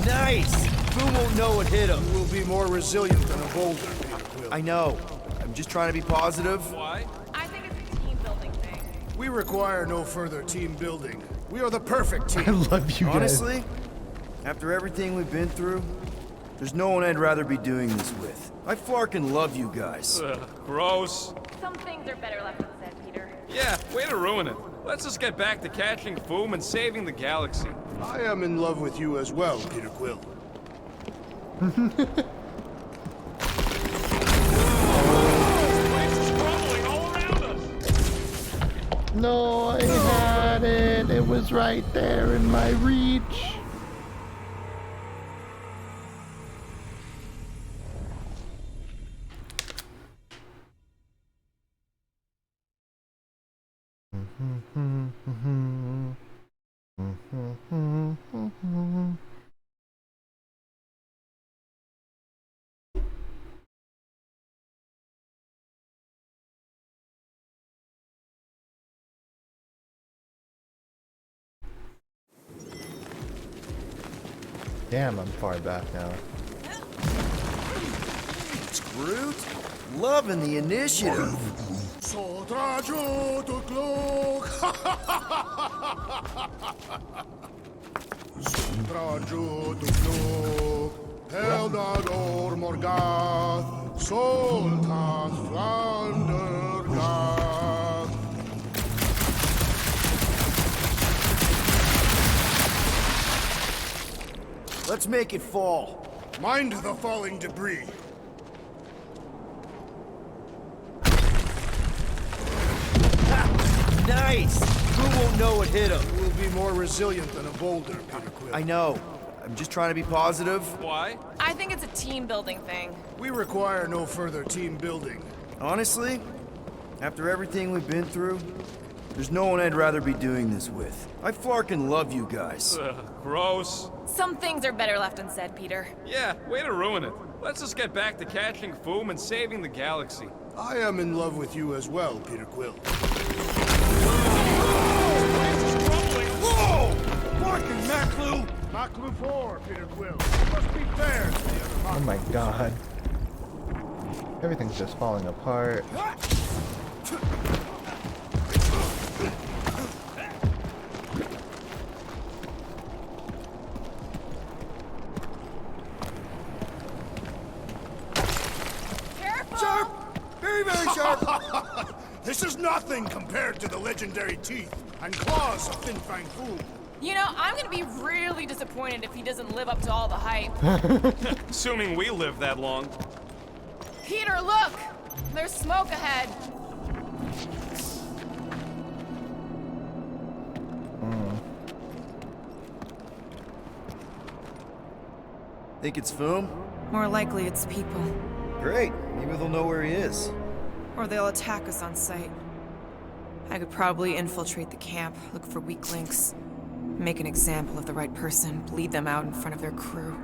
Nice! Boom won't know what hit him. You will be more resilient than a boulder, Peter Quill. I know. I'm just trying to be positive. Why? I think it's a team building thing. We require no further team building. We are the perfect I team. love you guys. Honestly, after everything we've been through, there's no one I'd rather be doing this with. I flarkin' love you guys. Gross. Some things are better left unsaid, Peter. Yeah, way to ruin it. Let's just get back to catching Foom and saving the galaxy. I am in love with you as well, Peter Quill. This place is crumbling all around us. No, I had it. It was right there in my reach. Damn, I'm far back now. It's Groot. Loving the initiative. Sotraju Tugluk. Sotraju Tugluk, Heldagor Morgath, Soltath Flandergath. Let's make it fall. Mind the falling debris. Nice! Who won't know what hit him? You will be more resilient than a boulder, Peter Quill. I know. I'm just trying to be positive. Why? I think it's a team building thing. We require no further team building. Honestly, after everything we've been through, there's no one I'd rather be doing this with. I flarkin' love you guys. Gross. Some things are better left unsaid, Peter. Yeah, way to ruin it. Let's just get back to catching Foom and saving the galaxy. I am in love with you as well, Peter Quill. Whoa! Barking, Maklu! Maklu 4, Peter Quill. Must be fair to the other Oh my god. Everything's just falling apart. Sharp! Very, very sharp! This is nothing compared to the legendary teeth and claws of Fin Fang Foom. You know, I'm gonna be really disappointed if he doesn't live up to all the hype. Assuming we live that long. Peter, look! There's smoke ahead. Think it's Foom? More likely it's people. Great. Maybe they'll know where he is. Or they'll attack us on sight. I could probably infiltrate the camp, look for weak links, make an example of the right person, bleed them out in front of their crew.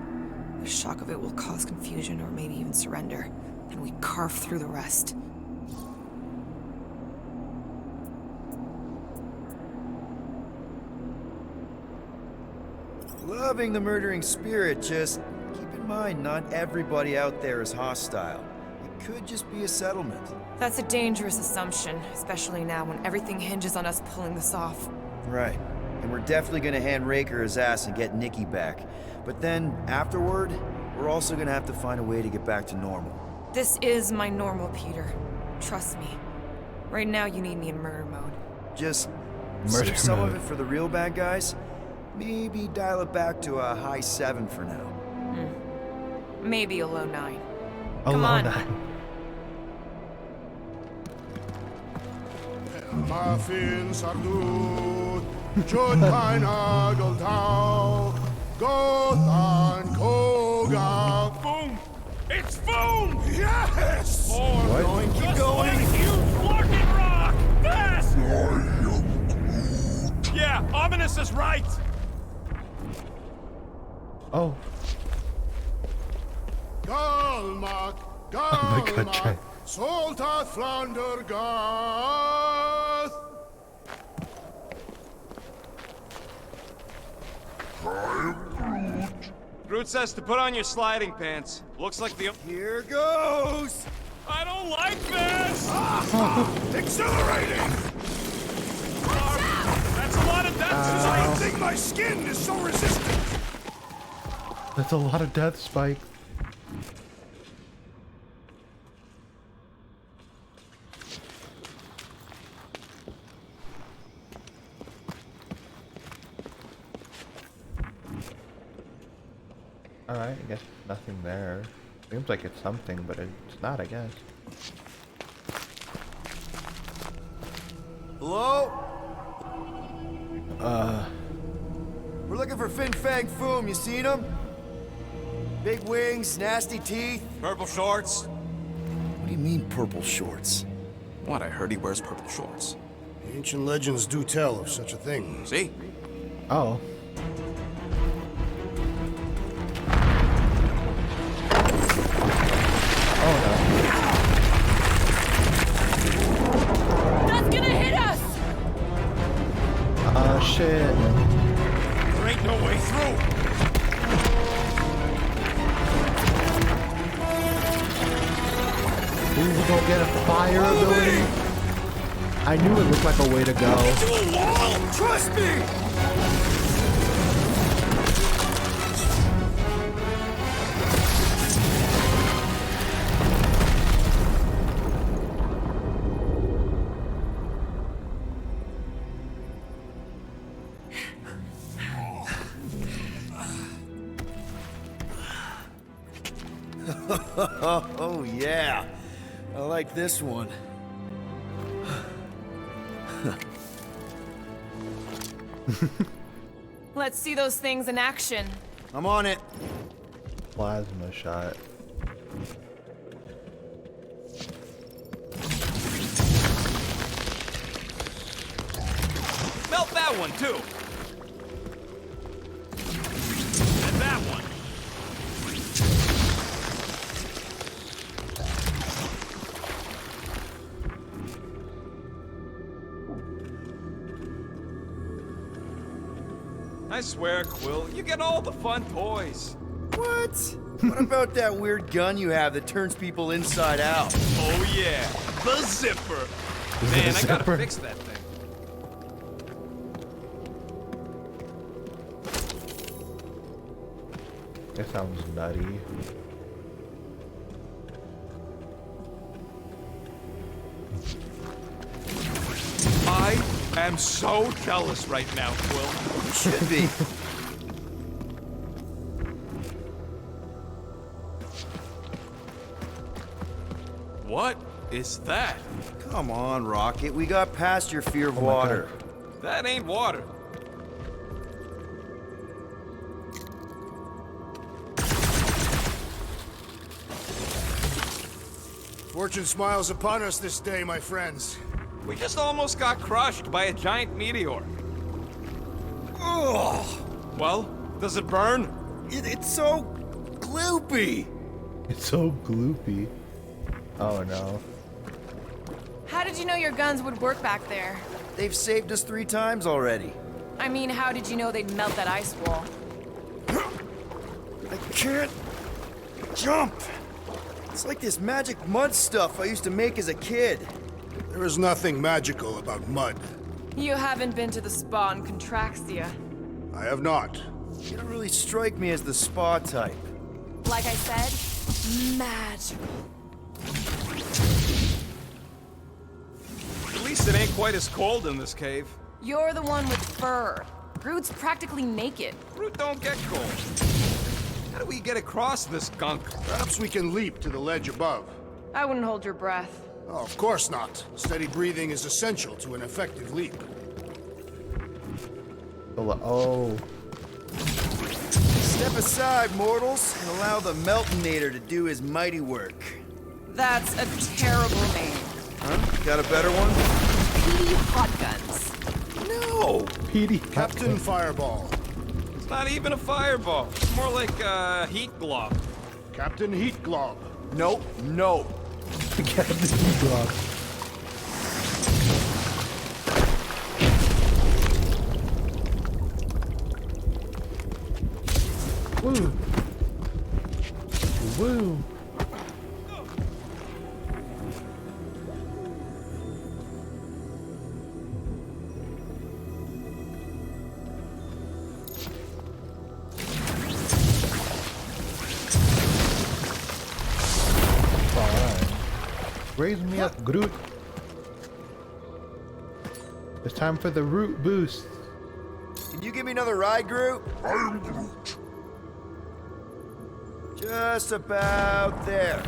The shock of it will cause confusion or maybe even surrender. Then we carve through the rest. Loving the murdering spirit, just keep in mind not everybody out there is hostile. It could just be a settlement. That's a dangerous assumption, especially now when everything hinges on us pulling this off. Right. And we're definitely gonna hand Raker his ass and get Nikki back. But then, afterward, we're also gonna have to find a way to get back to normal. This is my normal, Peter. Trust me. Right now, you need me in murder mode. Just Murder save some mode. of it for the real bad guys. Maybe dial it back to a high 7 for now. Maybe a low 9. A Come low on. 9. Muffin Sardut, Jud Pinagel Tau, Gothan Koga. Boom! It's boom! Yes! More Going, keep just going. like you fucking rock! Fast! Yeah, Ominous is right! Oh. Galmak, my God, Galmak, Trey. Solta Flandergath. Groot says to put on your sliding pants. Looks like the... Here goes! I don't like this! Exhilarating! That's a lot of death I don't think my skin is so resistant. That's a lot of death, Spike. Alright, I guess nothing there. Seems like it's something, but it's not, I guess. Hello? We're looking for Fin Fang Foom. You seen him? Big wings, nasty teeth. Purple shorts. What do you mean, purple shorts? What, I heard he wears purple shorts. Ancient legends do tell of such a thing. See? Oh. That's gonna hit us! Oh shit. There ain't no way through! Ooh, we don't get a fire ability. I knew it looked like a way to go. To a wall! Trust me! Oh yeah, I like this one. Let's see those things in action. I'm on it. Plasma shot. Melt that one, too. And that one. I swear, Quill, you get all the fun toys. What? What about that weird gun you have that turns people inside out? Oh yeah, the zipper. Man, I gotta fix that thing. That sounds nutty. I am so jealous right now, Quill. You should be. What is that? Come on, Rocket. We got past your fear of water. That ain't water. Fortune smiles upon us this day, my friends. We just almost got crushed by a giant meteor. Ugh! Well, does it burn? It's so gloopy. It's so gloopy. Oh no. How did you know your guns would work back there? They've saved us 3 times already. I mean, how did you know they'd melt that ice wall? I can't jump. It's like this magic mud stuff I used to make as a kid. There is nothing magical about mud. You haven't been to the spa in Contraxia. I have not. You don't really strike me as the spa type. Like I said, magical. At least it ain't quite as cold in this cave. You're the one with fur. Groot's practically naked. Groot don't get cold. How do we get across this gunk? Perhaps we can leap to the ledge above. I wouldn't hold your breath. Oh, of course not. Steady breathing is essential to an effective leap. Oh. Step aside, mortals, and allow the Meltonator to do his mighty work. That's a terrible name. Huh? Got a better one? Petey Hot Guns. No! Petey. Captain Fireball. It's not even a fireball. It's more like a heat glob. Captain Heat Glob. Nope, no. Captain Heat Woo. Woo. Raise me up, Groot. It's time for the root boost. Can you give me another ride, Groot? I am Groot. Just about there.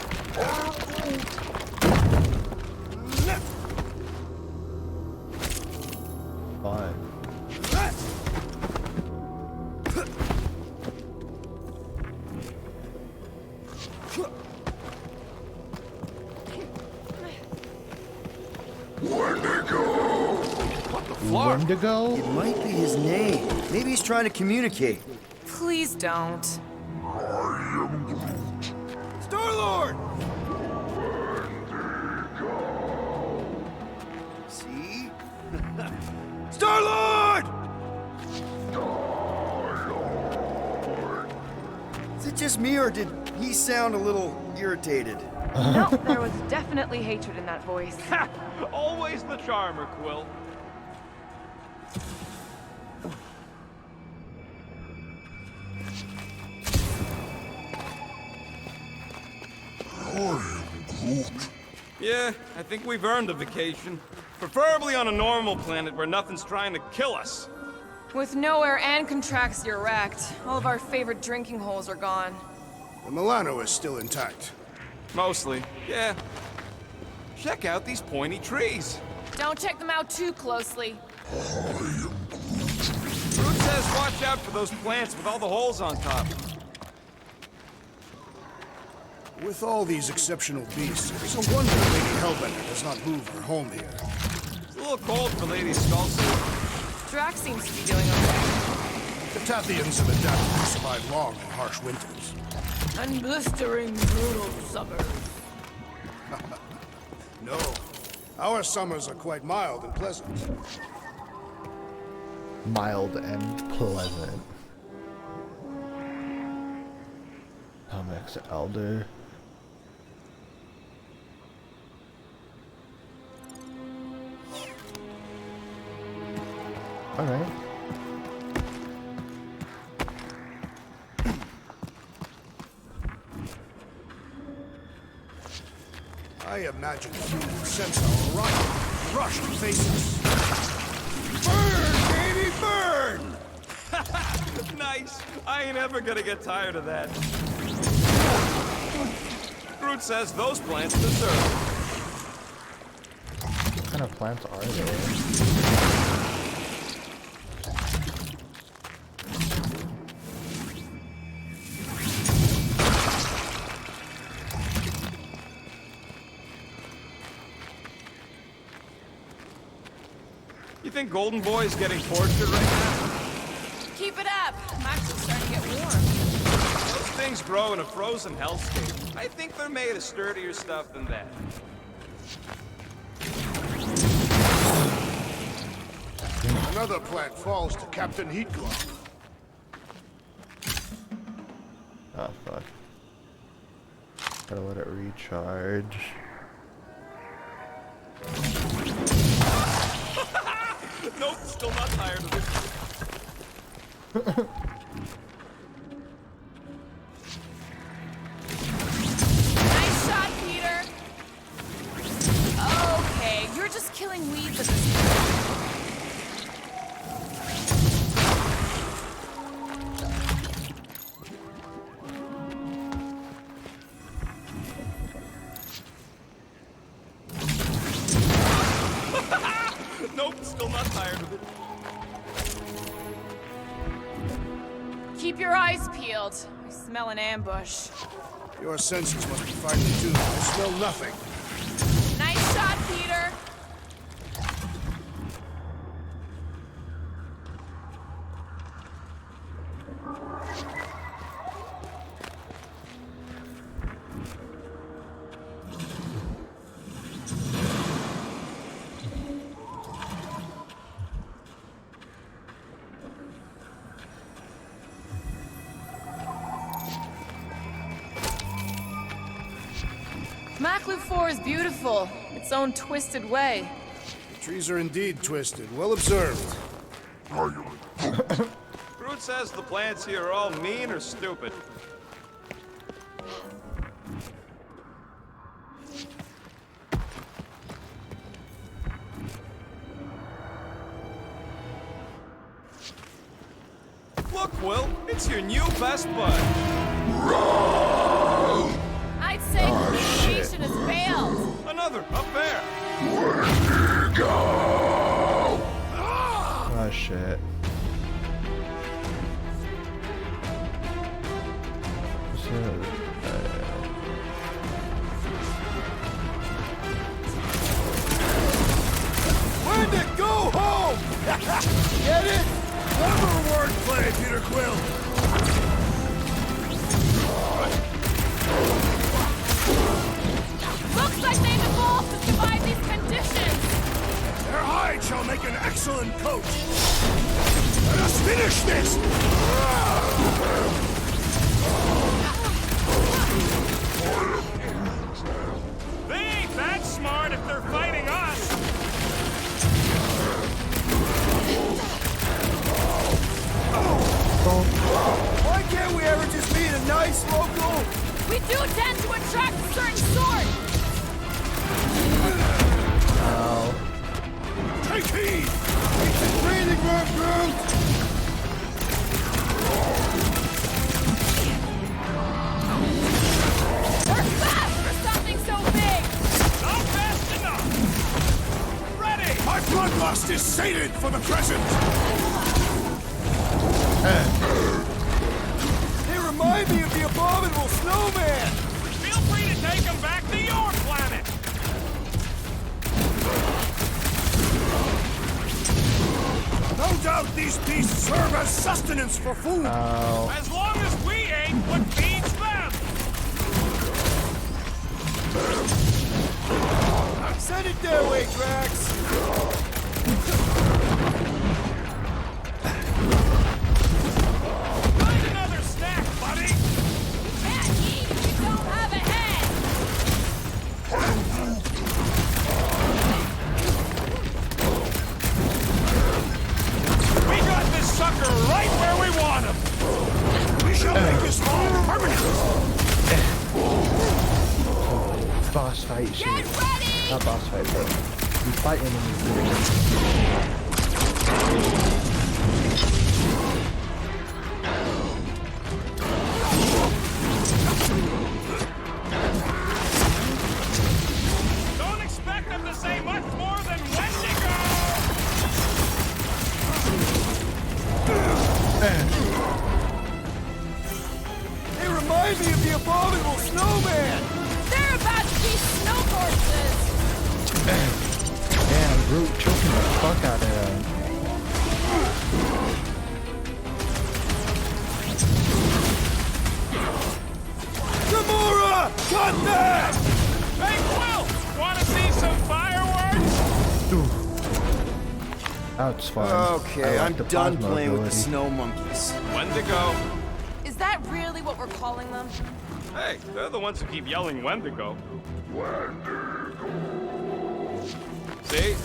Fine. Wendigo? It might be his name. Maybe he's trying to communicate. Please don't. Star-Lord! See? Star-Lord! Is it just me, or did he sound a little irritated? No, there was definitely hatred in that voice. Always the charmer, Quill. Yeah, I think we've earned a vacation. Preferably on a normal planet where nothing's trying to kill us. With Nowhere and Contraxia wrecked, all of our favorite drinking holes are gone. The Milano is still intact. Mostly, yeah. Check out these pointy trees. Don't check them out too closely. Groot says watch out for those plants with all the holes on top. With all these exceptional beasts, it's a wonder Lady Hellbender does not move her home here. It's a little cold for Lady Skullsuit. Drax seems to be doing okay. The Tathians have adapted to survive long and harsh winters. And blistering, brutal summers. No, our summers are quite mild and pleasant. Mild and pleasant. Comex Elder. Alright. I imagine you can sense our arrival. Rush to face us. Burn, baby, burn! Nice. I ain't ever gonna get tired of that. Groot says those plants deserve it. What kind of plants are there? You think Golden Boy's getting tortured right now? Keep it up. Max is starting to get warm. Those things grow in a frozen hellscape. I think they're made of sturdier stuff than that. Another plant falls to Captain Heatglove. Oh fuck. Gotta let it recharge. Nope, still not tired of it. Nice shot, Peter. Okay, you're just killing weeds at this point. Nope, still not tired of it. Keep your eyes peeled. I smell an ambush. Your senses must be finely tuned. I smell nothing. Nice shot, Peter. Maklu 4 is beautiful, its own twisted way. The trees are indeed twisted. Well observed. Groot says the plants here are all mean or stupid. Look, Will, it's your new best bud. I'd say communication has failed. Another, up there. Oh shit. Wendigo, go home! Get it? Clever wordplay, Peter Quill. Looks like they've evolved to survive these conditions. Their hide shall make an excellent coat. Let us finish this! They ain't that smart if they're fighting us. Why can't we ever just be in a nice local? We do tend to attract a certain sort. Ow. Take heed! It's a breathing room, Groot! We're fast for something so big. Not fast enough. Ready. My bloodlust is sated for the present! They remind me of the abominable snowman! Feel free to take them back to your planet. No doubt these beasts serve as sustenance for food! Ow. As long as we ain't what feeds them. Send it their way, Drax! Find another snack, buddy. Can't eat if you don't have a head. We got this sucker right where we want him. We shall make this home permanent! Boss fight shit. Get ready. Not boss fight, but we fight enemies. Don't expect them to say much more than Wendigo. They remind me of the abominable snowman! They're about to be snow horses. Damn, Groot choking the fuck out of him. Gamora! Cut that! Hey, Quill, wanna see some fireworks? That's fun. Okay, I like I'm the done plasma playing with the ability. snow monkeys. Wendigo. Is that really what we're calling them? Hey, they're the ones who keep yelling Wendigo. See?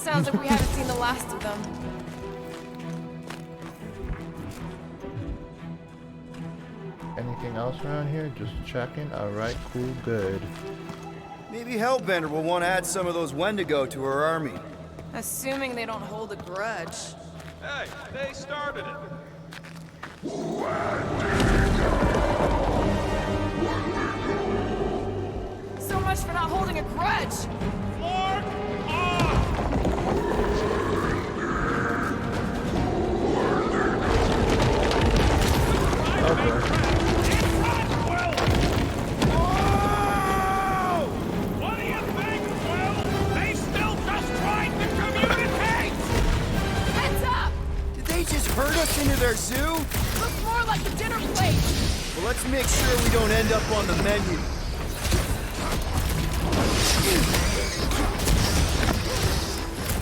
Sounds like we haven't seen the last of them. Anything else around here? Just checking. Alright, cool, good. Maybe Hellbender will want to add some of those Wendigo to her army. Assuming they don't hold a grudge. Hey, they started it. So much for not holding a grudge! Flark on! What do you think, Will? They still just tried to communicate! Heads up! Did they just herd us into their zoo? Looks more like a dinner plate! Well, let's make sure we don't end up on the menu.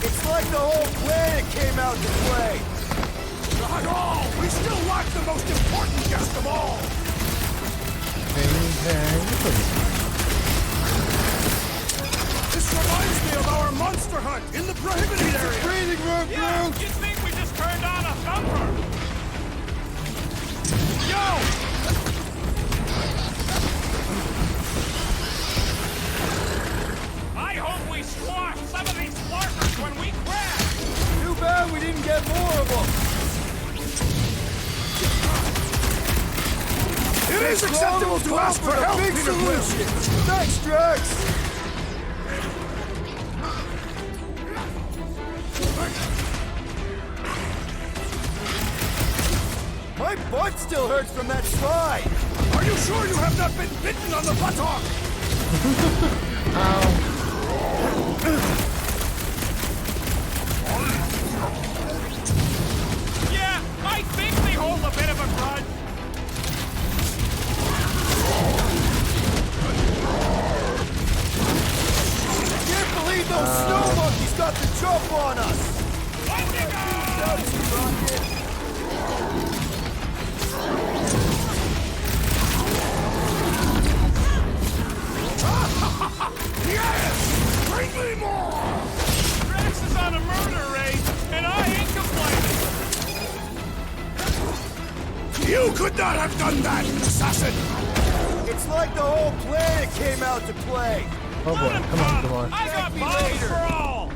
It's like the whole planet came out to play. Not all! We still lack the most important guest of all! This reminds me of our monster hunt in the prohibited area! Breathing room, Yeah, Groot! you think we just turned on a thumper? Yo! I hope we squash some of these flarkers when we crash! Too bad we didn't get more of them. It is acceptable to ask for help, big Peter Quill! solution. Thanks, Drax. My butt still hurts from that slide. Are you sure you have not been bitten on the buttock? Yeah, I think they hold a bit of a grudge. I can't believe those snow monkeys got the jump on us. Yes! Bring me more! Drax is on a murder race, and I ain't complaining. You could not have done that, assassin! It's like the whole planet came out to play. Oh boy, come on, come on. I got me balls later. for all.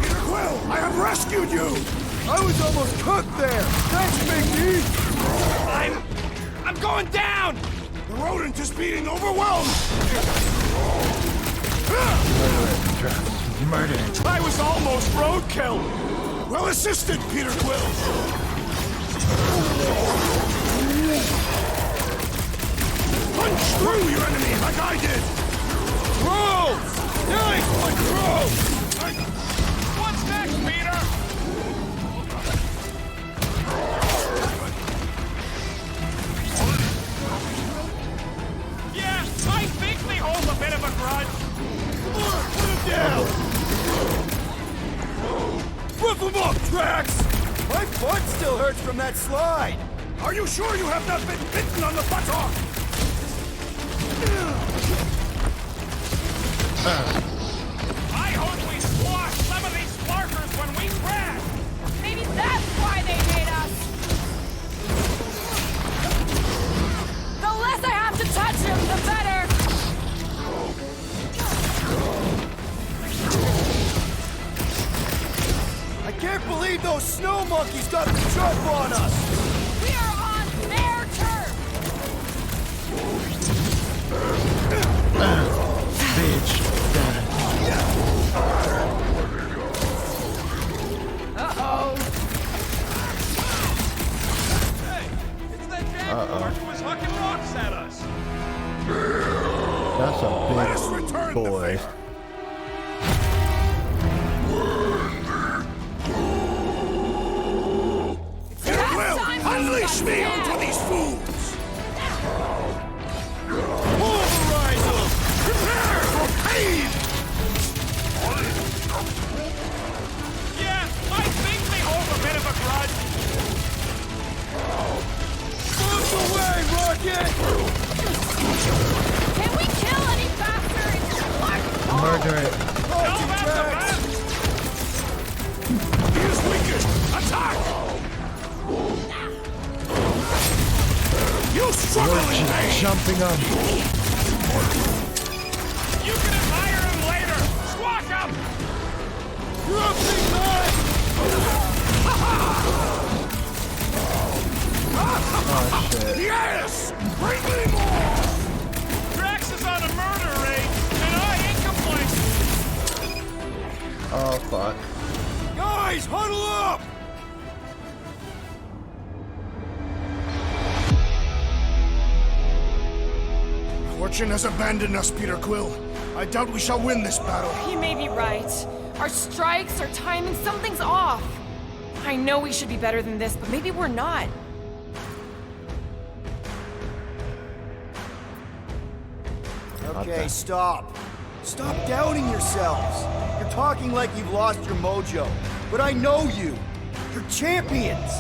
Peter Quill, I have rescued you! I was almost cooked there. Thanks, Big D. I'm going down. The rodent is being overwhelmed! Murder. I was almost roadkill. Well assisted, Peter Quill! Punch through your enemy like I did! Crows! Nice one, Crows! What's next, Peter? Yeah, I think they hold a bit of a grudge. Put him down! Rip him up, Drax! My butt still hurts from that slide. Are you sure you have not been bitten on the buttock? I hope we squash some of these flarkers when we crash. Maybe that's why they hate us! The less I have to touch him, the better! I can't believe those snow monkeys got the jump on us. We are on their turf! Bitch. Uh-oh! Hey, it's that Jaguar who was hucking rocks at us. That's Let us a return big the boy. favor. Peter Quill, unleash me onto these fools! Pulverize them! Prepare for pain! Yeah, I think they hold a bit of a grudge. Move away, Rocket! Can we kill any bastards murder it. He is weakened! Attack! You struggle in vain! Jumping up. You can admire him later! Squash him! You're up, big man! Oh shit. Yes! Bring me more! Drax is on a murder raid, and I ain't complaining! Oh fuck. Guys, huddle up! Fortune has abandoned us, Peter Quill. I doubt we shall win this battle. He may be right. Our strikes, our timing, something's off. I know we should be better than this, but maybe we're not. Okay, stop. Stop doubting yourselves. You're talking like you've lost your mojo. But I know you. You're champions.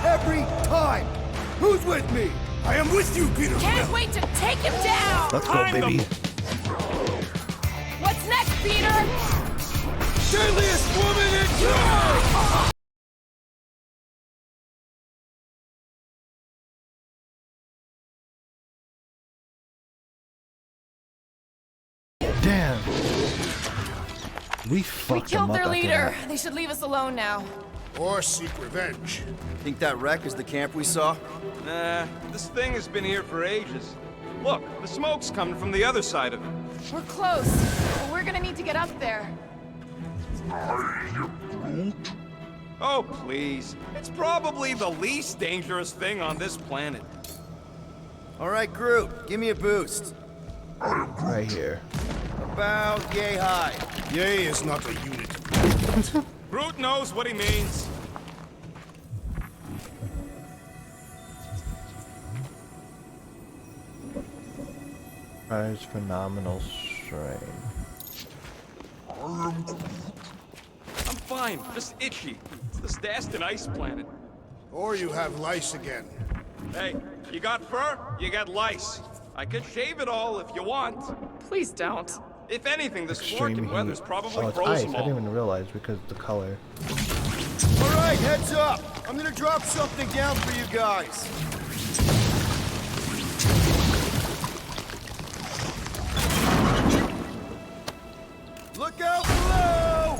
Every time. Who's with me? I am with you, Peter Can't Quill. wait to take him down! Let's go, baby. What's next, Peter? Deadliest woman in town! Damn. We We fucked killed them their up after leader. that. They should leave us alone now. Or seek revenge. Think that wreck is the camp we saw? Nah, this thing has been here for ages. Look, the smoke's coming from the other side of it. We're close, but we're gonna need to get up there. Oh, please. It's probably the least dangerous thing on this planet. All right, Groot, give me a boost. Right here. About yay high. Yay is not a unit. Groot knows what he means. Rise phenomenal strain. I'm fine, just itchy. It's the Dastan ice planet. Or you have lice again. Hey, you got fur, you got lice. I could shave it all if you want. Please don't. If anything, this Extreme Florkin heat. weather's probably Oh, it's frozen ice. I them didn't all. even realize because of the color. All right, heads up. I'm gonna drop something down for you guys. Look out below!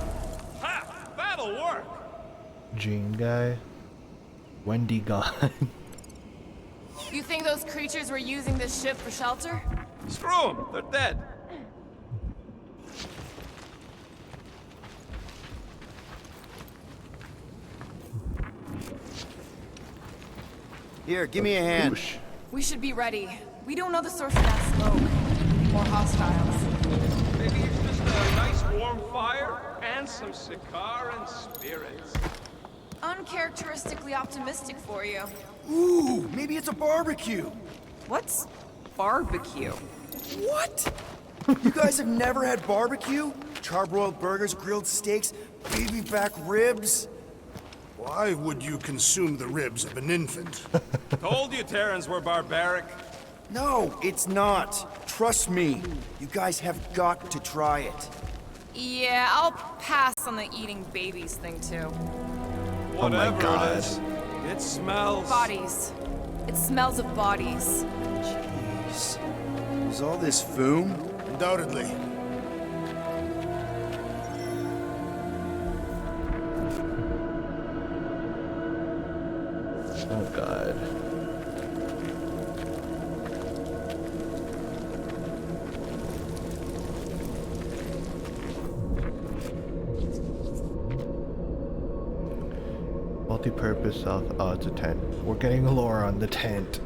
Ha! That'll work! Gene guy. Wendy gone. You think those creatures were using this ship for shelter? Screw them, they're dead. Here, give me a hand. Whoosh. We should be ready. We don't know the source of that smoke. Could be more hostiles. Maybe it's just a nice warm fire and some Sakaran spirits. Uncharacteristically optimistic for you. Ooh, maybe it's a barbecue. What's barbecue? What? You guys have never had barbecue? Charbroiled burgers, grilled steaks, baby back ribs? Why would you consume the ribs of an infant? Told you Terrans were barbaric. No, it's not. Trust me. You guys have got to try it. Yeah, I'll pass on the eating babies thing too. Whatever God. it is, it smells. Bodies. It smells of bodies. Jeez. Is all this foom? Undoubtedly. Oh god. Multi-purpose south. Oh, it's a tent. We're getting lore on the tent.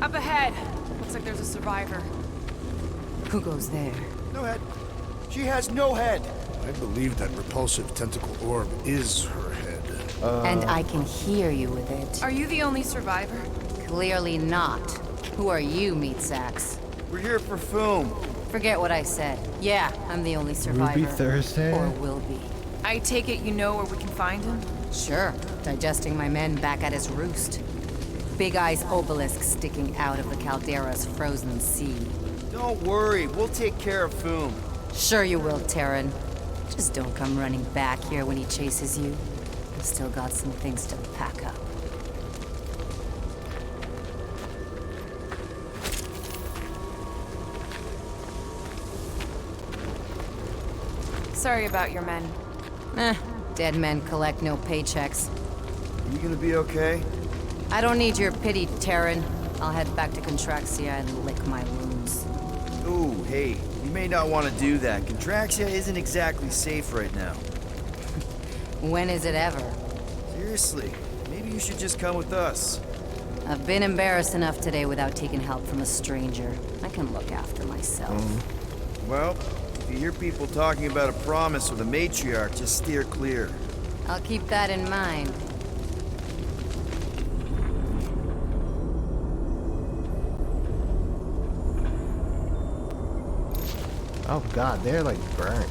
Up ahead. Looks like there's a survivor. Who goes there? No head. She has no head. I believe that repulsive tentacle orb is her head. And I can hear you with it. Are you the only survivor? Clearly not. Who are you, meat sacks? We're here for Foom. Forget what I said. Yeah, I'm the only survivor. Ruby Thursday? Or will be. I take it you know where we can find him? Sure. Digesting my men back at his roost. Big Eye's obelisk sticking out of the Caldera's frozen sea. Don't worry, we'll take care of Foom. Sure you will, Terran. Just don't come running back here when he chases you. I've still got some things to pack up. Sorry about your men. Dead men collect no paychecks. Are you gonna be okay? I don't need your pity, Terran. I'll head back to Contraxia and lick my wounds. Ooh, hey, you may not want to do that. Contraxia isn't exactly safe right now. When is it ever? Seriously, maybe you should just come with us. I've been embarrassed enough today without taking help from a stranger. I can look after myself. Well, if you hear people talking about a promise with a matriarch, just steer clear. I'll keep that in mind. Oh god, they're like burnt.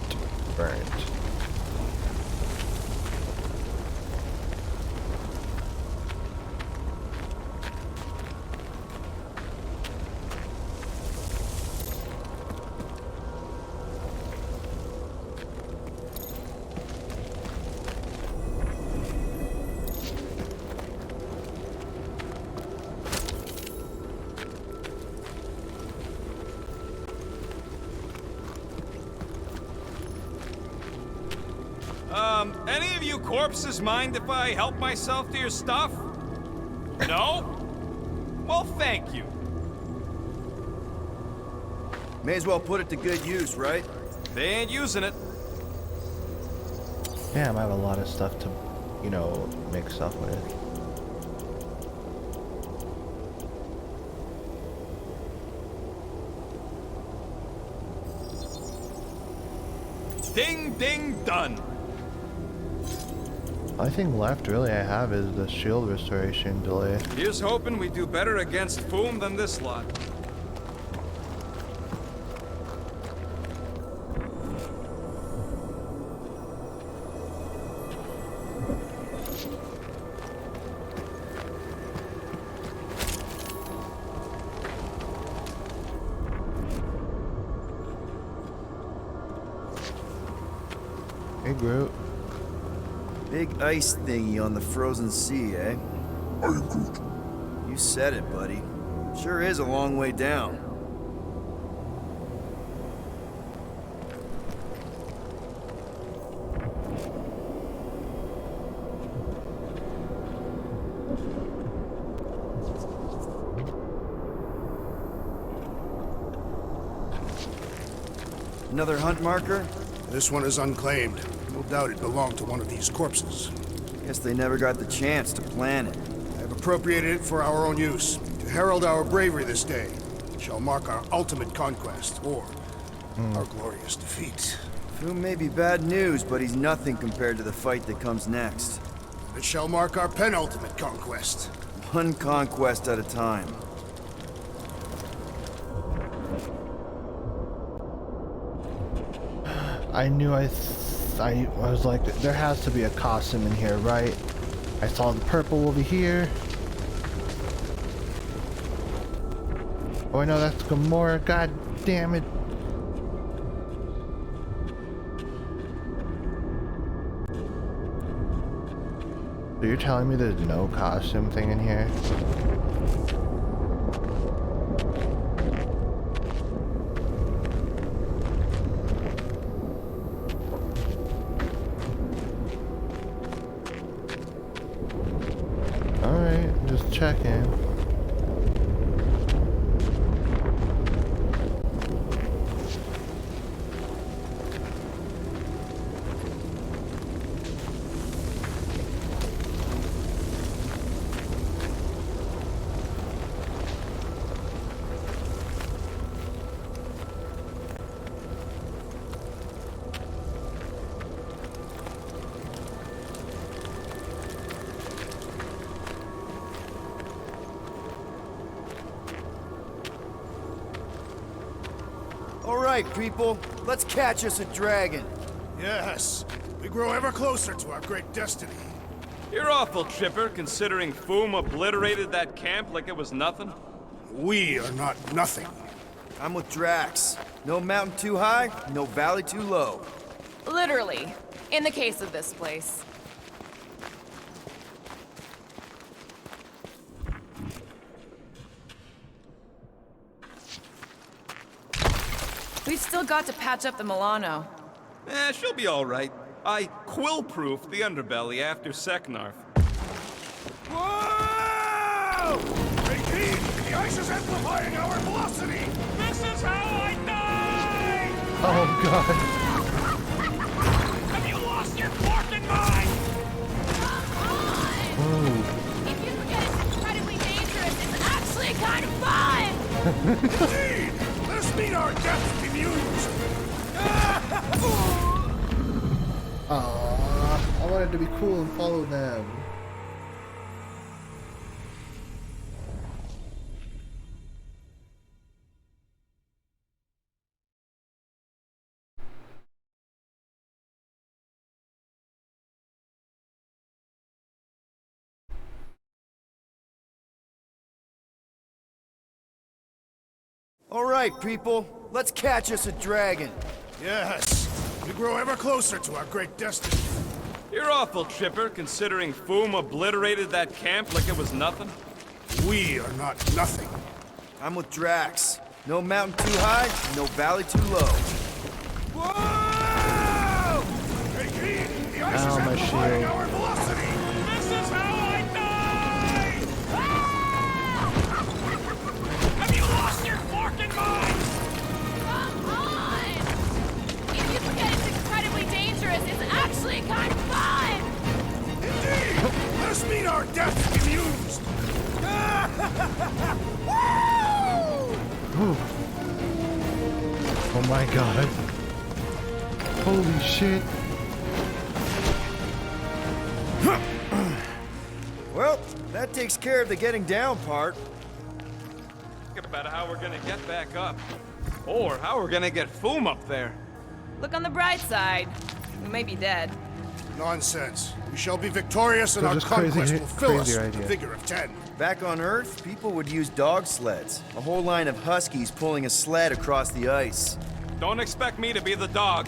Any of you corpses mind if I help myself to your stuff? No? Well, thank you. May as well put it to good use, right? They ain't using it. Damn, I have a lot of stuff to, you know, make stuff with. Ding, ding, done. Only thing left really I have is the shield restoration delay. Here's hoping we do better against Foom than this lot. Hey Groot. Big ice thingy on the frozen sea, eh? I am Groot. You said it, buddy. Sure is a long way down. Another hunt marker? This one is unclaimed. No doubt it belonged to one of these corpses. Guess they never got the chance to plan it. I have appropriated it for our own use, to herald our bravery this day. It shall mark our ultimate conquest, or our glorious defeat. Foom may be bad news, but he's nothing compared to the fight that comes next. It shall mark our penultimate conquest. One conquest at a time. I knew I was like, there has to be a costume in here, right? I saw the purple over here. Oh, I know that's Gamora. God damn it. So you're telling me there's no costume thing in here? Alright, just checking. All right, people, let's catch us a dragon. Yes, we grow ever closer to our great destiny. You're awful chipper, considering Foom obliterated that camp like it was nothing. We are not nothing. I'm with Drax. No mountain too high, no valley too low. Literally, in the case of this place. We've still got to patch up the Milano. She'll be all right. I quill-proofed the underbelly after Seknarf. Whoa! Repeat! The ice is amplifying our velocity! This is how I die! Oh god. Have you lost your fucking mind? Ooh. If you forget it's incredibly dangerous, it's actually kind of fun! Indeed! Let us meet our death bemused! Aww, I wanted to be cool and follow them. All right, people, let's catch us a dragon. Yes, we grow ever closer to our great destiny. You're awful chipper, considering Foom obliterated that camp like it was nothing. We are not nothing. I'm with Drax. No mountain too high, no valley too low. Whoa! Repeat! The ice is Ow, my amplifying shield. our velocity! This is how I die! Have you lost your fucking mind? Come on! If you forget it's incredibly dangerous, it's actually kind of fun! Indeed! Let us meet our death bemused! Ooh. Oh my god. Holy shit. Well, that takes care of the getting down part. Think about how we're gonna get back up. Or how we're gonna get Foom up there. Look on the bright side. We may be dead. Nonsense. We shall be victorious and So our just conquest crazy- will fill us crazy with the idea. vigor of 10. Back on Earth, people would use dog sleds. A whole line of huskies pulling a sled across the ice. Don't expect me to be the dog.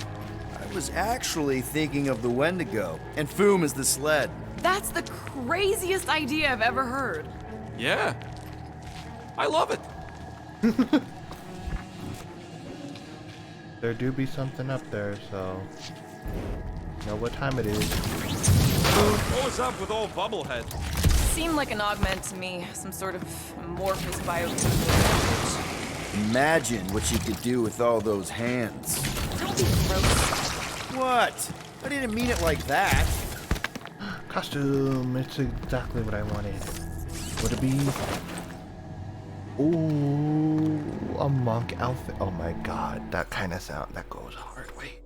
I was actually thinking of the Wendigo, and Foom is the sled. That's the craziest idea I've ever heard. Yeah. I love it. There do be something up there, so know what time it is. What was up with old Bubblehead? Seemed like an augment to me, some sort of amorphous biochemical. Imagine what you could do with all those hands. Don't be gross. What? I didn't mean it like that. Costume, it's exactly what I wanted. Would it be? Ooh, a monk outfit. Oh my god, that kind of sound, that goes hard. Wait.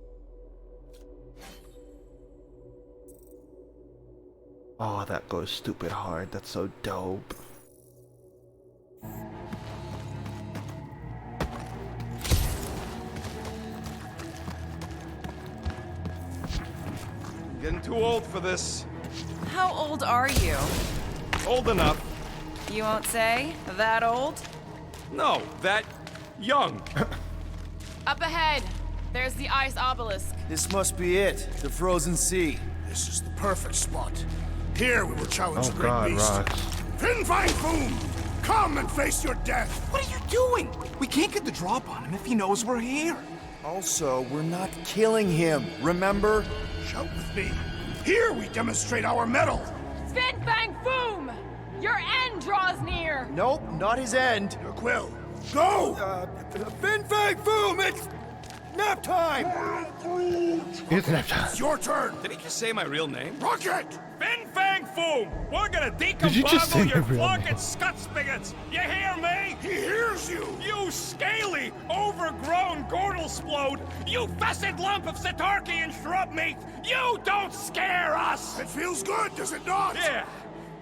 Oh, that goes stupid hard. That's so dope. I'm getting too old for this. How old are you? Old enough. You won't say? That old? No, that young. Up ahead, there's the ice obelisk. This must be it, the frozen sea. This is the perfect spot. Here we will challenge Oh the great god, beast. rocks. Fin Fang Foom! Come and face your death! What are you doing? We can't get the drop on him if he knows we're here. Also, we're not killing him, remember? Shout with me. Here we demonstrate our mettle. Fin Fang Foom! Your end draws near! Nope, not his end. Your quill. Go! Fin Fang Foom, it's nap time! It's nap time. It's your turn. Did he just say my real name? Rocket! Fin Fang Foom! We're gonna Did you just say decombobble your my real flock name? and scut spigots! You hear me? He hears you! You scaly, overgrown Gordlesplode! You fessed lump of Satarkian shrub meat! You don't scare us! It feels good, does it not? Yeah!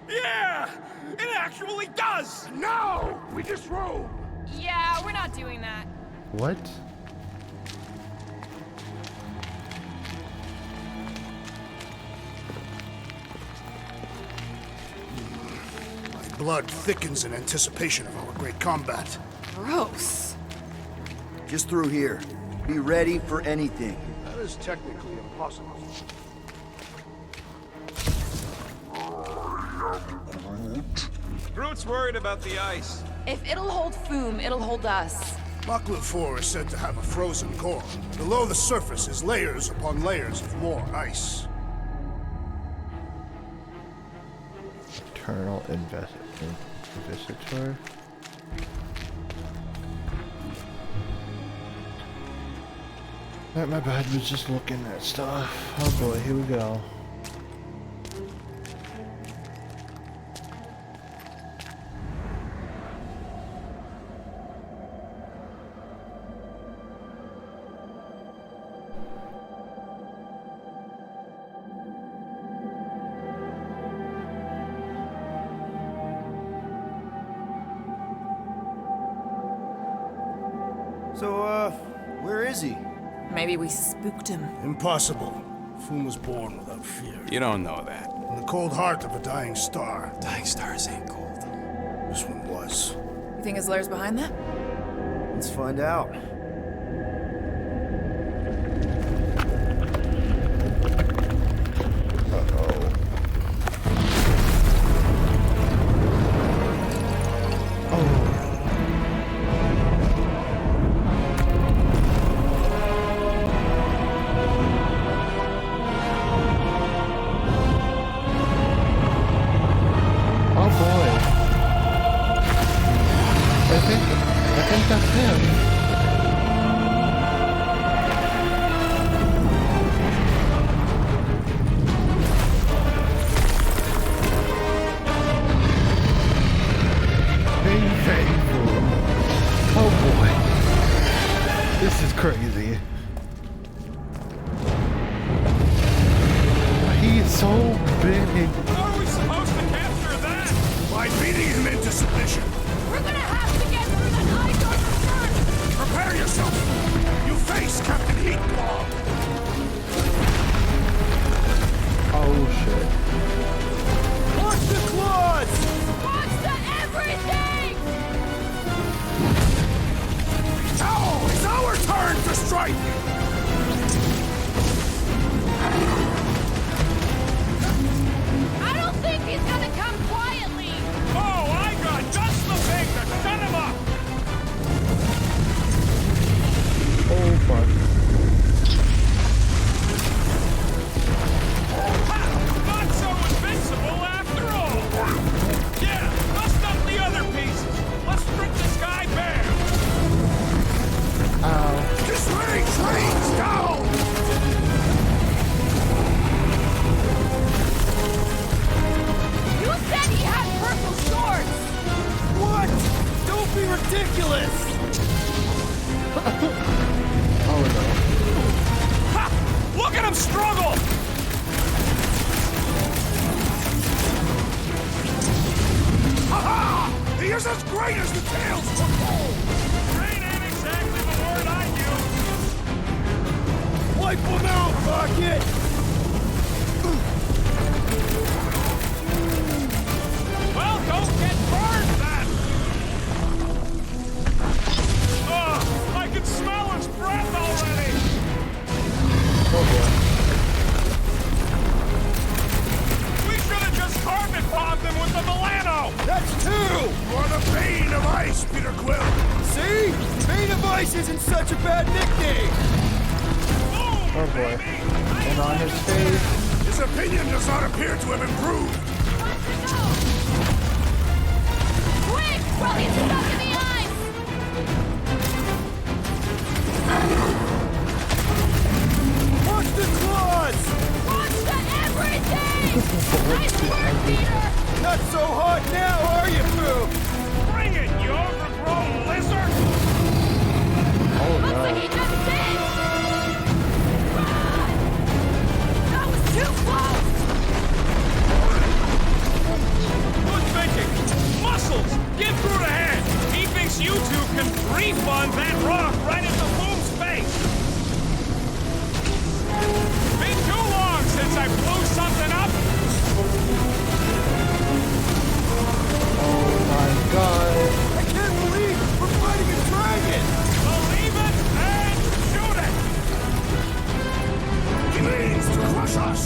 Yeah! It actually does! Now we disrobe! Yeah, we're not doing that. What? blood thickens in anticipation of our great combat. Gross. Just through here. Be ready for anything. That is technically impossible. Groot's worried about the ice. If it'll hold Foom, it'll hold us. Maklu 4 is said to have a frozen core. Below the surface is layers upon layers of more ice. Eternal Investitor. Alright, my bad, was just looking at stuff. Oh boy, here we go. So, where is he? Maybe we spooked him. Impossible. Foom was born without fear. You don't know that. In the cold heart of a dying star. Dying stars ain't cold. This one was. You think his lair's behind that? Let's find out. Crazy. He's so big. How are we supposed to capture that? By beating him into submission. We're gonna have to get through that eye door first! Prepare yourself! You face Captain Heatclaw! Oh shit. Watch the claws! Watch the everything! Now it's our turn to strike! I don't think he's gonna come quietly! Oh, I got just the thing to shut him up! Oh fuck. Ha! Not so invincible after all! Yeah, dust up the other pieces! Let's strip this guy bare! Ow. This range rains down! You said he had purple shorts! What? Don't be ridiculous! Oh no. Ha! Look at him struggle! Ha-ha! He is as great as the tails for gold! Great ain't exactly the word I use. Wipe him out, Rocket! Well, don't get burned then! Ugh! I can smell his breath already! Oh boy. We should have just carpet bombed him with the Milano! That's two! You are the bane of ice, Peter Quill! See? Bane of Ice isn't such a bad nickname! Oh boy. And on his face. His opinion does not appear to have improved! Quick! While he's stuck in the ice! Watch the claws! Watch the everything! Nice work, Peter! Not so hot now, are you, Boo? Bring it, you overgrown lizard! Oh Looks no. like he just did! Run! That was too close! Good thinking! Muscles! Give Groot a hand! He thinks you two can refund that rock right into Boom's face! Been too long since I blew something up! Oh god. I can't believe we're fighting a dragon! Believe it and shoot it! He means to crush us!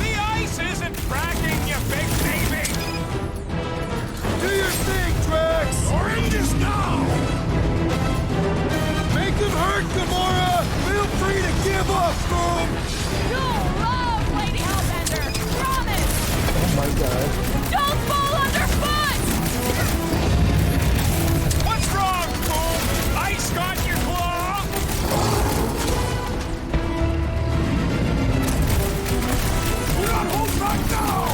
The ice isn't tracking you, big baby! Do your thing, Drax! You're in this now! Make him hurt, Gamora! Feel free to give up, Boom! You'll love Lady Hellbender! Promise! Oh my god. Don't fall underfoot! What's wrong, Boom? Ice got your claw? Do not hold back now!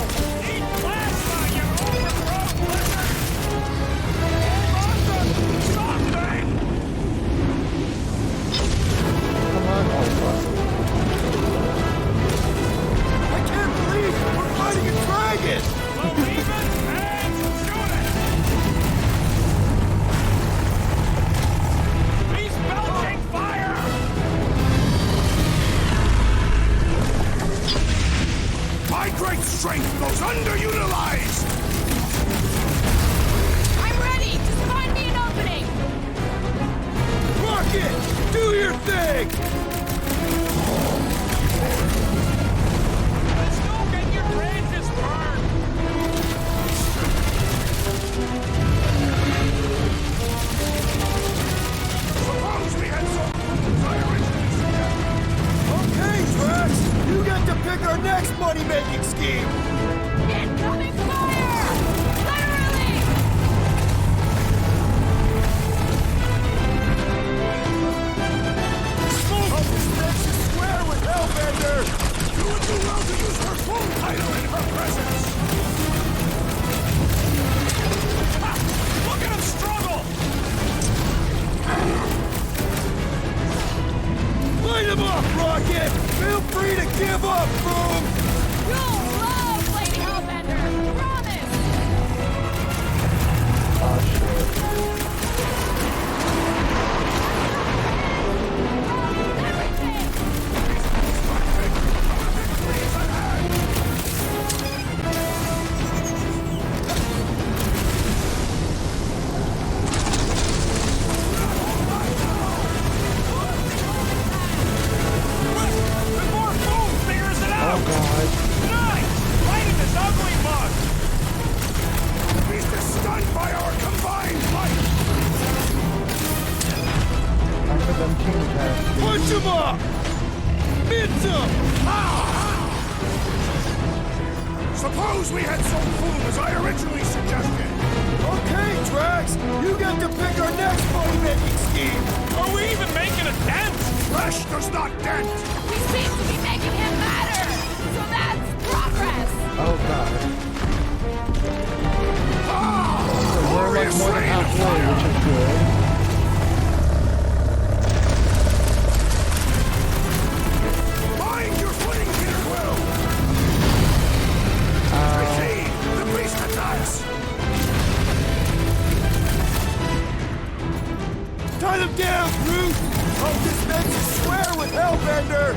Eat plasma, you overgrown lizard! Hold on to something! Come on, oh fuck. I can't believe we're fighting a dragon! Believe it and shoot it! He's belching fire! My great strength goes underutilized! I'm ready! Just find me an opening! Rocket! Do your thing! Let's go get your branches burned! Suppose we had some Okay, Drax! You get to pick our next money-making scheme! Incoming fire! Literally! Oh, this makes you swear with Hellbender! You would do well to use her full title in her presence! Ha! Look at him struggle! Light him up, Rocket! Feel free to give up, Boom! You'll love Lady Hellbender! Promise! Oh shit. Everything! Before Boom figures it out! Oh god. Nice! Fighting this ugly bug! The beast is stunned by our combined might! Time for them king cats. Punch him up! Mince him! Suppose we had some food as I originally suggested! Okay, Drax! You get to pick our next money-making scheme! Are we even making a dent? Flesh does not dent! We seem to be making him matter! So that's progress! Oh god. We're like Glorious more than rain of halfway, fire! which is good. Mind your footing, Peter Quill! Recede! The beast attacks! Tie them down, Groot! Oh, this makes you swear with Hellbender!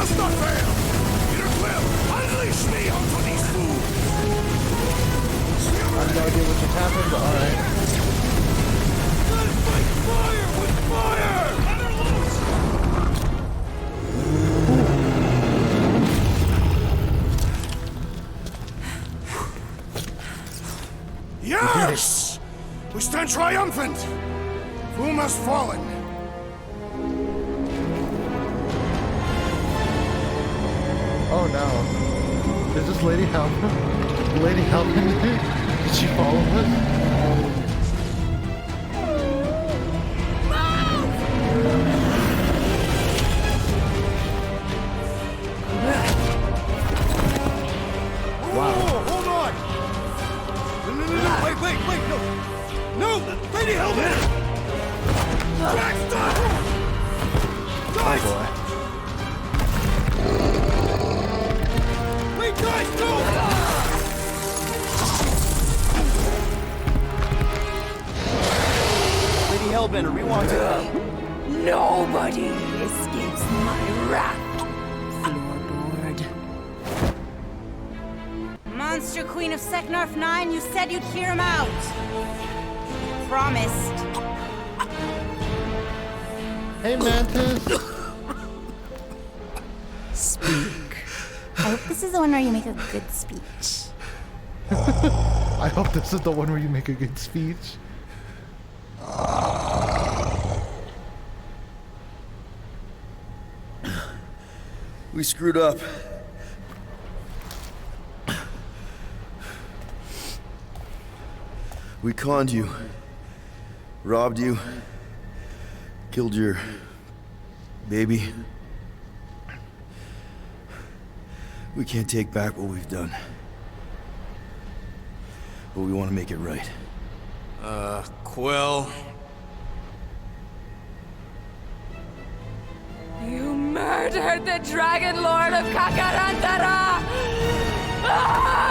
must not fail! Peter Quill, unleash me onto these fools! I have no idea what just happened, but alright. Gotta fight fire with fire! Let her loose! Yes! We stand triumphant! Foom has fallen. Oh no. Is this Lady Helmet? Lady Helmet? Did she follow us? Wow. Oh, hold on! No, wait, no! No! Lady Helmet! Baxter! Guys! Oh boy. Wait, guys, no! Lady Hellbender, we want to... Nobody escapes my wrath. Floorboard. Monster Queen of Seknarf 9, you said you'd hear him out. Promised. Hey, Mantis. Speak. I hope this is the one where you make a good speech. I hope this is the one where you make a good speech. We screwed up. We conned you. Robbed you. Killed your... baby. We can't take back what we've done. But we want to make it right. Quill. You murdered the Dragon Lord of Kakarantara! Ah!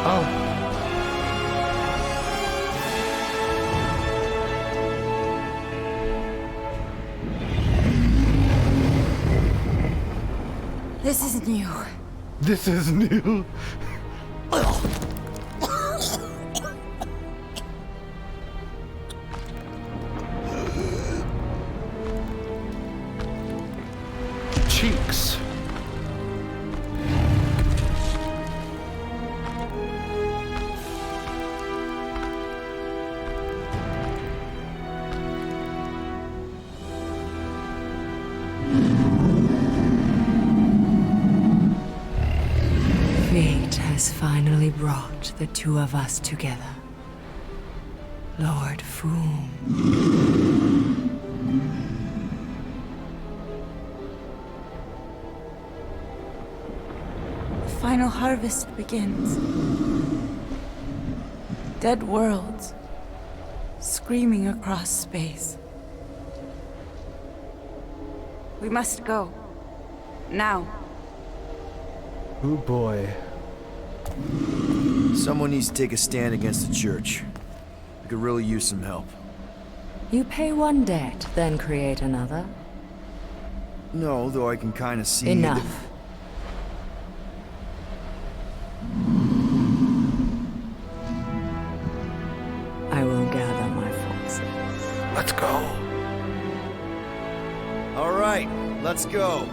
Oh. This is new. This is new. Cheeks. Fate has finally brought the two of us together. Lord Foom. The final harvest begins. Dead worlds, screaming across space. We must go. Now. Oh boy. Someone needs to take a stand against the church. We could really use some help. You pay one debt, then create another. No, though I can kind of see... Enough. I will gather my forces. Let's go. All right, let's go.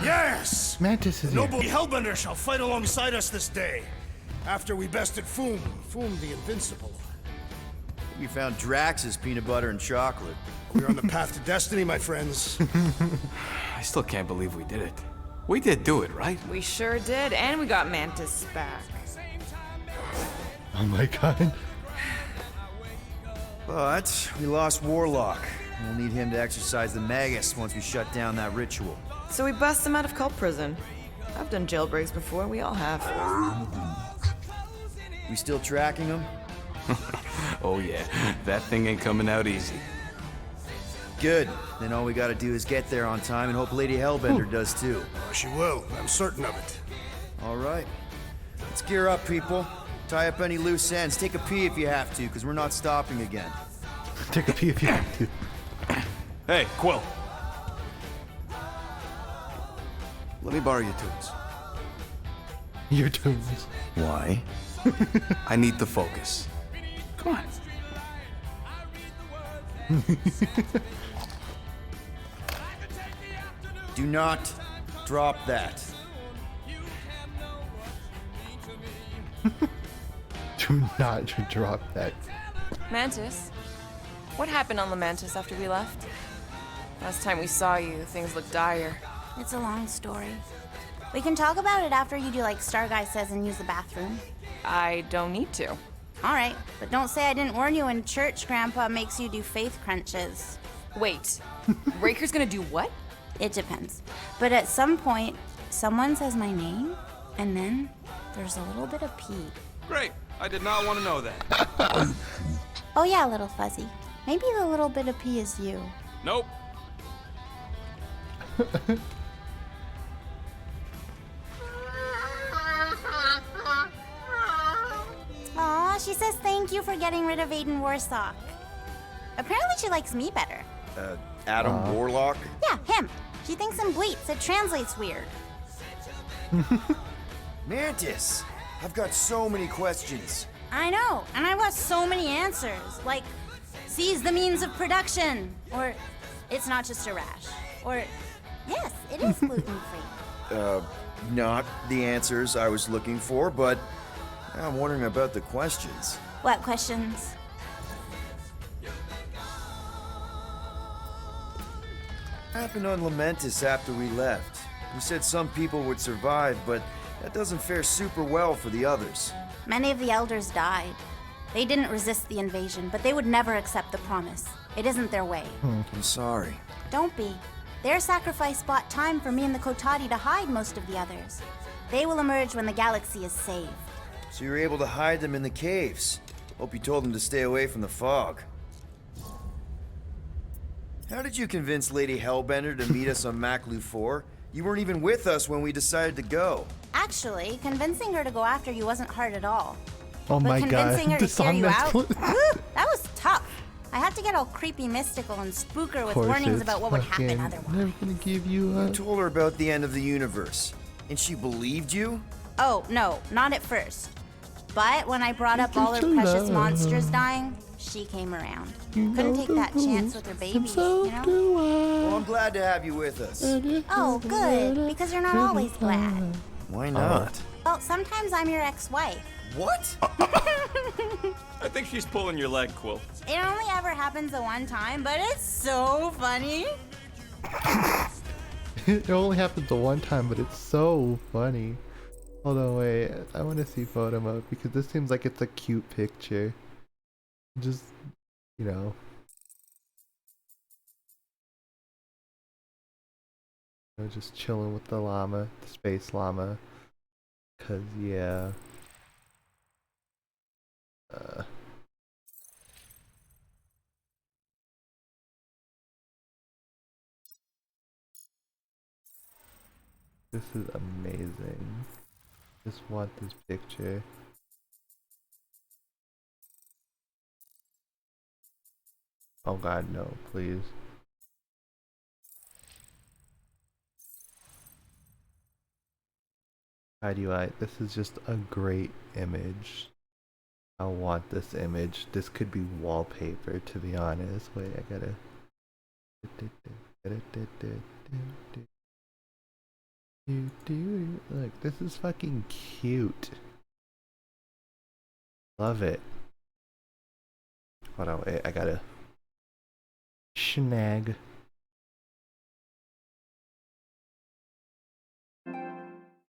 Yes! Mantis is Noble Hellbender shall fight alongside us this day. After we bested Foom the Invincible. We found Drax's peanut butter and chocolate. We're on the path to destiny, my friends. still can't believe we did it. We did do it, right? We sure did, and we got Mantis back. Oh my god. But we lost Warlock. We'll need him to exercise the Magus once we shut down that ritual. So we bust him out of cult prison. I've done jailbreaks before, we all have. We still tracking him? Oh yeah, that thing ain't coming out easy. Good. Then all we gotta do is get there on time and hope Lady Hellbender does too. She will. I'm certain of it. All right. Let's gear up, people. Tie up any loose ends. Take a pee if you have to, because we're not stopping again. Take a pee if you have to. Hey, Quill. Let me borrow your tunes. Your tunes. Why? I need the focus. Come on. Do not drop that. Do not drop that. Mantis? What happened on Lamentis after we left? Last time we saw you, things looked dire. It's a long story. We can talk about it after you do like Star Guy says and use the bathroom. I don't need to. All right, but don't say I didn't warn you in church Grandpa makes you do faith crunches. Wait, Raker's gonna do what? It depends. But at some point, someone says my name, and then there's a little bit of pee. Great. I did not want to know that. Oh yeah, little fuzzy. Maybe the little bit of pee is you. Nope. Aw, she says thank you for getting rid of Aiden Warsock. Apparently she likes me better. Adam Warlock? Yeah, him. She thinks in bleeps. It translates weird. Mantis! I've got so many questions. I know, and I've got so many answers. Like, seize the means of production. Or, it's not just a rash. Or, yes, it is gluten-free. Not the answers I was looking for, but I'm wondering about the questions. What questions? What happened on Lamentis after we left? You said some people would survive, but that doesn't fare super well for the others. Many of the elders died. They didn't resist the invasion, but they would never accept the promise. It isn't their way. I'm sorry. Don't be. Their sacrifice bought time for me and the Kotati to hide most of the others. They will emerge when the galaxy is saved. So you were able to hide them in the caves. Hope you told them to stay away from the fog. How did you convince Lady Hellbender to meet us on Maklu 4? You weren't even with us when we decided to go. Actually, convincing her to go after you wasn't hard at all. Oh my god. But convincing her to This hear song you that's out, woo, that was tough. I had to get all creepy mystical and spook her with warnings about what would happen otherwise. Never gonna give you You told her about the end of the universe, and she believed you? Oh, no, not at first. But when I brought up all her Just precious love. monsters dying, she came around. Couldn't take that chance with her babies, you know? Well, I'm glad to have you with us. Oh, good, because you're not always glad. Why not? Well, sometimes I'm your ex-wife. What? I think she's pulling your leg, Quill. It only ever happens the one time, but it's so funny. It only happened the one time, but it's so funny. Hold on, wait. I want to see photo mode because this seems like it's a cute picture. Just, you know. I'm just chilling with the llama, the space llama. Cause yeah. This is amazing. Just want this picture. Oh god, no, please. How do I? This is just a great image. I want this image. This could be wallpaper, to be honest. Wait, I gotta. Look, this is fucking cute. Love it. Hold on, wait, I gotta snag.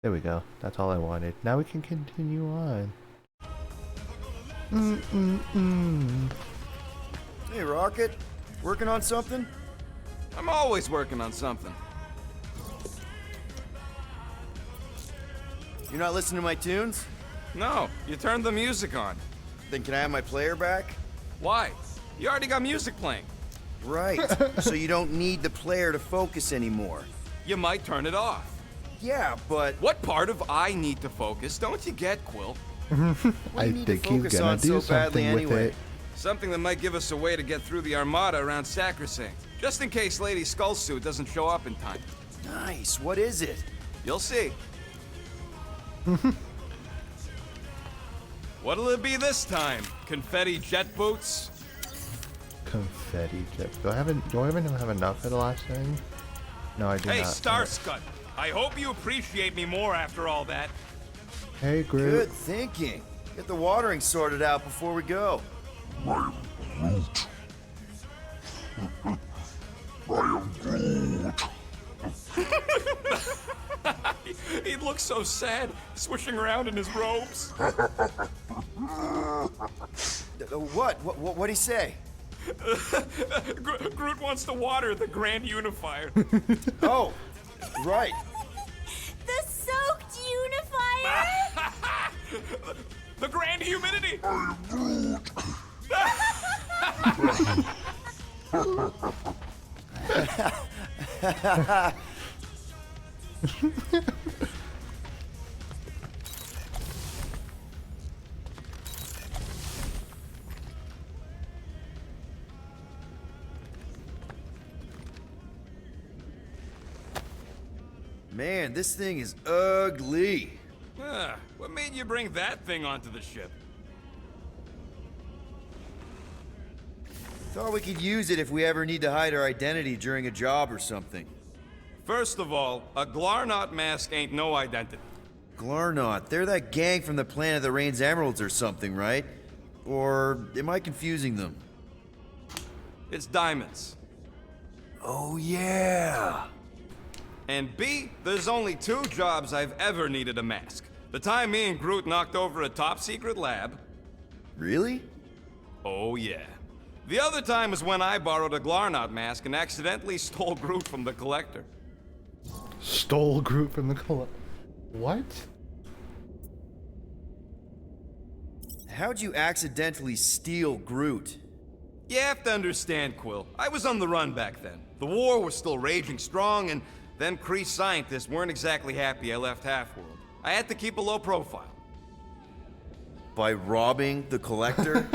There we go. That's all I wanted. Now we can continue on. Hey, Rocket. Working on something? I'm always working on something. You're not listening to my tunes? No, you turned the music on. Then can I have my player back? Why? You already got music playing. Right. So you don't need the player to focus anymore. You might turn it off. Yeah, but... What part of I need to focus don't you get, Quill? I think he's gonna do something with it. Something that might give us a way to get through the Armada around Sacrosanct. Just in case Lady Skullsuit doesn't show up in time. Nice. What is it? You'll see. What'll it be this time? Confetti jet boots? Confetti jet. Do I even have enough for the last thing? No, I do Hey, not. Starscud. I hope you appreciate me more after all that. Hey, Groot. Good thinking. Get the watering sorted out before we go. I am Groot. He looks so sad, swishing around in his robes. What'd he say? Groot wants to water the Grand Unifier. Oh, right. The soaked unifier? The Grand Humidity! Man, this thing is ugly. What made you bring that thing onto the ship? Thought we could use it if we ever need to hide our identity during a job or something. First of all, a Glarnot mask ain't no identity. Glarnot, they're that gang from the planet that rains emeralds or something, right? Or am I confusing them? It's diamonds. Oh, yeah. And B, there's only 2 jobs I've ever needed a mask. The time me and Groot knocked over a top-secret lab. Really? Oh, yeah. The other time was when I borrowed a Glarnot mask and accidentally stole Groot from the Collector. Stole Groot from the Collector? What? How'd you accidentally steal Groot? You have to understand, Quill. I was on the run back then. The war was still raging strong, and them Kree scientists weren't exactly happy I left Half-World. I had to keep a low profile. By robbing the Collector?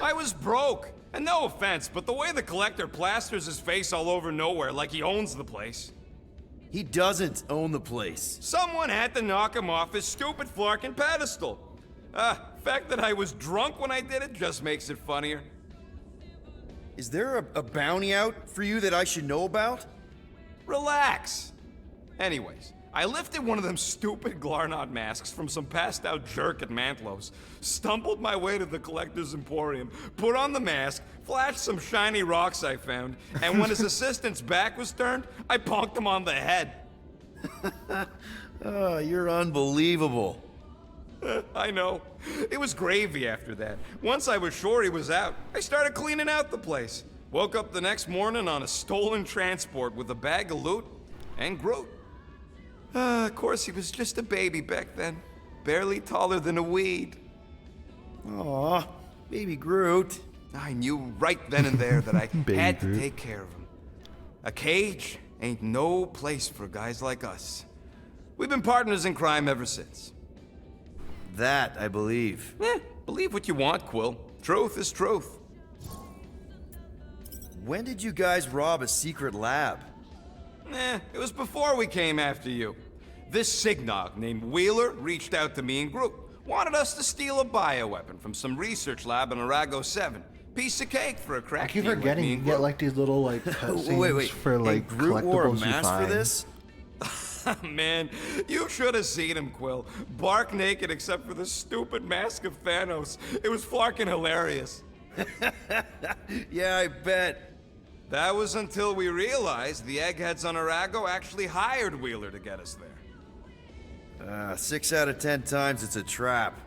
I was broke. And no offense, but the way the Collector plasters his face all over nowhere like he owns the place. He doesn't own the place. Someone had to knock him off his stupid flarkin' pedestal. The fact that I was drunk when I did it just makes it funnier. Is there a bounty out for you that I should know about? Relax. Anyways, I lifted one of them stupid Glarnot masks from some passed out jerk at Mantlos, stumbled my way to the Collector's Emporium, put on the mask, flashed some shiny rocks I found, and when his assistant's back was turned, I bonked him on the head. Oh, you're unbelievable. I know. It was gravy after that. Once I was sure he was out, I started cleaning out the place. Woke up the next morning on a stolen transport with a bag of loot and Groot. Of course, he was just a baby back then. Barely taller than a weed. Aw, baby Groot. I knew right then and there that I had to Groot. take care of him. A cage ain't no place for guys like us. We've been partners in crime ever since. That I believe. Believe what you want, Quill. Truth is truth. When did you guys rob a secret lab? It was before we came after you. This Signog named Wheeler reached out to me and Groot. Wanted us to steal a bioweapon from some research lab in Arago 7. Piece of cake for a crack. I keep forgetting you get like these little like cutscenes for like Groot wore a collectibles you mask for find. this? Man, you should have seen him, Quill. Bark naked except for the stupid mask of Thanos. It was flarkin' hilarious. Yeah, I bet. That was until we realized the eggheads on Arago actually hired Wheeler to get us there. 6 out of 10 times it's a trap.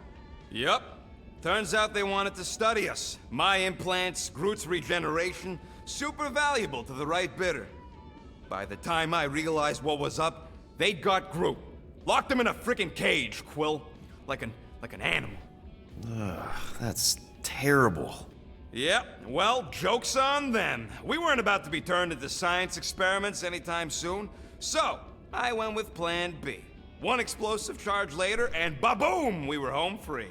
Yup. Turns out they wanted to study us. My implants, Groot's regeneration, super valuable to the right bidder. By the time I realized what was up, they'd got Groot. Locked him in a freaking cage, Quill. Like an animal. Ugh, that's terrible. Yep, well, joke's on them. We weren't about to be turned into science experiments anytime soon, so I went with Plan B. One explosive charge later, and ba-boom, we were home free.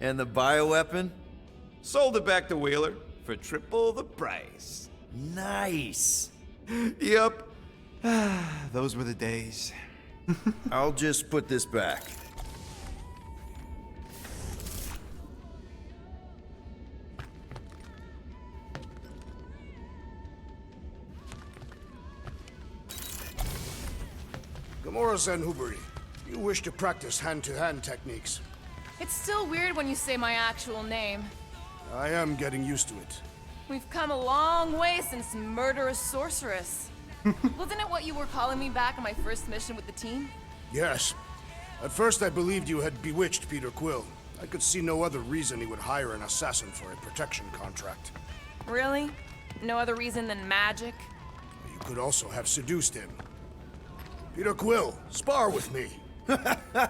And the bioweapon? Sold it back to Wheeler for triple the price. Nice. Yep. Those were the days. I'll just put this back. Gamora Zenhuberi, you wish to practice hand-to-hand techniques. It's still weird when you say my actual name. I am getting used to it. We've come a long way since Murderous Sorceress. Wasn't it what you were calling me back on my first mission with the team? Yes. At first I believed you had bewitched Peter Quill. I could see no other reason he would hire an assassin for a protection contract. Really? No other reason than magic? You could also have seduced him. Peter Quill, spar with me. I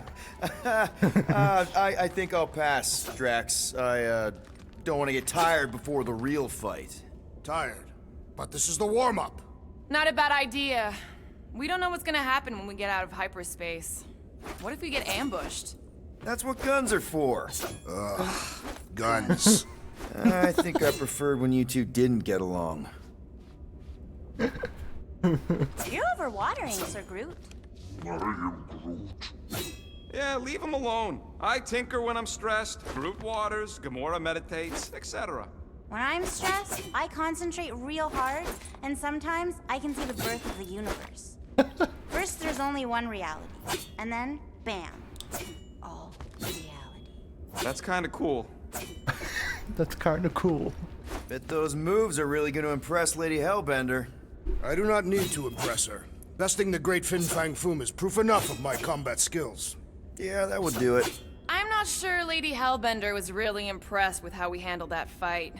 think I'll pass, Drax. I don't want to get tired before the real fight. Tired? But this is the warm-up. Not a bad idea. We don't know what's gonna happen when we get out of hyperspace. What if we get ambushed? That's what guns are for. Ugh, guns. I think I preferred when you two didn't get along. You're overwatering, Sir Groot. I am Groot. Yeah, leave him alone. I tinker when I'm stressed. Groot waters, Gamora meditates, etc. When I'm stressed, I concentrate real hard, and sometimes I can see the birth of the universe. First, there's only one reality, and then, bam, all reality. That's kind of cool. That's kind of cool. Bet those moves are really going to impress Lady Hellbender. I do not need to impress her. Besting the great Fin Fang Foom is proof enough of my combat skills. Yeah, that would do it. I'm not sure Lady Hellbender was really impressed with how we handled that fight.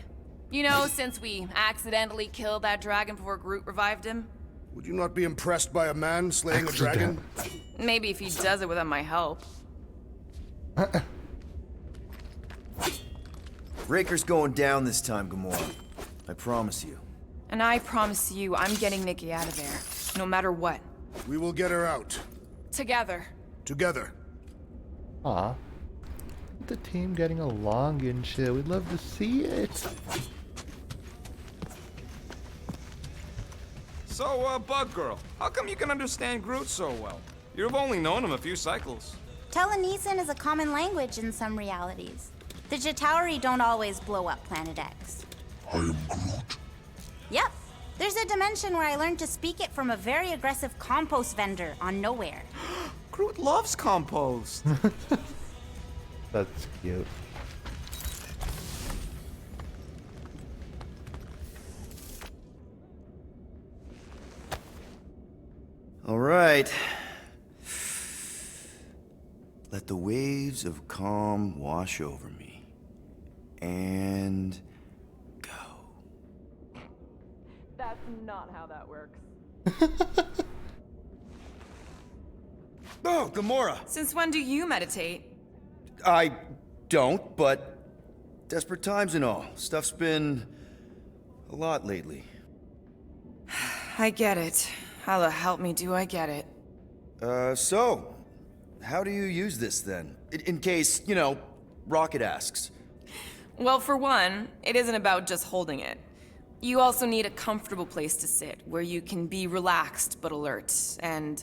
You know, since we accidentally killed that dragon before Groot revived him. Would you not be impressed by a man slaying a dragon? Maybe if he does it without my help. Raker's going down this time, Gamora. I promise you. And I promise you, I'm getting Nikki out of there, no matter what. We will get her out. Together. Together. Aw. The team getting along and shit. We'd love to see it. So, Bug Girl, how come you can understand Groot so well? You've only known him a few cycles. Telenesin is a common language in some realities. The Chitauri don't always blow up Planet X. I am Groot. Yep. There's a dimension where I learned to speak it from a very aggressive compost vendor on Nowhere. Groot loves compost. That's cute. All right. Let the waves of calm wash over me. And go. That's not how that works. Oh, Gamora! Since when do you meditate? I don't, but desperate times and all. Stuff's been a lot lately. I get it. How the help me do I get it? So, how do you use this then? In case, you know, Rocket asks. Well, for one, it isn't about just holding it. You also need a comfortable place to sit, where you can be relaxed but alert, and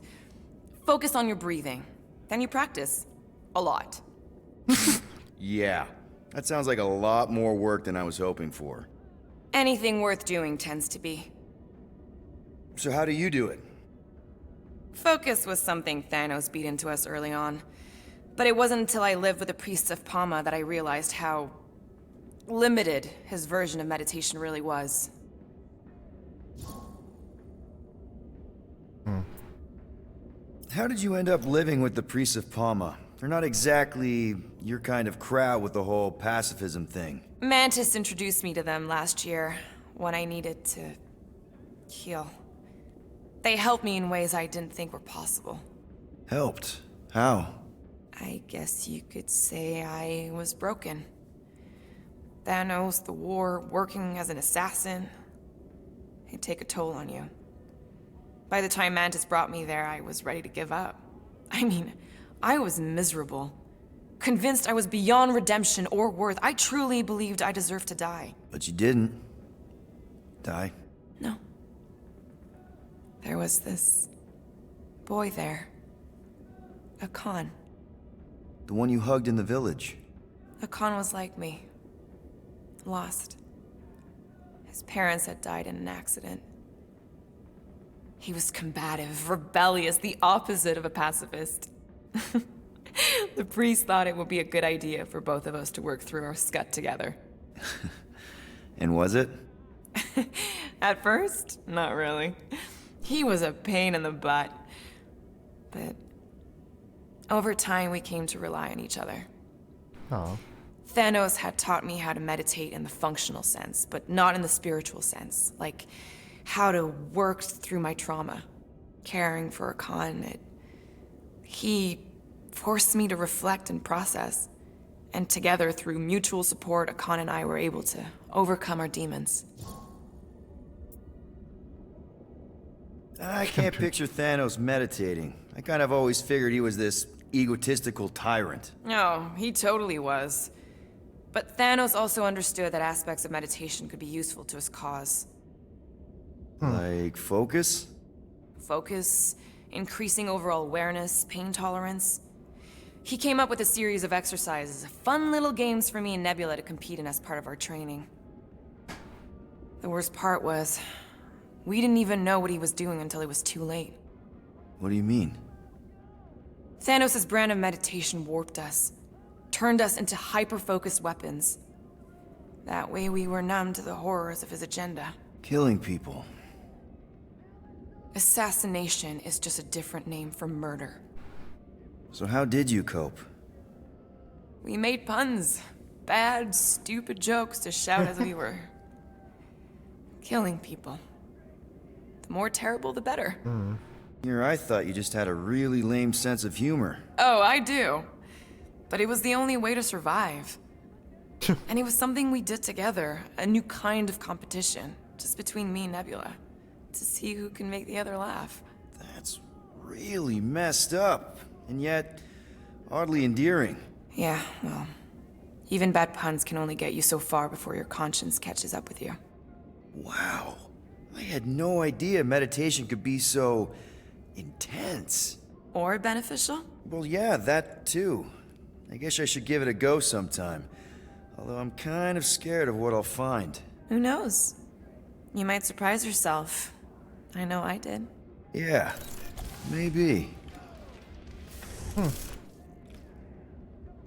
focus on your breathing. Then you practice. A lot. Yeah, that sounds like a lot more work than I was hoping for. Anything worth doing tends to be. So how do you do it? Focus was something Thanos beat into us early on. But it wasn't until I lived with the priests of Palma that I realized how limited his version of meditation really was. how did you end up living with the priests of Palma? They're not exactly your kind of crowd with the whole pacifism thing. Mantis introduced me to them last year when I needed to heal. They helped me in ways I didn't think were possible. Helped? How? I guess you could say I was broken. Thanos, the war, working as an assassin, it'd take a toll on you. By the time Mantis brought me there, I was ready to give up. I mean, I was miserable. Convinced I was beyond redemption or worth. I truly believed I deserved to die. But you didn't. Die? No. There was this boy there. Akan. The one you hugged in the village. Akan was like me. Lost. His parents had died in an accident. He was combative, rebellious, the opposite of a pacifist. The priest thought it would be a good idea for both of us to work through our scut together. And was it? At first, not really. He was a pain in the butt. But over time, we came to rely on each other. Oh. Thanos had taught me how to meditate in the functional sense, but not in the spiritual sense. Like, how to work through my trauma. Caring for Akan, he forced me to reflect and process. And together, through mutual support, Akan and I were able to overcome our demons. I can't picture Thanos meditating. I kind of always figured he was this egotistical tyrant. No, he totally was. But Thanos also understood that aspects of meditation could be useful to his cause. Like focus? Focus, increasing overall awareness, pain tolerance. He came up with a series of exercises, fun little games for me and Nebula to compete in as part of our training. The worst part was, we didn't even know what he was doing until it was too late. What do you mean? Thanos' brand of meditation warped us, turned us into hyper-focused weapons. That way we were numb to the horrors of his agenda. Killing people. Assassination is just a different name for murder. So how did you cope? We made puns. Bad, stupid jokes to shout as we were killing people. The more terrible, the better. Here I thought you just had a really lame sense of humor. Oh, I do. But it was the only way to survive. And it was something we did together. A new kind of competition. Just between me and Nebula. To see who can make the other laugh. That's really messed up. And yet, oddly endearing. Yeah, well, even bad puns can only get you so far before your conscience catches up with you. Wow. I had no idea meditation could be so intense. Or beneficial? Well, yeah, that too. I guess I should give it a go sometime. Although I'm kind of scared of what I'll find. Who knows? You might surprise yourself. I know I did. Yeah, maybe.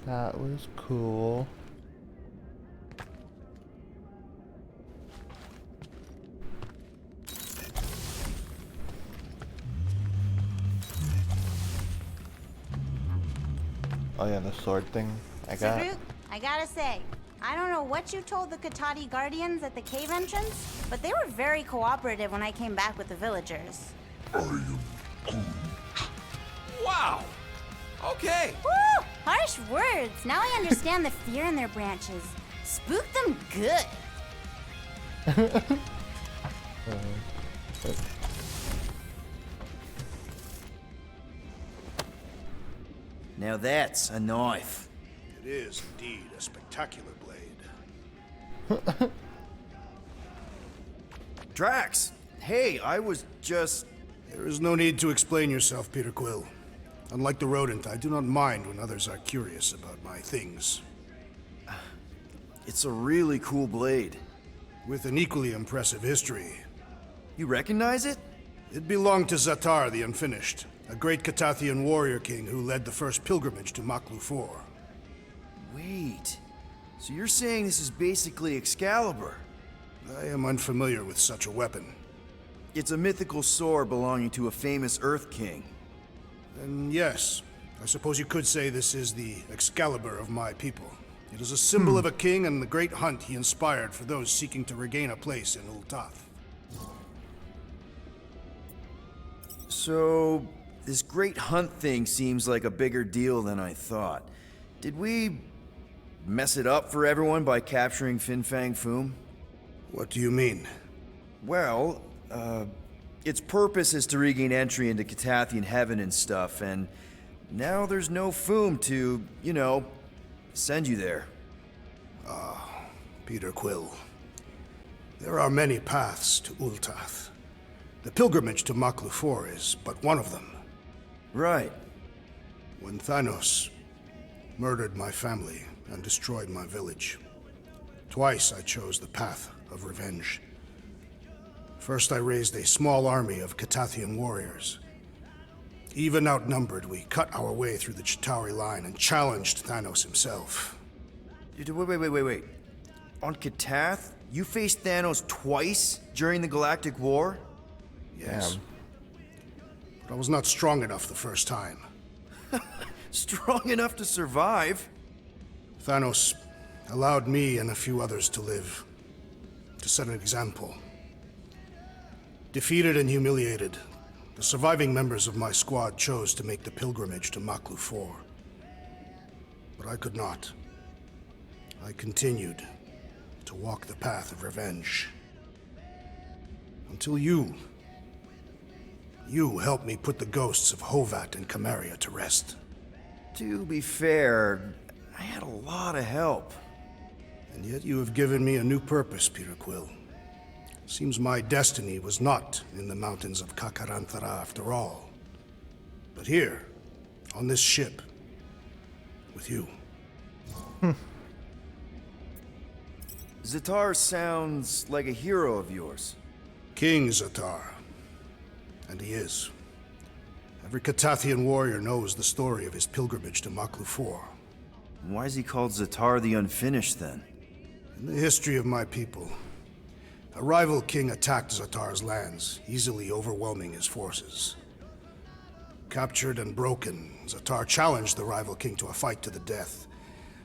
That was cool. Oh yeah, the sword thing I got. Sabruk, I gotta say, I don't know what you told the Katati Guardians at the cave entrance, but they were very cooperative when I came back with the villagers. Wow! Okay. Woo! Harsh words. Now I understand the fear in their branches. Spook them good. Now that's a knife. It is indeed a spectacular blade. Drax! Hey, I was just... There is no need to explain yourself, Peter Quill. Unlike the rodent, I do not mind when others are curious about my things. It's a really cool blade. With an equally impressive history. You recognize it? It belonged to Zatar the Unfinished, a great Katathian warrior king who led the first pilgrimage to Maklu 4. Wait, so you're saying this is basically Excalibur? I am unfamiliar with such a weapon. It's a mythical sword belonging to a famous Earth King. Then yes, I suppose you could say this is the Excalibur of my people. It is a symbol of a king and the great hunt he inspired for those seeking to regain a place in Ultath. So, this great hunt thing seems like a bigger deal than I thought. Did we mess it up for everyone by capturing Fin Fang Foom? What do you mean? Well, its purpose is to regain entry into Catathian heaven and stuff, and now there's no Foom to, you know, send you there. Peter Quill. There are many paths to Ultath. The pilgrimage to Maklufor is but one of them. Right. When Thanos murdered my family and destroyed my village, twice I chose the path of revenge. First, I raised a small army of Catathian warriors. Even outnumbered, we cut our way through the Chitauri line and challenged Thanos himself. Wait. On Katath, you faced Thanos twice during the Galactic War? Yes. But I was not strong enough the first time. Strong enough to survive? Thanos allowed me and a few others to live, to set an example. Defeated and humiliated, the surviving members of my squad chose to make the pilgrimage to Maklufor. But I could not. I continued to walk the path of revenge. Until you helped me put the ghosts of Hovat and Kamaria to rest. To be fair, I had a lot of help. And yet you have given me a new purpose, Peter Quill. Seems my destiny was not in the mountains of Kakarantara after all, but here, on this ship, with you. Zatar sounds like a hero of yours. King Zatar. And he is. Every Catathian warrior knows the story of his pilgrimage to Maklufor. Why is he called Zatar the Unfinished, then? In the history of my people, a rival king attacked Zatar's lands, easily overwhelming his forces. Captured and broken, Zatar challenged the rival king to a fight to the death,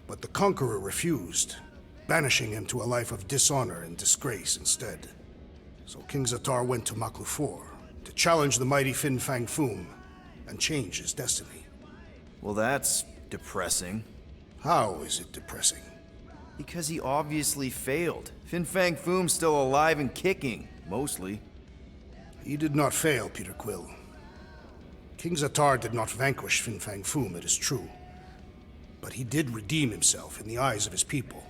but the conqueror refused, banishing him to a life of dishonor and disgrace instead. So King Zatar went to Maklufor to challenge the mighty Fin Fang Foom and change his destiny. Well, that's depressing. How is it depressing? Because he obviously failed. Fin Fang Foom's still alive and kicking, mostly. He did not fail, Peter Quill. King Zatar did not vanquish Fin Fang Foom, it is true. But he did redeem himself in the eyes of his people.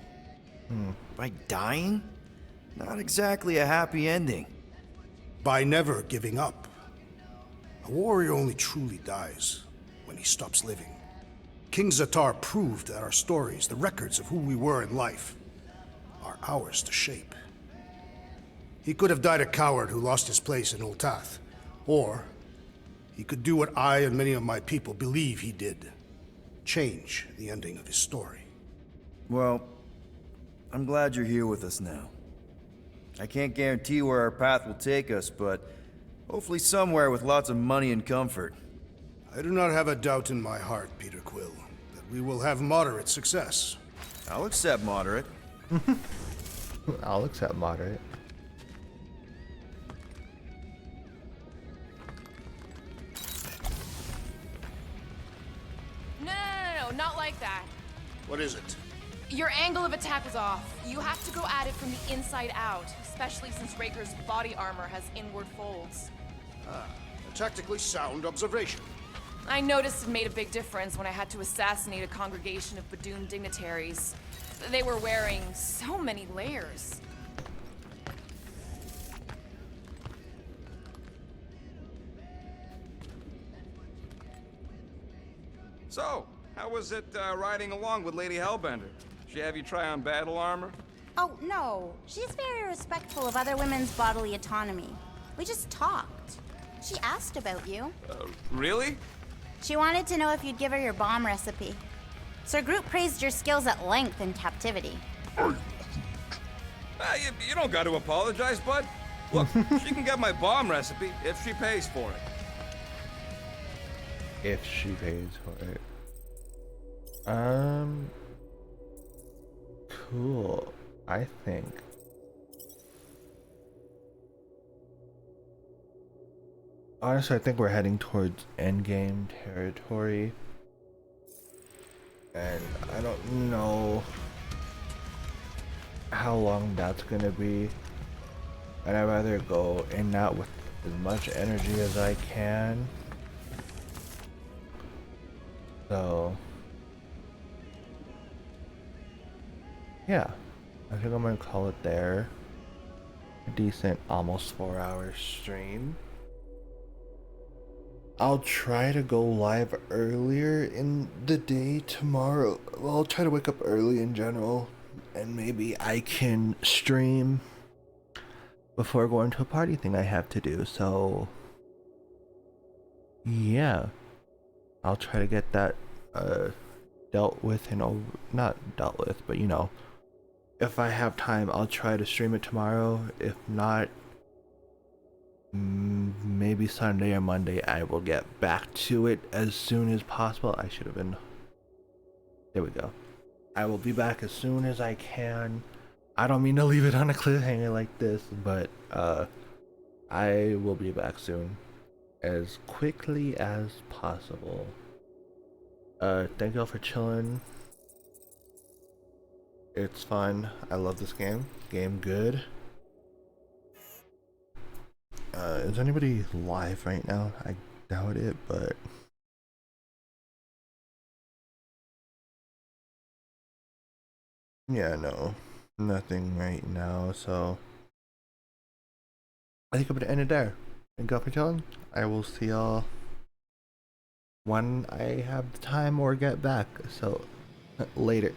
By dying? Not exactly a happy ending. By never giving up. A warrior only truly dies when he stops living. King Zatar proved that our stories, the records of who we were in life, are ours to shape. He could have died a coward who lost his place in Ultath, or he could do what I and many of my people believe he did. Change the ending of his story. Well, I'm glad you're here with us now. I can't guarantee where our path will take us, but hopefully somewhere with lots of money and comfort. I do not have a doubt in my heart, Peter Quill, that we will have moderate success. I'll accept moderate. I'll accept moderate. No, not like that. What is it? Your angle of attack is off. You have to go at it from the inside out, especially since Raker's body armor has inward folds. A tactically sound observation. I noticed it made a big difference when I had to assassinate a congregation of Badoon dignitaries. They were wearing so many layers. So, how was it riding along with Lady Hellbender? She have you try on battle armor? Oh, no. She's very respectful of other women's bodily autonomy. We just talked. She asked about you. Really? She wanted to know if you'd give her your bomb recipe. Sir Groot praised your skills at length in captivity. You don't got to apologize, bud. Look, she can get my bomb recipe if she pays for it. if she pays for it. Cool. I think. Honestly, I think we're heading towards endgame territory. And I don't know how long that's gonna be. And I'd rather go in that with as much energy as I can. So yeah, I think I'm gonna call it there. A decent almost 4-hour stream. I'll try to go live earlier in the day tomorrow. Well, I'll try to wake up early in general, and maybe I can stream before going to a party thing I have to do. So yeah, I'll try to get that dealt with and over, not dealt with, but you know, if I have time, I'll try to stream it tomorrow. If not, maybe Sunday or Monday I will get back to it as soon as possible. I should have been, there we go. I will be back as soon as I can. I don't mean to leave it on a cliffhanger like this, but I will be back soon as quickly as possible. Thank y'all for chilling. It's fun. I love this game. Game good. Is anybody live right now? I doubt it, but yeah, no, nothing right now. So I think I'm gonna end it there. Thank y'all for chilling. I will see y'all when I have the time or get back. So later.